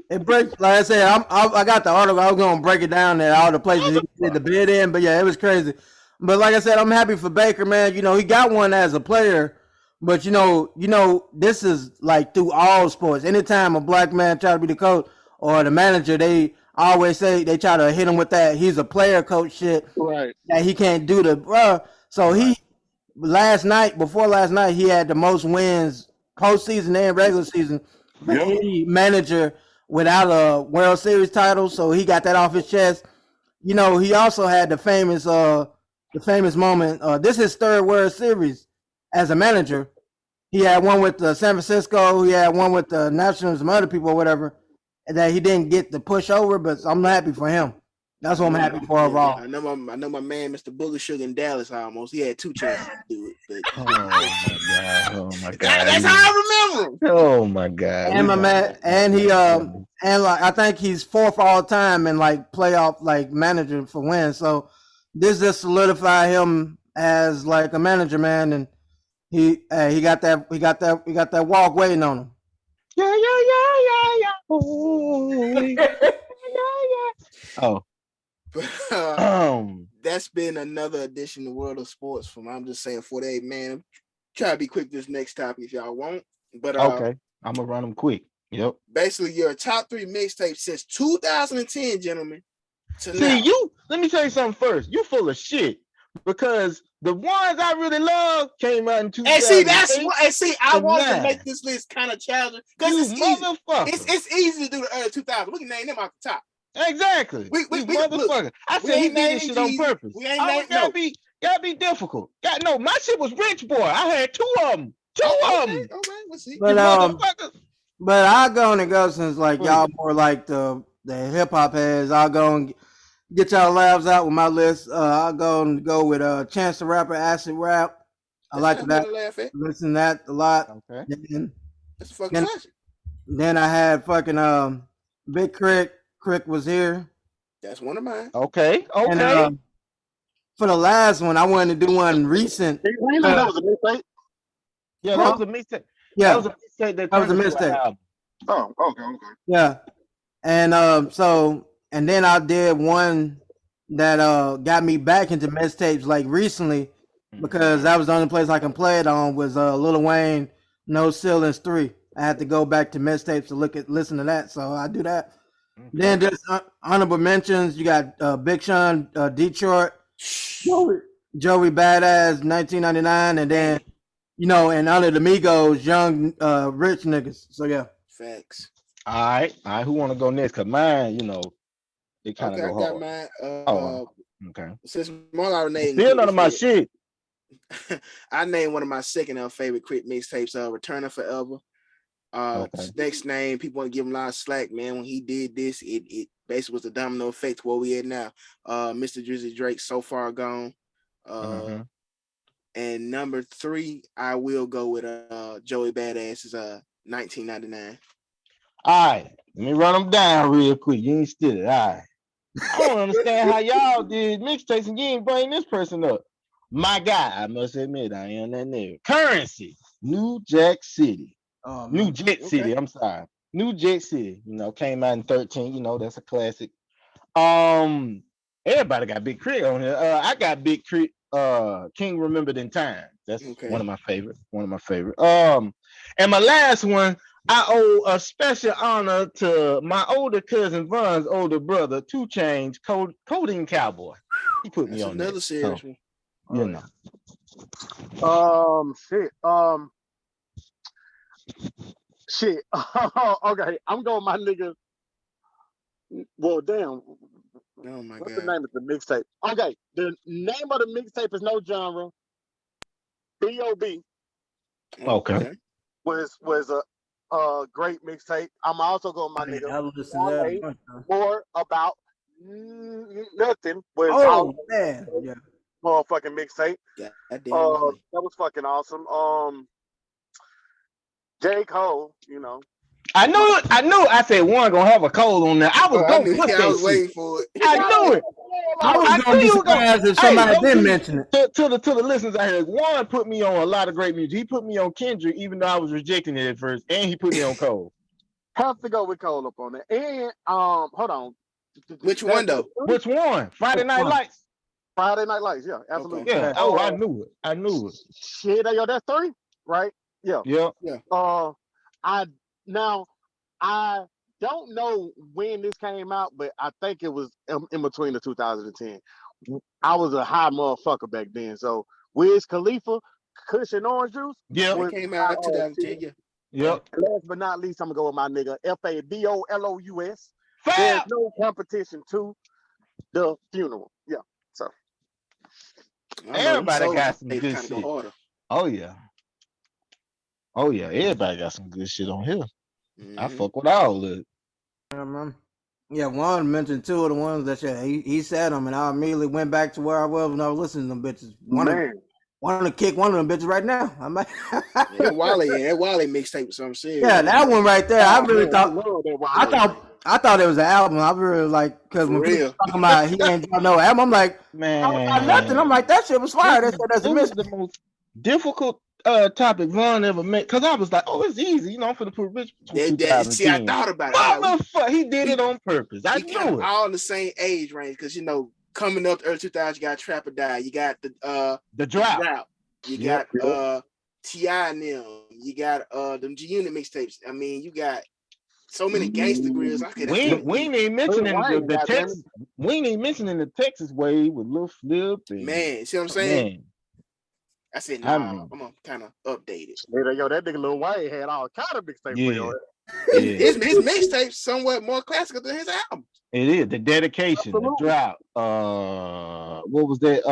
It breaks, like I said, I got the article. I was gonna break it down there, all the places he did the bid in, but yeah, it was crazy. But like I said, I'm happy for Baker, man. You know, he got one as a player, but this is like through all sports. Anytime a black man try to be the coach or the manager, they always say they try to hit him with that he's a player coach shit Right. that he can't do the bruh. So he before last night, he had the most wins postseason and regular season for Yep. any manager without a World Series title. So he got that off his chest. You know, he also had the famous moment. This is his third World Series as a manager. He had one with San Francisco. He had one with the Nationals, some other people or whatever, and that he didn't get the push over. But I'm happy for him. That's what I'm happy for overall. I know my man, Mr. Booger Sugar in Dallas almost. He had 2 chances to do it, but Oh my god! Oh my god! that's how I remember him. Oh my god! And my man, and he and like I think he's 4th all time in like playoff like manager for wins. So this just solidify him as like a manager, man. And he got that walk waiting on him. Yeah. Oh. Oh. But, that's been another edition of World of Sports from I'm just saying 48, man. Try to be quick this next topic if y'all want. But Okay, I'm gonna run them quick. Yep. Basically, your top 3 mixtapes since 2010, gentlemen. Let me tell you something first. You full of shit because the ones I really love came out in 2000. And see, that's what. And see, I wanted to make this list kind of challenging because it's easy. It's easy to do the early 2000s. We can name them off the top. Exactly. We motherfucker. Look, I said he did this shit on purpose. We ain't gotta be difficult. My shit was Rich Boy. I had 2 of them. Okay, we'll see. But I go and go since like y'all more like the hip hop heads. I'll go and get y'all laughs out with my list. I'll go with Chance the Rapper, Acid Rap. I like that. Listen to that a lot. Okay. That's a fucking classic. Then I had fucking Big Crick. Crick was here. That's one of mine. Okay. And for the last one, I wanted to do one recent. That was a mistake. Yeah, that was a mistake. Yeah, that was a mistake. That was a mistake. Oh, okay. Yeah, and and then I did one that got me back into mixtapes like recently because that was the only place I can play it on was Lil Wayne No Ceilings 3. I had to go back to mixtapes to listen to that, so I do that. Okay. Then just honorable mentions. You got Big Sean, Detroit, Joey Badass, 1999, and then and under the Migos, Young Rich Niggas. So yeah, facts. All right. Who want to go next? Cause mine, it kind of go hard. I got mine. Okay. Since Marlon named still none of my shit. I named one of my second favorite Crit mixtapes, Returning Forever. Next name, people want to give him a lot of slack, man. When he did this, it basically was the domino effect to where we at now. Mr. Drizzy Drake, So Far Gone. And number 3, I will go with Joey Badass's 1999. All right, let me run them down real quick. You ain't still it. All right. I don't understand how y'all did mixtapes and you ain't bring this person up. My guy, I must admit, I am that nigga. Currency, New Jack City. New Jet City, I'm sorry. New Jet City, came out in 13, that's a classic. Everybody got Big Crit on here. I got Big Crit, King Remembered in Time. That's one of my favorite. And my last one, I owe a special honor to my older cousin Von's older brother, 2 Chainz, Codeine Cowboy. He put me on another serious one. Shit. Okay, I'm going my nigga. Well, damn. Oh my What's God. the name of the mixtape? Okay, the name of the mixtape is no genre. B.O.B. Okay. Was a great mixtape. I'm also going my nigga. More about nothing. Was man, yeah. Motherfucking mixtape. That was fucking awesome. J. Cole, I knew it. I knew. I said one gonna have a cold on there. I was Oh, I gonna knew. put I that was shit. waiting for it. He I got knew a it. I was I gonna knew be you were gonna. surprised if Hey, somebody no, didn't mention it. to the listeners I heard, Juan put me on a lot of great music. He put me on Kendrick, even though I was rejecting it at first, and he put me on Cole. have to go with Cole up on that. And hold on. Which one though? Which one? Friday Night Lights. Friday Night Lights, yeah, Okay. absolutely. Yeah. Oh, I knew it. I knew it. Shit, yo, that's 3, right? Yeah. Yeah. Yeah. I now I don't know when this came out, but I think it was in between the 2010. I was a high motherfucker back then. So Wiz Khalifa, Kush and Orange Juice. Yep. That came out in 2010. Yeah. Yep. Last but not least, I'm gonna go with my nigga FABOLOUS. There's Fab. no competition to the funeral. Yeah. So I don't know. Everybody These got some solos good kind of go shit. harder. Oh yeah. Oh yeah. Everybody got some good shit on here. I fuck with all of it. Yeah, man. Yeah, Juan mentioned 2 of the ones that he said them, and I immediately went back to where I was when I was listening to them bitches. Want to kick one of them bitches right now. I'm like, Yeah, Wale mixtape or something serious. yeah, that one right there. I really thought. love that I thought it was an album. I really like because For when people real. talking about he ain't got no album, I'm like, I nothing. I'm like, that shit was fire. That shit This doesn't was miss. the most difficult topic Von ever made because I was like, oh, it's easy. You know, I'm finna put Rich from See, I 2010. thought about it. I'm like, Motherfucker, he did it on purpose. I we kind knew of it. all in the same age range because coming up to early 2000s, you got Trap or Die, you got The drought. you got T.I. and them, you got them G Unit mixtapes. I mean, you got so many gangster grills. We ain't even mentioning the Texas. We ain't even mentioning the Texas wave with Lil Flip. And, man, see what I'm saying? Man, I said, nah, I'm gonna kind of update it. Yo, that nigga Lil Wayne had all kind of mixtapes for your His mixtape's somewhat more classical than his album. It is the dedication, the drought. What was that?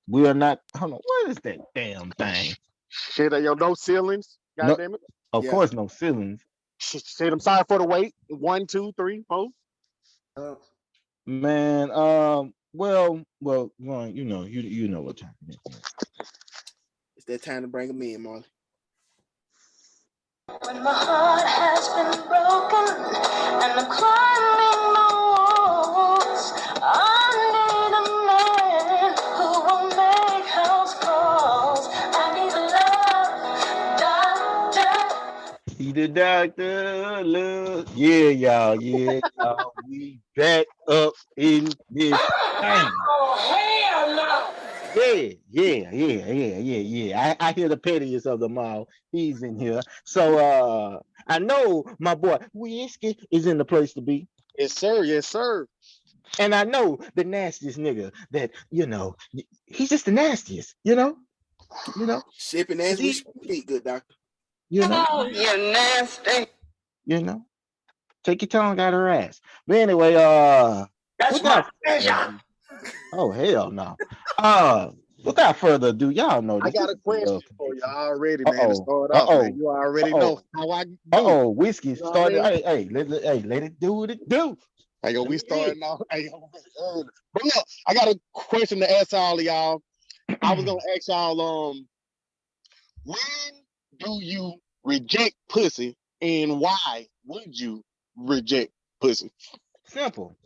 We are not. Hold on. What is that damn thing? Shit, yo, no ceilings. God damn it. Of course, no ceilings. Shit, I'm sorry for the wait. 1, 2, 3, 4. Man, well, Ron, you know what time it is. It's that time to bring him in, Marley. When my heart has been broken and I'm climbing the walls, I need a man who will make house calls. I need a love doctor. He the doctor, look. Yeah, y'all. We back up in this thing. Oh, hell no. Yeah. I hear the pettiest of them all. He's in here. So I know my boy Whiskey is in the place to be. Yes, sir. Yes, sir. And I know the nastiest nigga that, he's just the nastiest, Sipping as we speak, good doctor. Oh, you're nasty. Take your tongue out her ass. But anyway, That's my pleasure. Oh, hell no. Without further ado, y'all know this. I got a question for you already, man. To start off, man. You already know how I do. Whiskey started. Hey, let it do what it do. Hey, yo, we starting off. Hey, but look, I got a question to ask all of y'all. I was gonna ask y'all, when do you reject pussy, and why would you reject pussy? Simple.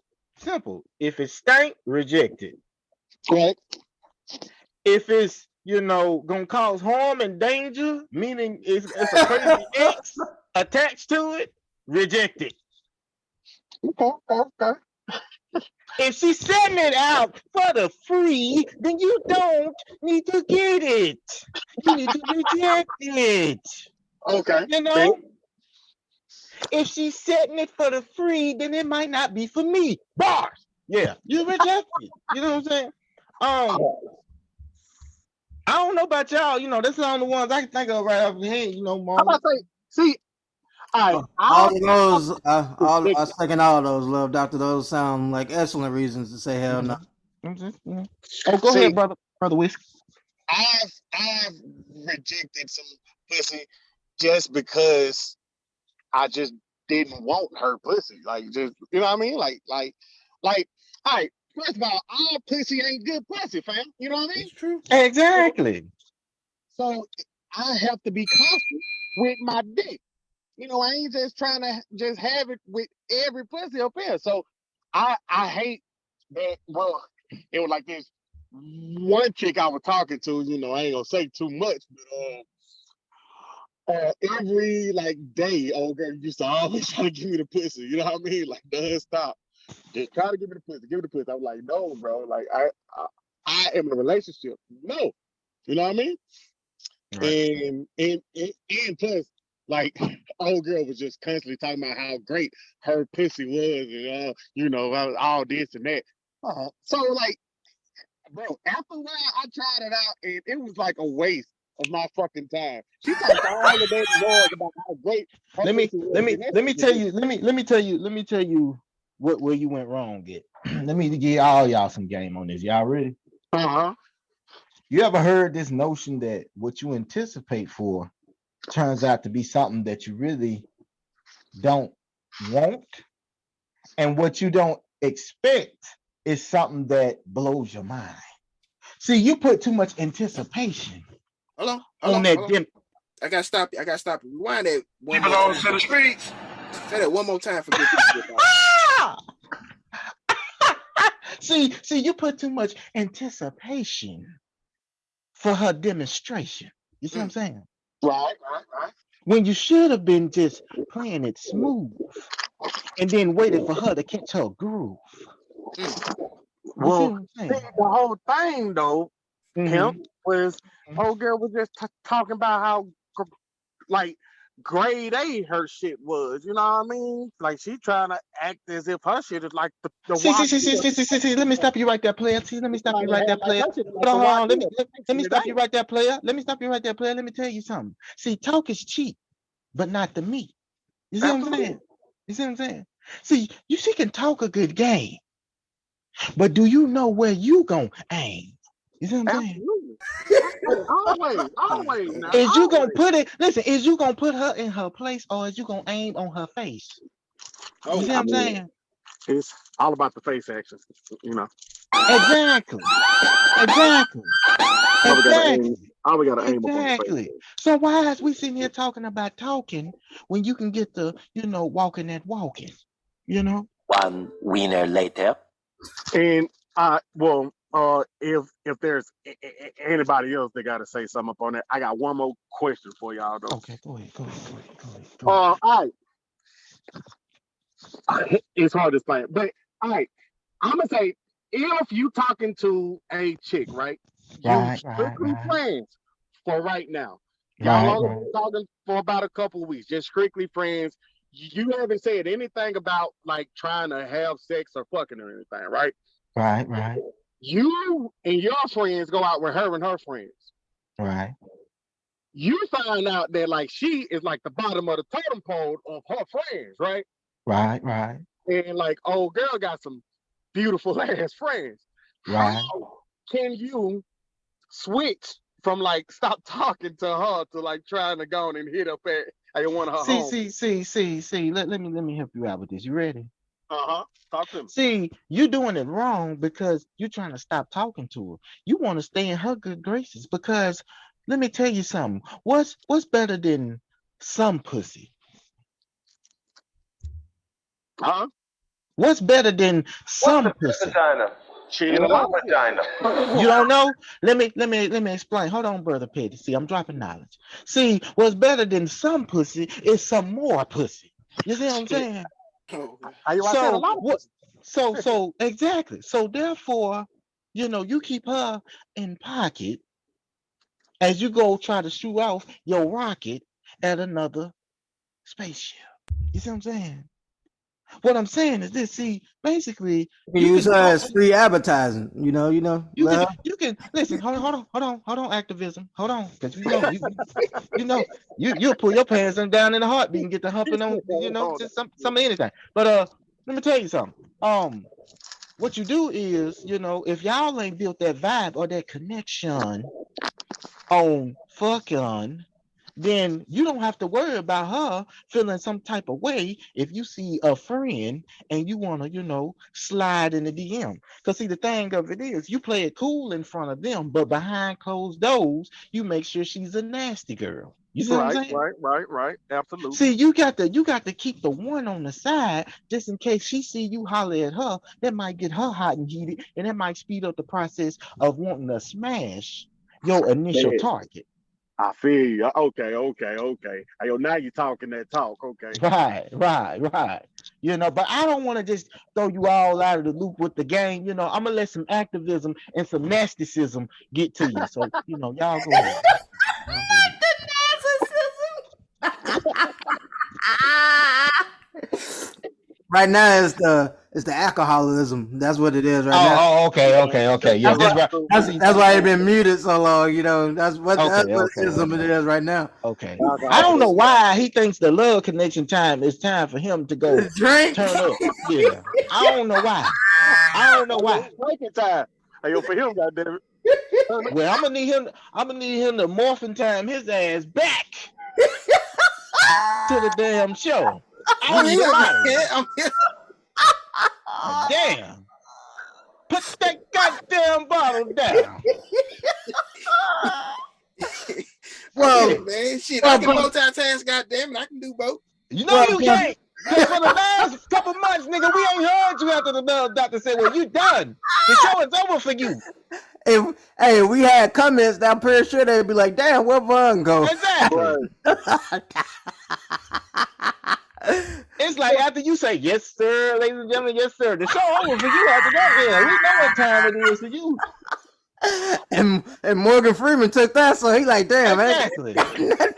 If it stank, reject it. Right. If it's gonna cause harm and danger, meaning it's a crazy X attached to it, reject it. Okay. If she's setting it out for the free, then you don't need to get it. You need to reject it. Okay. If she's setting it for the free, then it might not be for me. Bars. Yeah, you reject it. You know what I'm saying? I don't know about y'all. This is on the ones I can think of right off the head. Mom. I'm about to say, see, all of those, I second all of those, love doctor. Those sound like excellent reasons to say hell no. Oh, go ahead, brother Whiskey. I've rejected some pussy just because I just didn't want her pussy. Like, just, you know what I mean? Like, all right, first of all pussy ain't good pussy, fam. You know what I mean? It's true. Exactly. So I have to be cautious with my dick. I ain't just trying to just have it with every pussy up here. So I hate that. Well, it was like this one chick I was talking to. I ain't gonna say too much, but every like day, old girl used to always try to give me the pussy. You know what I mean? Like non-stop. Just try to give me the pussy. Give me the pussy. I was like, no, bro. Like I am in a relationship. No. You know what I mean? Right. And plus, like old girl was just constantly talking about how great her pussy was, and all this and that. So like, bro, after a while, I tried it out, and it was like a waste of my fucking time. She talked all of that noise about how great her Let me pussy was, let me and that let me shit was tell just you. Let me tell you what where you went wrong at. Let me give all y'all some game on this. Y'all ready? uh-huh. You ever heard this notion that what you anticipate for turns out to be something that you really don't want, and what you don't expect is something that blows your mind. See, you put too much anticipation Hold on on. that. I gotta stop you. Rewind that one He more belongs time. to the streets. Say that one more time for good people. See, you put too much anticipation for her demonstration. You see what I'm saying? Right. When you should have been just playing it smooth and then waited for her to catch her groove. You see Well, what I'm see, saying? the whole thing though, Mm-hmm. pimp, was old girl was just talking about how like grade A her shit was. You know what I mean? Like she trying to act as if her shit is like the See. wash. Let me stop you right there, player. See, let me stop Trying you to right there, have like player. her shit is like Hold the on, hold wash. on. Let me stop you right there, player. Let me stop you right there, player. Let me tell you something. See, talk is cheap, but not the meat. You see what I'm Absolutely. saying? You see what I'm saying? See, she can talk a good game, but do you know where you gonna aim? You see what I'm saying? Absolutely. Hey, always now, Is you gonna always. put it? Listen, is you gonna put her in her place, or is you gonna aim on her face? You Oh, see what I I'm mean, saying? it's all about the face action, you know. Exactly. Exactly. All we gotta aim, Exactly. all we gotta aim up on the face. Exactly. So why is we sitting here talking about talking when you can get the, walking that walking? You know? One winner later. And if there's anybody else that gotta say something up on that, I got one more question for y'all though. Okay, go ahead. All right, it's hard to explain, but all right, I'm gonna say if you talking to a chick, right? You Right, strictly friends for right now. Y'all right, only been talking for about a couple of weeks, just strictly friends. You haven't said anything about like trying to have sex or fucking or anything, right? right, You and your friends go out with her and her friends. right, You find out that like she is like the bottom of the totem pole of her friends, right? right, And like old girl got some beautiful ass friends. right. How can you switch from like stop talking to her to like trying to go on and hit up at one of her See, homes? see. Let me help you out with this. You ready? Talk to me. See, you're doing it wrong because you're trying to stop talking to her. You want to stay in her good graces because let me tell you something. What's better than some pussy? Huh? What's better than What's some the best pussy? vagina? Shit, a No lot of shit. vagina. You don't know? Let me explain. Hold on, brother Petty. See, I'm dropping knowledge. See, what's better than some pussy is some more pussy. You see what I'm Shit. saying? oh. I said a So lot of what? pussy. So exactly. So therefore, you keep her in pocket as you go try to shoot off your rocket at another spaceship. You see what I'm saying? What I'm saying is this. See, basically, You can you use can her talk. as free advertising. You Let can her. you can listen. Hold on, activism. Hold on, because you'll pull your pants down in a heartbeat and get to He humping said, on hold on. just some of anything. But let me tell you something. What you do is if y'all ain't built that vibe or that connection on fucking, then you don't have to worry about her feeling some type of way if you see a friend and you want to, slide in the DM. Because see, the thing of it is, you play it cool in front of them, but behind closed doors, you make sure she's a nasty girl. You see what I'm Right, saying? right. Absolutely. See, you got to keep the one on the side just in case she see you holler at her. That might get her hot and heated, and that might speed up the process of wanting to smash your initial Man, target. I feel you. Okay. Hey, yo, now you're talking that talk. Okay. Right. But I don't want to just throw you all out of the loop with the game. I'm gonna let some activism and some nasticism get to you. So, y'all go ahead. Y'all go ahead. Right now, it's the alcoholism. That's what it is right now. Okay. Yeah, That's why just right. that's See, that's why it been muted so long. That's what okay. it is right now. Okay. I don't know Alcoholism. why he thinks the love connection time is time for him to go Drink. turn up. Yeah. I don't know why. I don't know Hey, yo, why. it's drinking time. Hey, yo, for him, goddamn it. Well, I'm gonna need him to morphin time his ass back to the damn show. I I'm need here, him man. out of here. I'm here. Damn. Put that goddamn bottle down. I'm Well, here, man. Shit, I well, can multitask. Goddamn it, I can do both. You know well, you can't. Because for the last couple months, nigga, we ain't heard you after the doctor said, well, you done. The show is over for you. if we had comments, I'm pretty sure they'd be like, "Damn, where Vaughn go?" Exactly. Right. It's like after you say, yes, sir, ladies and gentlemen, yes, sir. The show over for you after that. Yeah, we know what time it is for you. and Morgan Freeman took that, so he like, "Damn, man."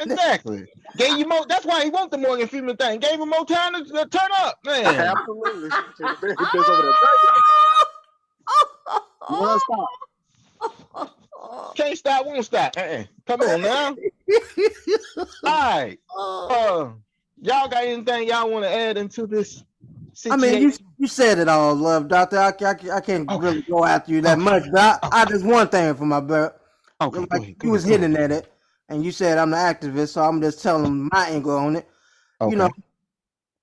Exactly. Gave you more. That's why he want the Morgan Freeman thing. Gave him more time to turn up, man. Absolutely. Shit, the bitch over there. You want to stop? Can't stop, won't stop. Come on now. All right. Y'all got anything y'all want to add into this I mean, you situation? you said it all, love doctor. I can't really go after you that much, but I just one thing for my brother. Okay, go Like ahead. you was hitting at it, and you said I'm the activist, so I'm just telling my angle on it. You know,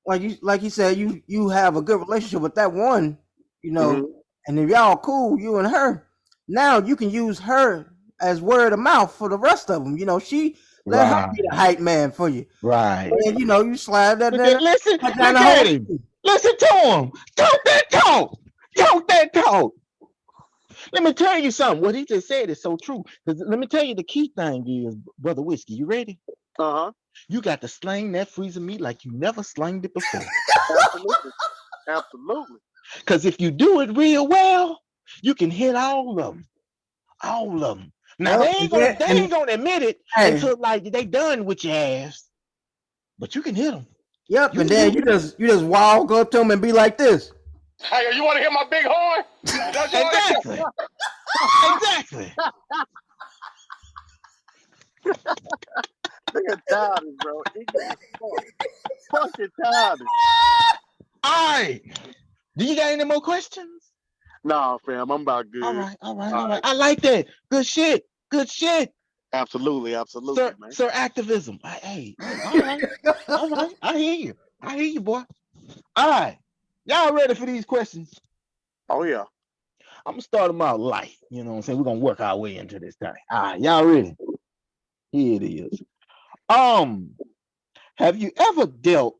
Okay. like you said, you have a good relationship with that one, Mm-hmm. and if y'all cool, you and her, now you can use her as word of mouth for the rest of them. She let her be Right. the hype man for you, Right. and you slide that Look at down, listen. down Look the at whole. him. Listen to him. Talk that talk. Talk that talk. Let me tell you something. What he just said is so true. Because let me tell you the key thing is, brother Whiskey. You ready? Uh-huh. You got to slang that freezer meat like you never slanged it before. Absolutely. Absolutely. Because if you do it real well, you can hit all of them. All of them. Now Yep, they ain't gonna admit it hey, until like they done with your ass. But you can hit them. yep, You and can hit then them. you just walk up to him and be like this. Hey, you want to hear my big horn? That's what Exactly. Exactly. Nigga childish, bro. Ignorant as fuck. Fucking childish. All right. Do you got any more questions? Nah, fam, I'm about good. All right. All right. I like that. Good shit. Absolutely, man. Sir, activism. Hey, all right. I hear you, boy. All right. Y'all ready for these questions? Oh yeah. I'm gonna start them out light. You know what I'm saying? We're gonna work our way into this thing. All right, y'all ready? Here it is. Have you ever dealt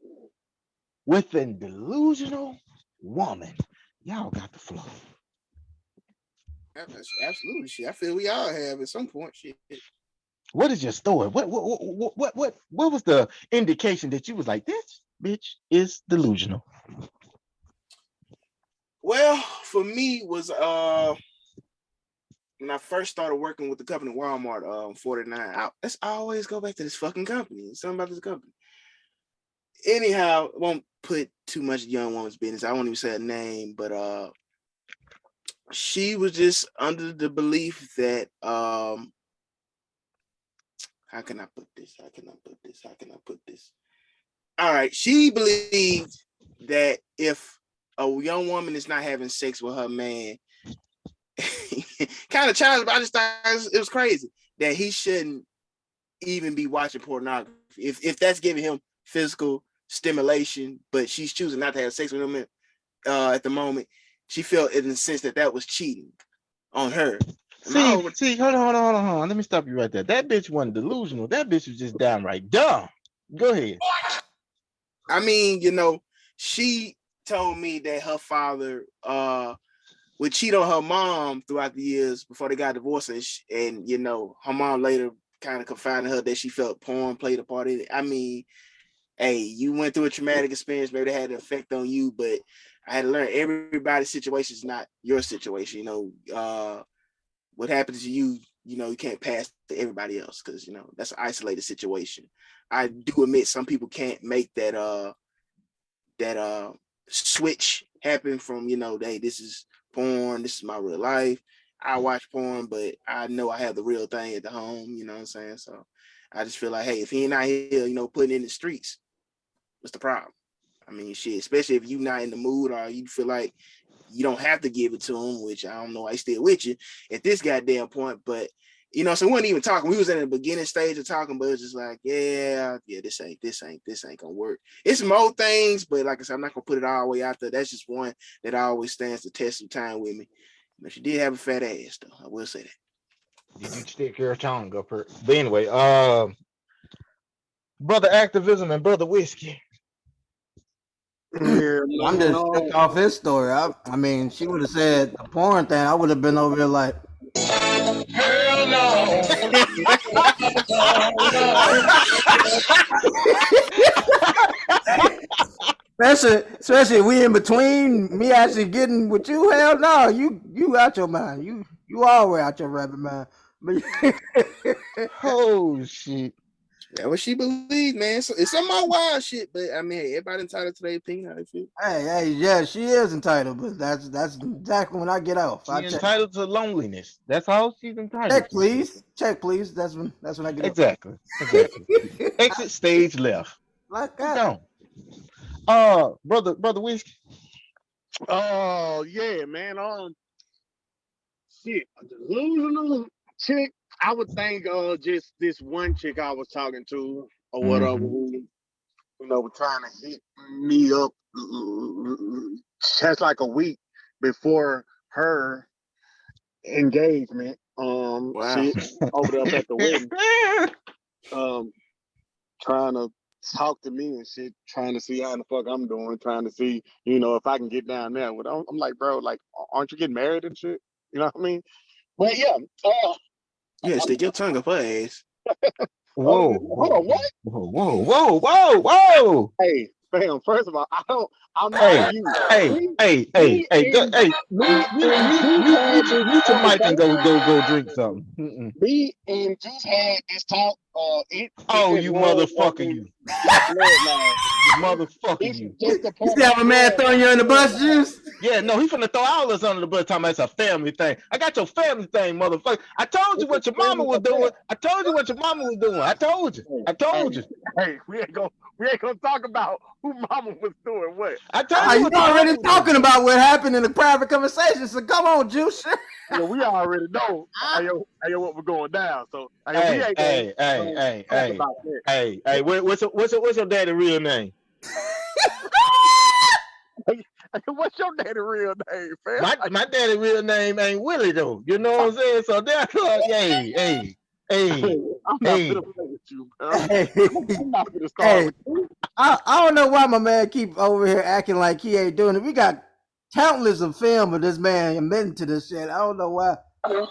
with a delusional woman? Y'all got the flow. Absolutely, shit. I feel we all have at some point, shit. What is your story? What was the indication that you was like, this bitch is delusional? Well, for me was when I first started working with the company Walmart, 49. Let's always go back to this fucking company. Something about this company. Anyhow, won't put too much young woman's business. I won't even say a name, but she was just under the belief that how can I put this? All right, she believed that if a young woman is not having sex with her man, kind of childish, but I just thought it was crazy that he shouldn't even be watching pornography. If that's giving him physical stimulation, but she's choosing not to have sex with him at the moment, she felt in the sense that was cheating on her. See, hold on. Let me stop you right there. That bitch wasn't delusional. That bitch was just downright dumb. Go ahead. I mean, she told me that her father would cheat on her mom throughout the years before they got divorced, and her mom later kind of confided her that she felt porn played a part in it. I mean, hey, you went through a traumatic experience, maybe it had an effect on you, but I had to learn everybody's situation is not your situation. What happens to you, you can't pass to everybody else because that's an isolated situation. I do admit some people can't make that switch happen from hey, this is porn, this is my real life. I watch porn, but I know I have the real thing at the home. You know what I'm saying? So I just feel like, hey, if he ain't out here, putting in the streets, what's the problem? I mean, shit, especially if you're not in the mood or you feel like you don't have to give it to him, which I don't know, I still with you at this goddamn point, but so we weren't even talking. We was in the beginning stage of talking, but it was just like, yeah, this ain't gonna work. It's more things, but like I said, I'm not gonna put it all the way out there. That's just one that always stands the test of time with me. But she did have a fat ass, though. I will say that. Did you stick your tongue up her? But anyway, brother activism and brother whiskey. Yeah, I'm man. just shook off his story. I mean, she would have said the porn thing. I would have been over here like, Hell no. especially if we in between me actually getting with you. Hell no, you out your mind. You always out your rabbit mind. Oh shit. That's what she believes, man. So it's some more wild shit, but I mean, hey, everybody entitled to their opinion, how they feel. Hey, yeah, she is entitled, but that's exactly when I get off. She's entitled to loneliness. That's all she's entitled to. Check, please. That's when I get Exactly. Exit stage left. Like that. Don't. Brother whiskey. Oh yeah, man. Shit, a delusional chick. I would think just this one chick I was talking to or whatever, who was trying to hit me up just like a week before her engagement. Wow. Shit, over there at the wedding. Trying to talk to me and shit, trying to see how the fuck I'm doing, trying to see, if I can get down there. But I'm like, bro, like, aren't you getting married and shit? You know what I mean? But yeah. Yeah, stick your tongue up her ass. Whoa. Hold on, what? Whoa. Hey, fam, first of all, I'm not Hey, you. Mute your mic and go drink something. Me and Juice had this talk. Oh, you motherfucker, you. Motherfucker, you. You still have a man throwing you in the bus, Juice? Yeah, no, he's finna throw all us under the bus talking about it's a family thing. I got your family thing, motherfucker. I told you what your mama was doing. I told you. I told you. Hey, we ain't gonna talk about who mama was doing what. I told you. You're already talking about what happened in the private conversation, so come on, Juice. Yeah, we already know what we're going down. So hey, what's your daddy real name? What's your daddy real name, fam? My daddy real name ain't Willie though. You know what I'm saying? So that's like, hey. I'm not gonna play with you, bro. I'm not gonna start with you. I don't know why my man keep over here acting like he ain't doing it. We got countless of film of this man admitting to this shit. I don't know why. Bro,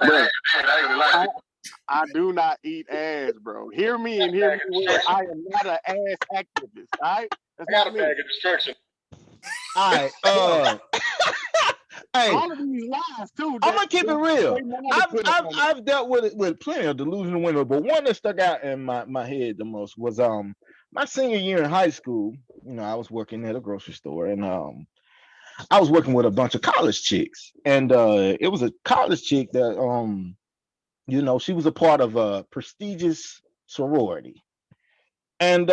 I do not eat ass, bro. Hear me and hear me well. I am not an ass activist. All right, that's not me. All right. Hey, all of these lies too. I'm gonna keep it real. I've dealt with plenty of delusional women, but one that stuck out in my head the most was my senior year in high school. I was working at a grocery store, and I was working with a bunch of college chicks, and it was a college chick that she was a part of a prestigious sorority, and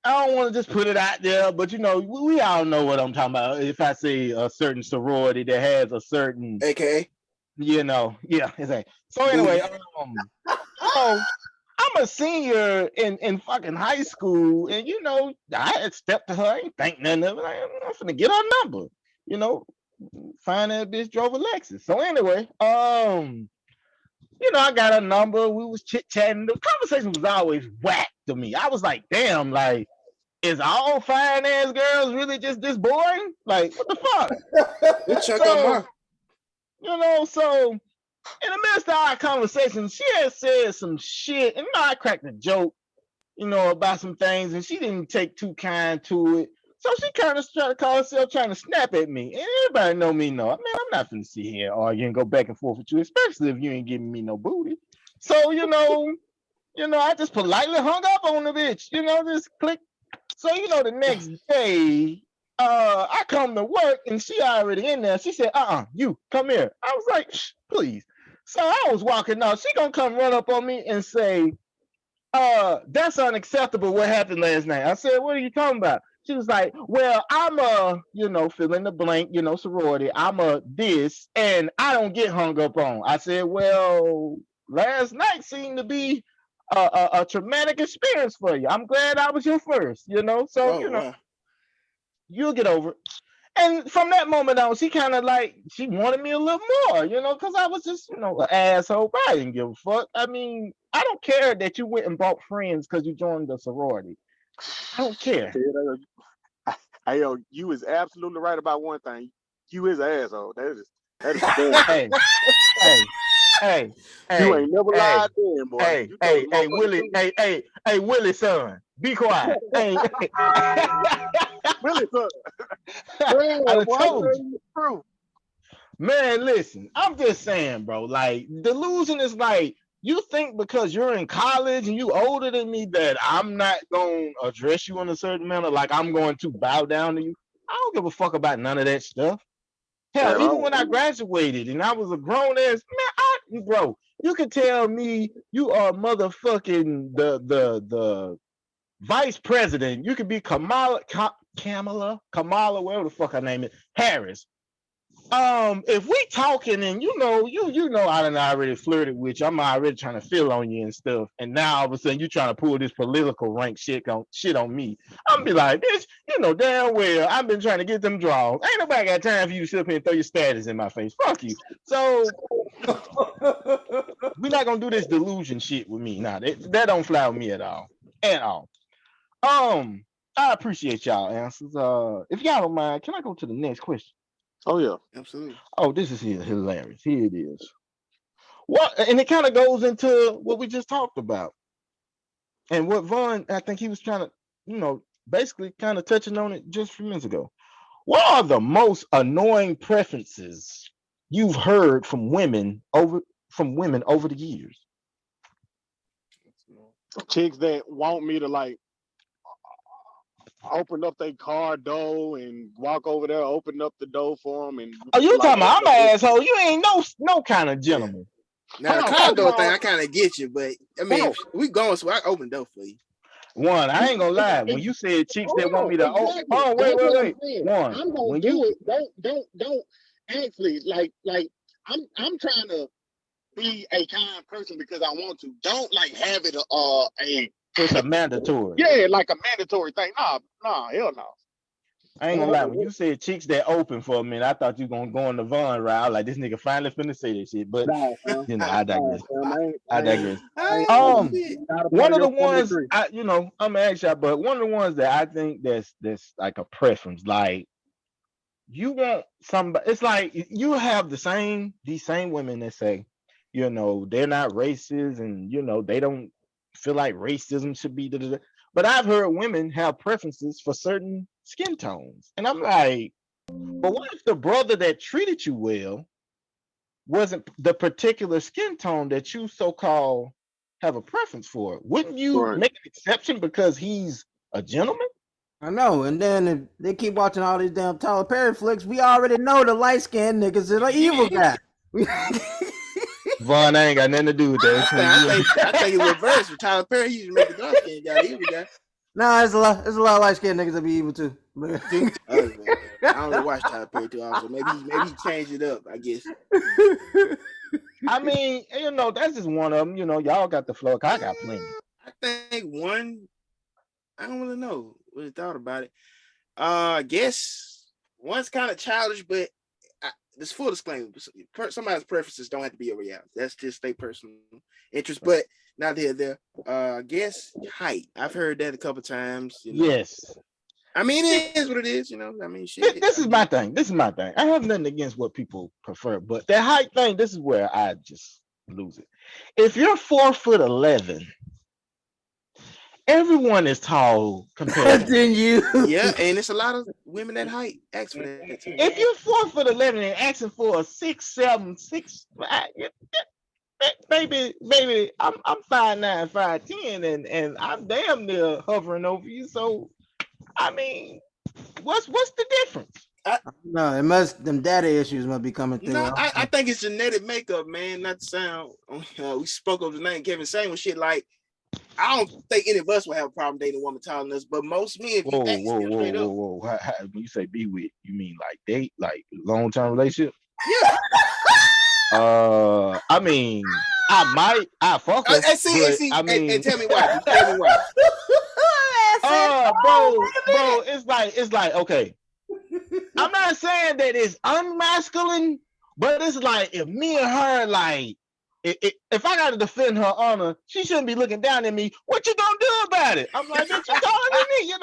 I don't want to just put it out there, but we all know what I'm talking about. If I say a certain sorority that has a certain, AKA, yeah, exactly. So anyway, Oh, I'm a senior in fucking high school, and I had stepped to her. I ain't think nothing of it. I'm finna get her number. You know, find that bitch drove a Lexus. So anyway, I got her number. We was chit chatting. The conversation was always whack to me. I was like, damn, like, is all fine ass girls really just this boring? Like, what the fuck? Good chunk of So, my. so in the midst of our conversation, she had said some shit, and I cracked a joke, about some things, and she didn't take too kind to it. So she kind of tried to call herself trying to snap at me. And everybody know me, know. I mean, I'm not finna sit here arguing and go back and forth with you, especially if you ain't giving me no booty. So, I just politely hung up on the bitch, just click. So, the next day, I come to work and she already in there. She said, you come here. I was like, please. So I was walking out. She gonna come run up on me and say, that's unacceptable what happened last night. I said, what are you talking about? She was like, well, I'm fill in the blank, sorority. I'm a this, and I don't get hung up on. I said, well, last night seemed to be a traumatic experience for you. I'm glad I was your first, so, you'll get over it. And from that moment on, she kind of she wanted me a little more, because I was just, an asshole. But I didn't give a fuck. I mean, I don't care that you went and bought friends because you joined the sorority. I don't care. Hey, yo, you is absolutely right about one thing. You is an asshole. That is hey. You ain't never lied then, boy. Hey, Willie, hey, Willie, son, be quiet. Hey, Willie, son. I told you. Man, listen, I'm just saying, bro. Like, delusion is like, you think because you're in college and you older than me that I'm not going to address you in a certain manner, like I'm going to bow down to you. I don't give a fuck about none of that stuff. Hell, even when I graduated and I was a grown ass man, bro, you can tell me you are motherfucking the vice president. You could be Kamala, whatever the fuck her name is, Harris. If we talking and you know I done already flirted with you, I'm already trying to feel on you and stuff, and now all of a sudden you trying to pull this political rank shit on me. I'm be like, bitch, you know damn well I've been trying to get them draws. Ain't nobody got time for you to sit up here and throw your status in my face. Fuck you. So we're not gonna do this delusion shit with me. Nah, that don't fly with me at all. At all. I appreciate y'all answers. If y'all don't mind, can I go to the next question? Oh yeah, absolutely. Oh, this is hilarious. Here it is. What, and it kind of goes into what we just talked about, and what Vaughn, I think he was trying to, basically kind of touching on it just a few minutes ago. What are the most annoying preferences you've heard from women over the years? Chicks that want me to open up their car door and walk over there, open up the door for them. And oh, you talking about I'm an asshole? You ain't no kind of gentleman. Now the car door thing, I kind of get you, but I mean, we going, so I open the door for you. One, I ain't gonna lie. When you said chicks that want me to, wait. One, I'm gonna do it. Don't actually like. I'm trying to be a kind person because I want to. Don't have it it's a mandatory. Yeah, like a mandatory thing. Nah, hell no. I ain't gonna lie. When you said chicks that open for a minute, I thought you were gonna go on the Vaughn route. Like, this nigga finally finna say that shit. But I digress. I digress. One of the ones I'm gonna ask y'all, but one of the ones that I think that's like a preference, like you want somebody. It's like you have these same women that say, they're not racist, and they don't feel like racism should be. But I've heard women have preferences for certain skin tones, and I'm like, but what if the brother that treated you well wasn't the particular skin tone that you so-called have a preference for? Wouldn't you make an exception because he's a gentleman? I know, and then if they keep watching all these damn Tyler Perry flicks, we already know the light-skinned niggas are the evil guy. Vaughn, I ain't got nothing to do with that. I think it's reverse. With Tyler Perry, he used to make the dark-skinned guy the evil guy. Nah, there's a lot of light-skinned niggas that be evil too. I only watch Tyler Perry too often. Maybe he changed it up, I guess. I mean, that's just one of them. Y'all got the floor. I got plenty. I think one. I don't really know. Really thought about it. I guess one's kind of childish, but this full disclaimer: somebody's preferences don't have to be a reality. That's just their personal interest. But not there. I guess height. I've heard that a couple times. Yes. I mean, it is what it is. I mean, shit. This is my thing. I have nothing against what people prefer, but that height thing, this is where I just lose it. If you're 4'11", everyone is tall compared to you. Yeah, and it's a lot of women that height ask for that too. If you're 4'11" and asking for a 6'7", 6, baby, I'm 5'9", 5'10", and I'm damn near hovering over you. So, I mean, what's the difference? No, them data issues must be coming through. No, I think it's genetic makeup, man. Not to sound. We spoke of the name Kevin saying shit like. I don't think any of us will have a problem dating a woman taller than us, but most men, if you ask them straight up, when you say be with, you mean like date, like long-term relationship? Yeah. I mean, I fuck her. I mean, and tell me why. Tell me why. Bro, it's like okay. I'm not saying that it's unmasculine, but it's like if me and her like. If I got to defend her honor, she shouldn't be looking down at me. What you gonna do about it? I'm like, bitch, you taller than me,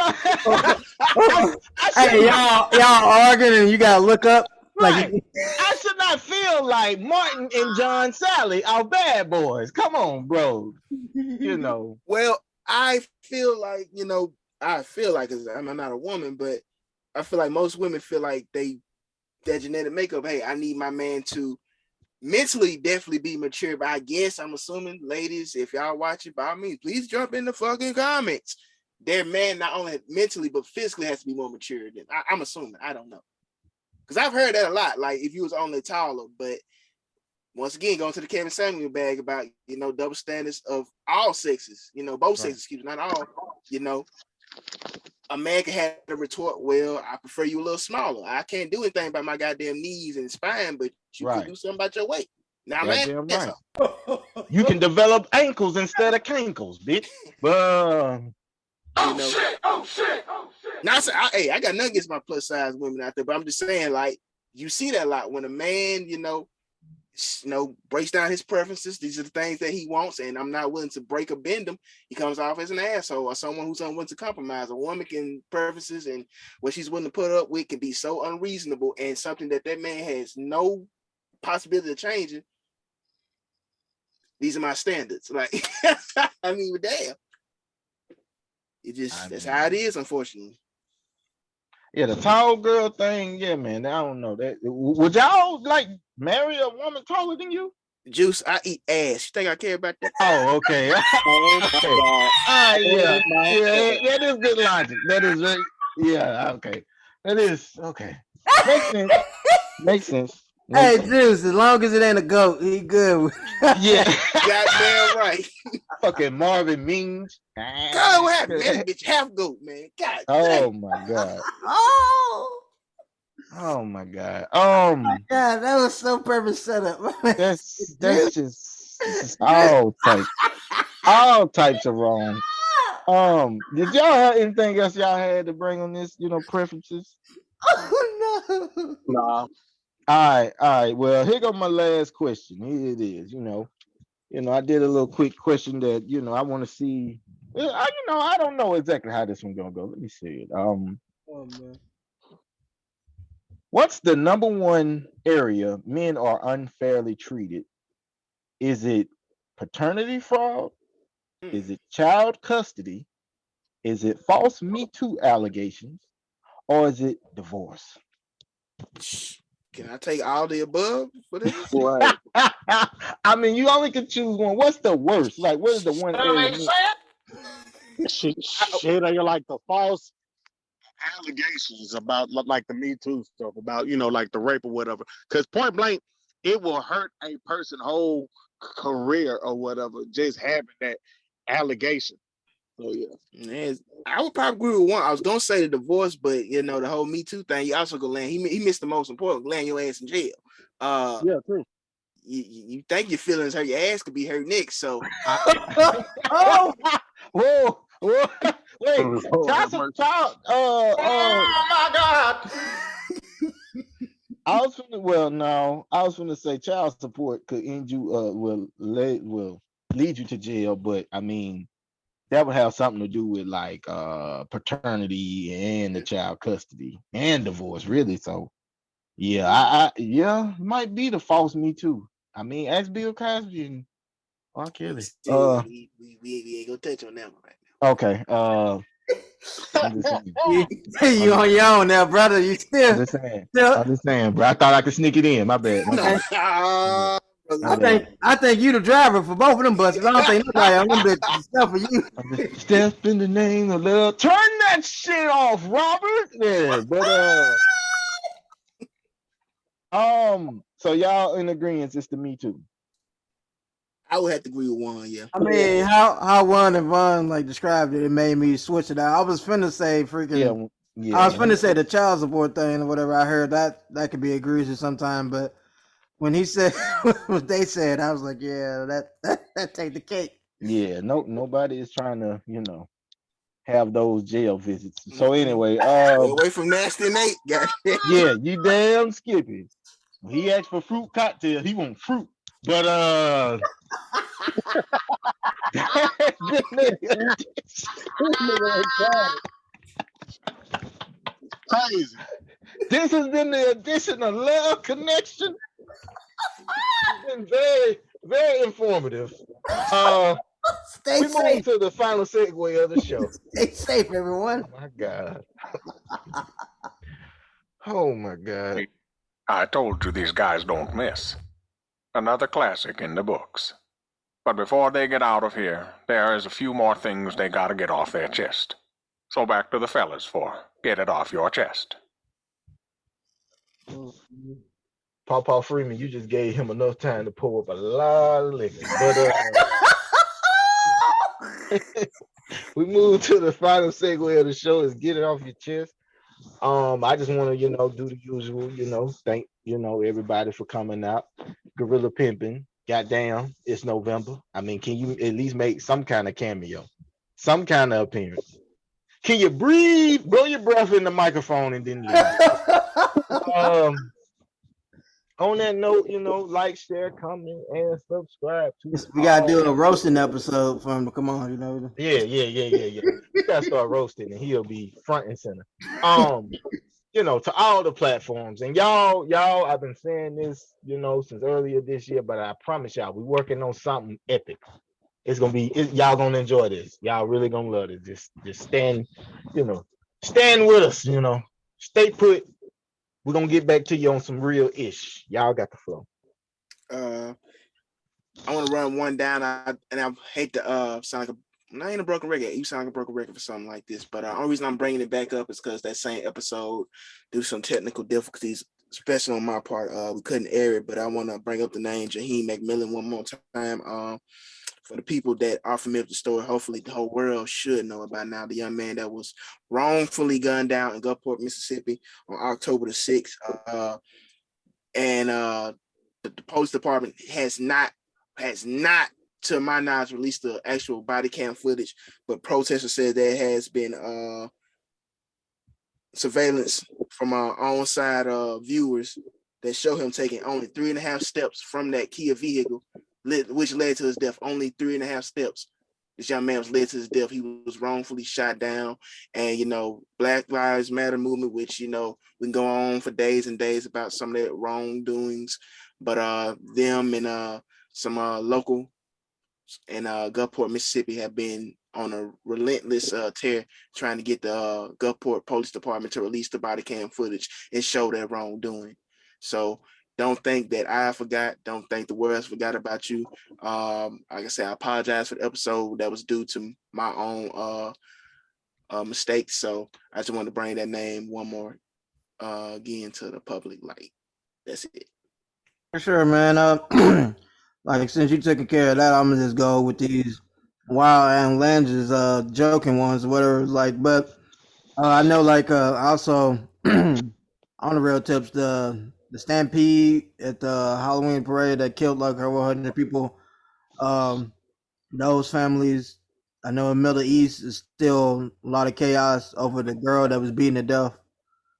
Hey, y'all arguing and you gotta look up. Right. I should not feel like Martin and John Sally are bad boys. Come on, bro. Well, I feel like, I'm not a woman, but I feel like most women feel like that genetic makeup. Hey, I need my man to mentally definitely be mature, but I guess I'm assuming, ladies, if y'all watch it, by me, please jump in the fucking comments. Their man not only mentally but physically has to be more mature than I'm assuming. I don't know, because I've heard that a lot. Like if you was only taller, but once again, going to the Kevin Samuel bag about double standards of all sexes. Both sexes, excuse me, not all. A man can have a retort, well, I prefer you a little smaller. I can't do anything about my goddamn knees and spine, but you can do something about your weight. Now, man, right. You can develop ankles instead of cankles, bitch. Oh shit. Now, I got nothing against my plus size women out there, but I'm just saying, like, you see that a lot when a man, breaks down his preferences. These are the things that he wants, and I'm not willing to break or bend them. He comes off as an asshole or someone who's unwilling to compromise. A woman can preferences and what she's willing to put up with can be so unreasonable and something that man has no possibility of changing. These are my standards. Like, I mean, damn. That's how it is, unfortunately. Yeah, the tall girl thing, yeah, man. I don't know that. Would y'all like marry a woman taller than you? Juice, I eat ass. You think I care about that? Oh, okay. That is good logic. That is right. Yeah, okay. That is okay. Makes sense. Hey, Juice, as long as it ain't a goat, he good. Yeah. Goddamn right. Fucking Marvin Means. God, what happened? Man, bitch, half goat, man. God. Oh my God. Oh my God. God, that was so perfect setup. That's just all types of wrong. Did y'all have anything else y'all had to bring on this? Preferences. Oh no. Nah. All right. Well, here goes my last question. Here it is. I did a little quick question that I want to see. I don't know exactly how this one's gonna go. Let me see it. Oh man. What's the number one area men are unfairly treated? Is it paternity fraud? Is it child custody? Is it false Me Too allegations? Or is it divorce? Can I take all the above for this? Right. I mean, you only can choose one. What's the worst? Like, what is the one area? Shit, you're like the false allegations about like the Me Too stuff about like the rape or whatever. Because point blank, it will hurt a person's whole career or whatever just having that allegation. So yeah, I would probably agree with one. I was gonna say the divorce, but the whole Me Too thing. You also go land. He missed the most important. Land your ass in jail. Yeah, true. you think your feelings hurt, your ass could be hurt next. So Oh, Whoa, whoa, wait, Lord have mercy. my God. I was gonna say child support could end you will lead you to jail, but I mean that would have something to do with like paternity and the child custody and divorce, really. So yeah, I might be the false Me Too. I mean, ask Bill Cosby and R. Kelly. we ain't gonna touch on that one right now. Okay. I'm just saying. you on your own now, brother. You I'm still. just saying, bro. I thought I could sneak it in. My bad. I think you the driver for both of them buses. I don't think nobody on them bitches except for you. Step in the name of love. Turn that shit off, Robert. Yeah, but so y'all in agreement? It's the Me Too. I would have to agree with one. Yeah. I mean, how Juan and Von like described it, it made me switch it out. I was finna say freaking. Yeah. I was finna say the child support thing or whatever. I heard that could be egregious sometime, but when he said what they said, I was like, yeah, that take the cake. Yeah, nobody is trying to, have those jail visits. So anyway, away from Nasty Nate. Yeah, you damn Skippy. When he asked for fruit cocktail, he want fruit. But Crazy. This has been the edition of Love Connection. It's been very, very informative. Stay we safe. move to the final segue of the show. Stay safe, everyone. Oh my God. Oh my God. I told you these guys don't miss. Another classic in the books. But before they get out of here, there is a few more things they gotta get off their chest. So back to the fellas for Get It Off Your Chest. Paw Freeman, you just gave him enough time to pull up a lot of liquor. But we move to the final segue of the show is Get It Off Your Chest. I just want to, do the usual, thank, everybody for coming out. Gorilla Pimping. Goddamn, it's November. I mean, can you at least make some kind of cameo? Some kind of appearance? Can you breathe, blow your breath in the microphone and then leave? On that note, like, share, comment, and subscribe to. We gotta do a roasting episode for him to come on, Yeah. We gotta start roasting, and he'll be front and center. To all the platforms, and y'all, I've been saying this, since earlier this year, but I promise y'all, we're working on something epic. It's gonna be, y'all gonna enjoy this. Y'all really gonna love it. Just stand with us. Stay put. We're gonna get back to you on some real ish. Y'all got the flow. I want to run one down. I hate to sound like not in a broken record. You sound like a broken record for something like this, but the only reason I'm bringing it back up is because that same episode, due to some technical difficulties, especially on my part, we couldn't air it. But I want to bring up the name Jaheim McMillan one more time. For the people that are familiar with the story, hopefully the whole world should know about now. The young man that was wrongfully gunned down in Gulfport, Mississippi on October the 6th. The police department has not, to my knowledge, released the actual body cam footage, but protesters said there has been surveillance from our on-side viewers that show him taking only 3.5 steps from that Kia vehicle, which led to his death. Only 3.5 steps. This young man was led to his death. He was wrongfully shot down. And, Black Lives Matter movement, which, we can go on for days and days about some of their wrongdoings. But them and some local in Gulfport, Mississippi have been on a relentless tear trying to get the Gulfport Police Department to release the body cam footage and show their wrongdoing. So don't think that I forgot. Don't think the world forgot about you. Like I said, I apologize for the episode that was due to my own mistakes. So I just want to bring that name one more again to the public light. That's it. For sure, man. Like since you taking care of that, I'm gonna just go with these wild and outlandish joking ones, whatever. But I know, also on the real tips, the the stampede at the Halloween parade that killed like over 100 people. Um, those families, I know in Middle East is still a lot of chaos over the girl that was beaten to death,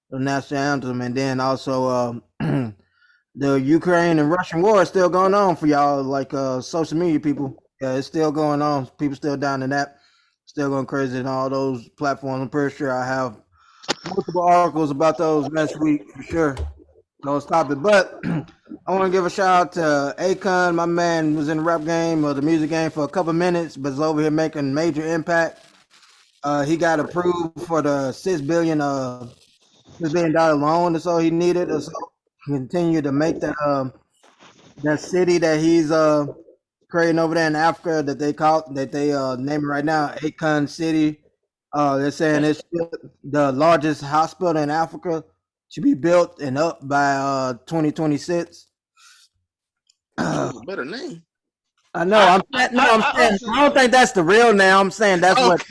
the national anthem, and then also the Ukraine and Russian war is still going on for y'all, like social media people. Yeah, it's still going on. People still down in that, still going crazy in all those platforms. I'm pretty sure I have multiple articles about those next week for sure. Those topics, but I want to give a shout out to Akon. My man was in the rap game or the music game for a couple minutes, but is over here making major impact. He got approved for the $6 billion loan, and so he needed. So continue to make that city that he's creating over there in Africa that they name it right now Akon City. They're saying it's the largest hospital in Africa to be built and up by 2026. Choose a better name. I know. I'm saying I don't think that's the real name. I'm saying that's what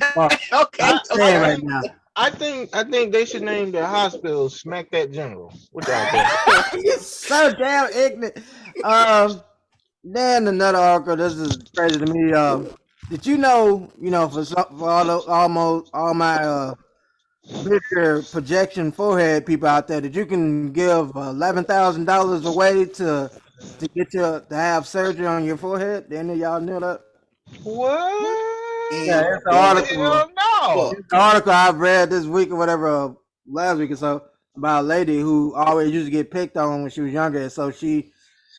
Okay. I'm saying right now. I think they should name the hospital Smack That General. What y'all think? You're so damn ignorant. Then another article. This is crazy to me. Did you know? For all my bigger projection forehead people out there, that you can give $11,000 away to get to have surgery on your forehead? Any of y'all knew that? What? Yeah, it's an Well, article. Hell no. It's an article I've read this week or whatever, last week or so, about a lady who always used to get picked on when she was younger, and so she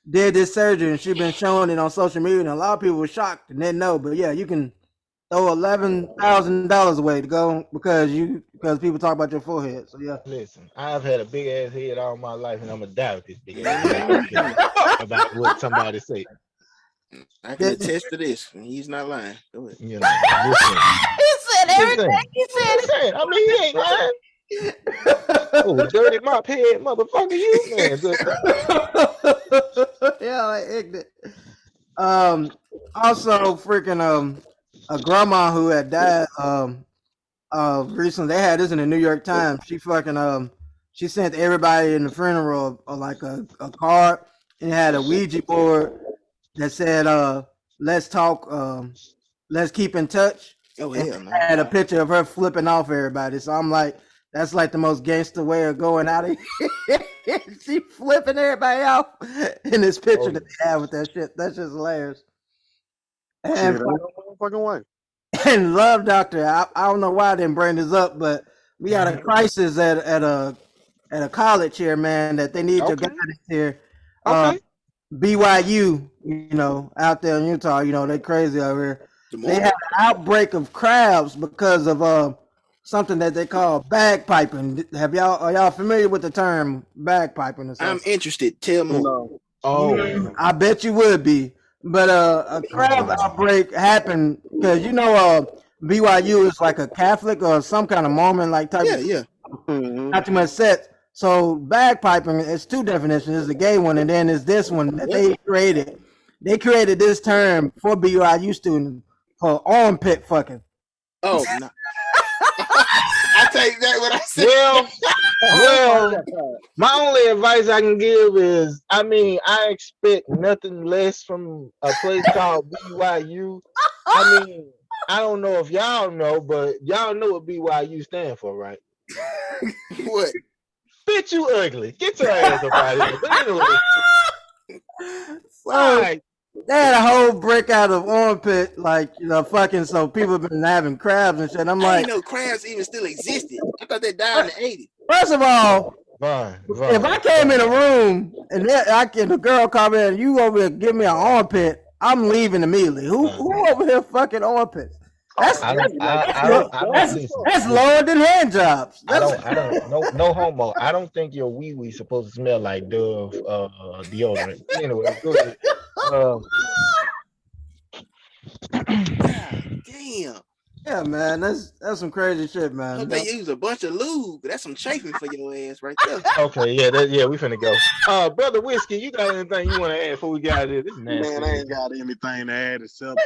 did this surgery, and she's been showing it on social media, and a lot of people were shocked and didn't know. But yeah, you can throw $11,000 away to go because people talk about your forehead. So yeah. Listen, I've had a big ass head all my life, and I'm gonna die with this big ass head about what somebody say. I can attest to this. He's not lying. Go ahead. You know, listen. He said everything. He said Listen, I mean, he ain't lying. Oh, dirty mop head motherfucker, you man. Yeah, like ignorant. Also freaking a grandma who had died recently. They had this in the New York Times. She fucking she sent everybody in the funeral like a card, and it had a Ouija board that said let's talk, let's keep in touch. Oh And hell no. had a picture of her flipping off everybody. So I'm like, that's like the most gangster way of going out of here. She flipping everybody off in this picture that they have with that shit. That's just hilarious. Shit, And, ain't no motherfucking way. and Love Doctor, I don't know why I didn't bring this up, but we got a crisis at a college here, man, that they need your Okay. guidance here. Okay. BYU, out there in Utah, they crazy over here. Tomorrow. They had an outbreak of crabs because of something that they call bagpiping. Are y'all familiar with the term bagpiping or something? I'm interested. Tell more. No. Oh, I bet you would be. But a crab outbreak happened because BYU is like a Catholic or some kind of Mormon like type. Yeah. Mhm. Not too much sets. So bagpiping, it's two definitions. There's the gay one, and then there's this one that they created. They created this term for BYU students for armpit fucking. Oh no. I take that what I said. well, my only advice I can give is, I mean, I expect nothing less from a place called BYU. I mean, I don't know if y'all know, but y'all know what BYU stand for, right? What? Bitch, you ugly. Get your ass up out of here. But anyway, all right. They had a whole breakout of armpit, like fucking. So people have been having crabs and shit. I'm I like, didn't know crabs even still existed. I thought they died in the 80s. first of all, Fine. if I came in a room and the girl come in, and you over here give me an armpit, I'm leaving immediately. Who over here fucking armpits? That's that's lower than hand jobs. I don't, no homo. I don't think your wee wee supposed to smell like Dove deodorant. Anyway, go ahead. Damn. Yeah, man, that's some crazy shit, man. Hope they use a bunch of lube. That's some chafing for your ass right there. Okay, yeah, we finna go. Brother Whiskey, you got anything you want to add before we got it? Man, I ain't got anything to add except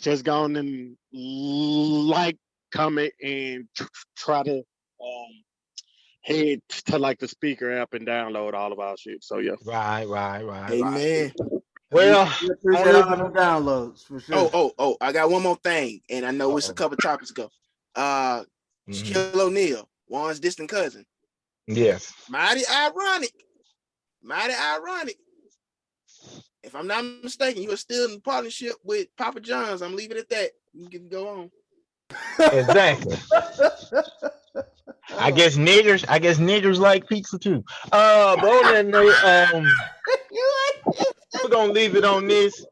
just go on and like, comment, and try to head to like the speaker app and download all of our shit. So yeah. Right. Amen. Well, We appreciate all the downloads for sure. Oh, I got one more thing, and I know it's a couple topics ago. Shaquille O'Neal, Juan's distant cousin. Yes. Mighty ironic. If I'm not mistaken, you are still in partnership with Papa John's. I'm leaving it at that. You can go on. Exactly. I guess niggers like pizza too. But on that note, we're gonna leave it on this.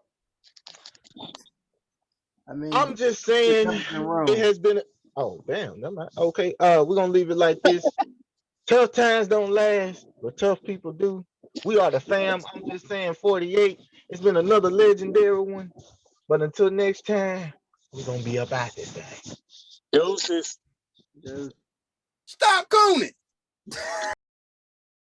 I mean, I'm just saying it has been. Oh damn, okay. We're gonna leave it like this. Tough times don't last, but tough people do. We are the fam. I'm just saying 48. It's been another legendary one. But until next time, we're gonna be up out this thing. Deuces. Stop cooning.